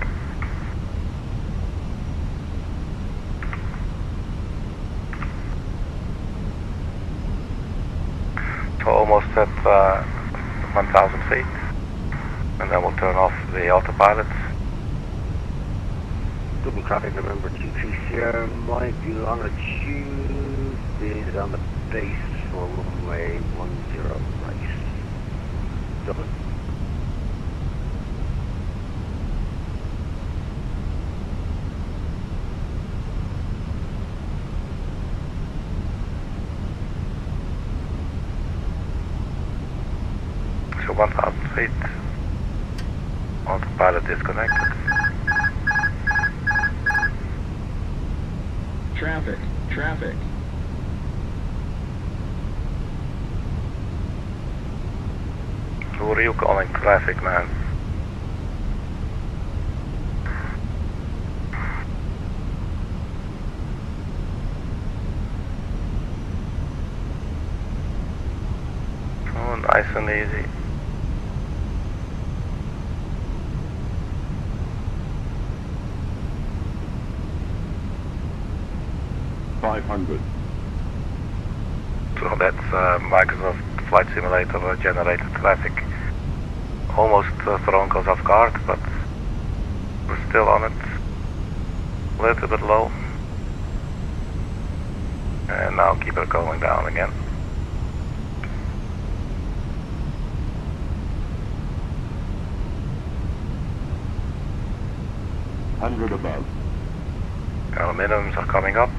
So almost at 1,000 feet, and then we'll turn off the autopilot. Dublin traffic, November 230, my longitude is on the base for runway 10 right. Dublin. So 1,000 feet, autopilot disconnected. Traffic. Who are you calling traffic, man? Oh, nice and easy. So that's Microsoft Flight Simulator generated traffic. Almost thrown us off guard, but we're still on it. A little bit low. And now keep it going down again. Above. Our minimums are coming up.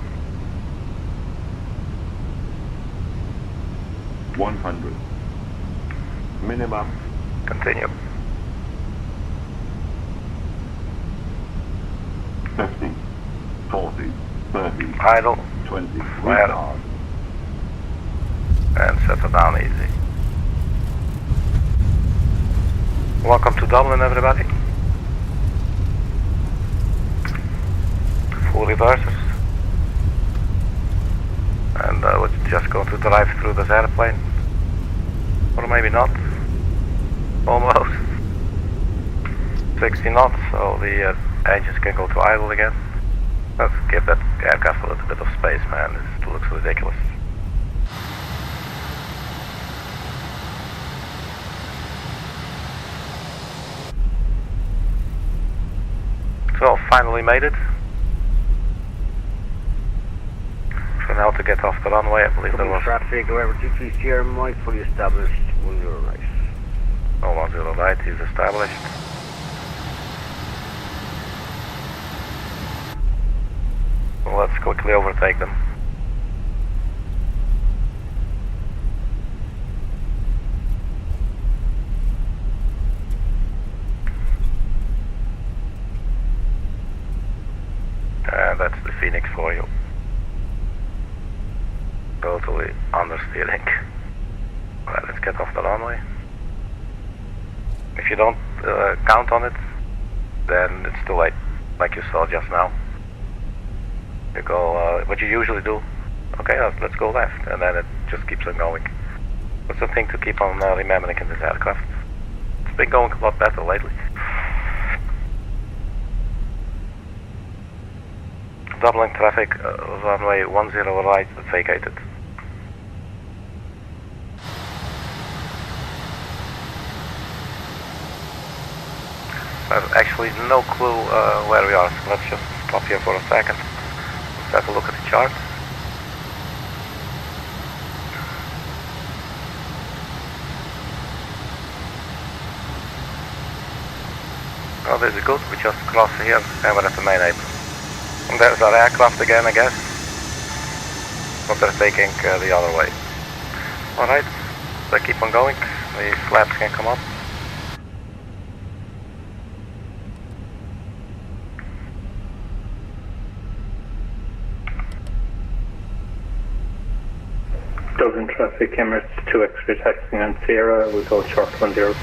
100. Minimum. Continue. 50, 40, 30. Idle. 20. Flare. And settle down easy. Welcome to Dublin, everybody. Full reversers. And with just going to drive through this airplane. Or maybe not. Almost. 60 knots, so the engines can go to idle again. Let's give that aircraft a little bit of space, man. This looks ridiculous. So, finally made it. So now to get off the runway, I believe there was... Traffic, November 23 Sierra Mike, fully established, 10 right. Oh, 10 right is established. Well, let's quickly overtake them. And that's the Fenix for you. Totally understeering. Alright, let's get off the runway. If you don't count on it, then it's too late, like you saw just now. You go, what you usually do, okay, let's go left, and then it just keeps on going. That's the thing to keep on remembering in this aircraft. It's been going a lot better lately. Dublin traffic, runway 10 right, vacated. I have actually no clue where we are, so let's just stop here for a second. Let's have a look at the chart. Oh, this is good, we just crossed here and we're at the main apron. And there's our aircraft again, I guess. But they're taking the other way. Alright, they keep on going, the flaps can come up. Dublin traffic, Emirates 2 extra taxiing on Sierra, we'll go short 10.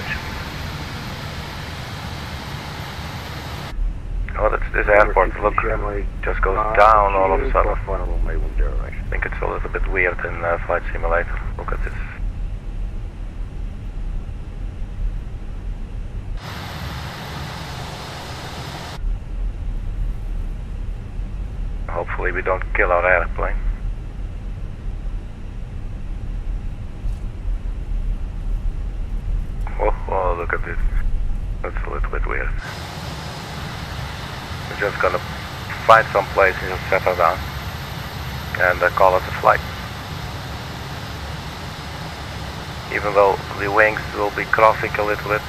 Oh, this airport, look, just goes down all of a sudden. I think it's a little bit weird in Flight Simulator. Look at this. Hopefully we don't kill our airplane. Oh, look at this. That's a little bit weird. We're just gonna find some place and just settle down and call it a flight. Even though the wings will be crossing a little bit.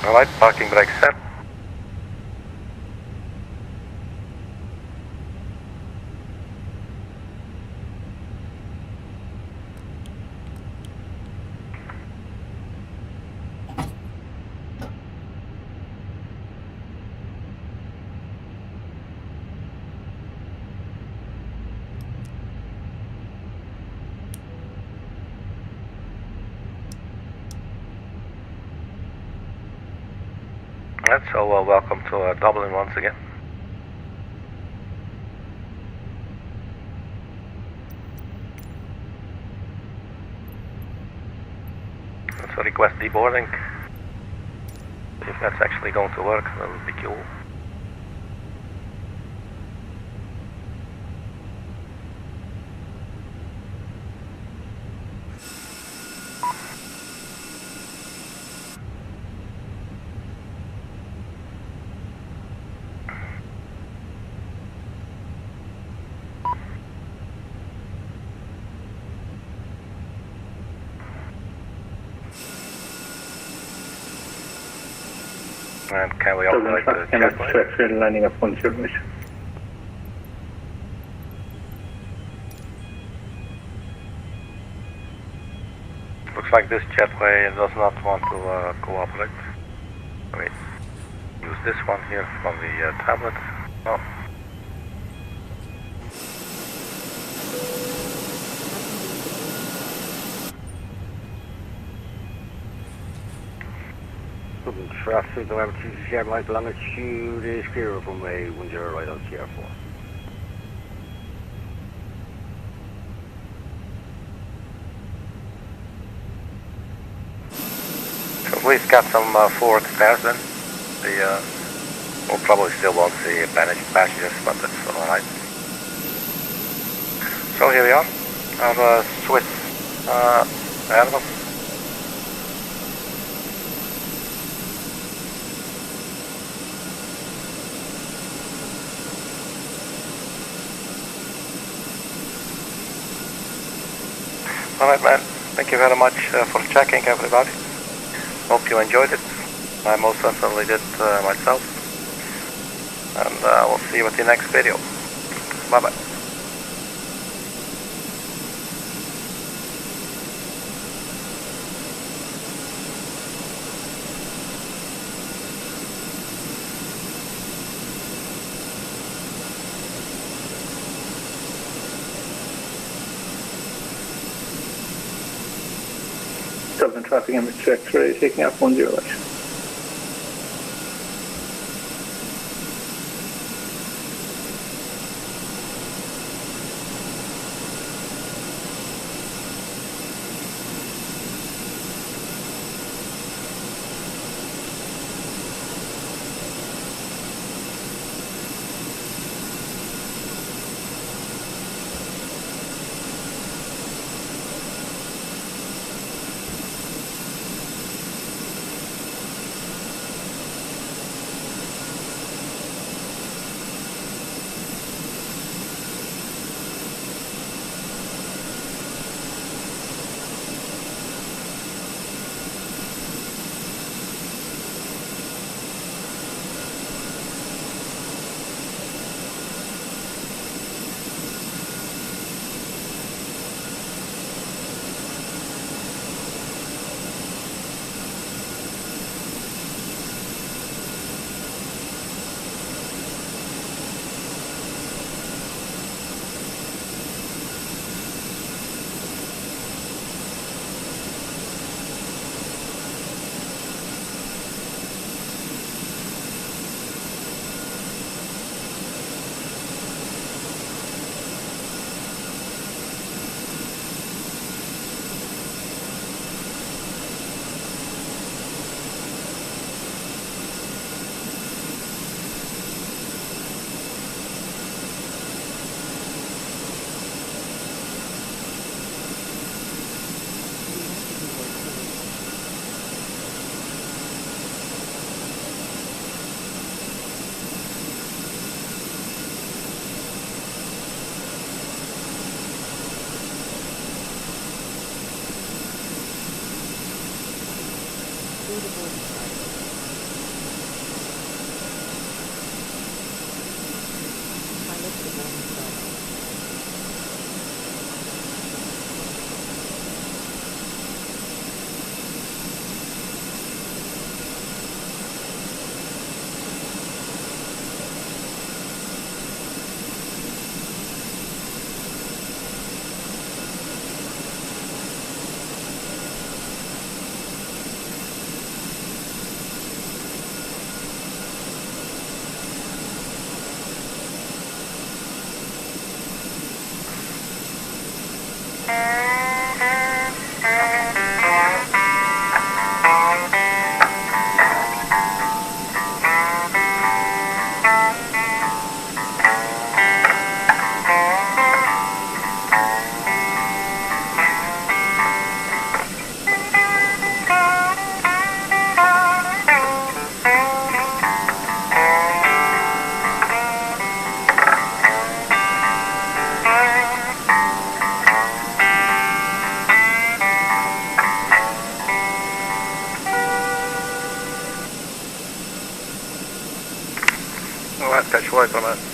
Alright, parking brake set. So welcome to Dublin once again. Let's request deboarding. If that's actually going to work, that would be cool. And can we operate the jetway? Landing up 10 right. Looks like this jetway does not want to cooperate. Let me use this one here from the tablet. Oh. Dublin traffic, November 2 Sierra Mike, longitude is clear of runway 10 right on Sierra 4. So we've got some forward spares then. We'll probably still won't see passengers, but that's alright. So here we are, our Swiss Airbus. Alright man, thank you very much for checking everybody. Hope you enjoyed it. I most certainly did myself. And we'll see you at the next video. Bye bye. Dublin traffic MH2 X-ray taking up 10 right. Catch you later, man.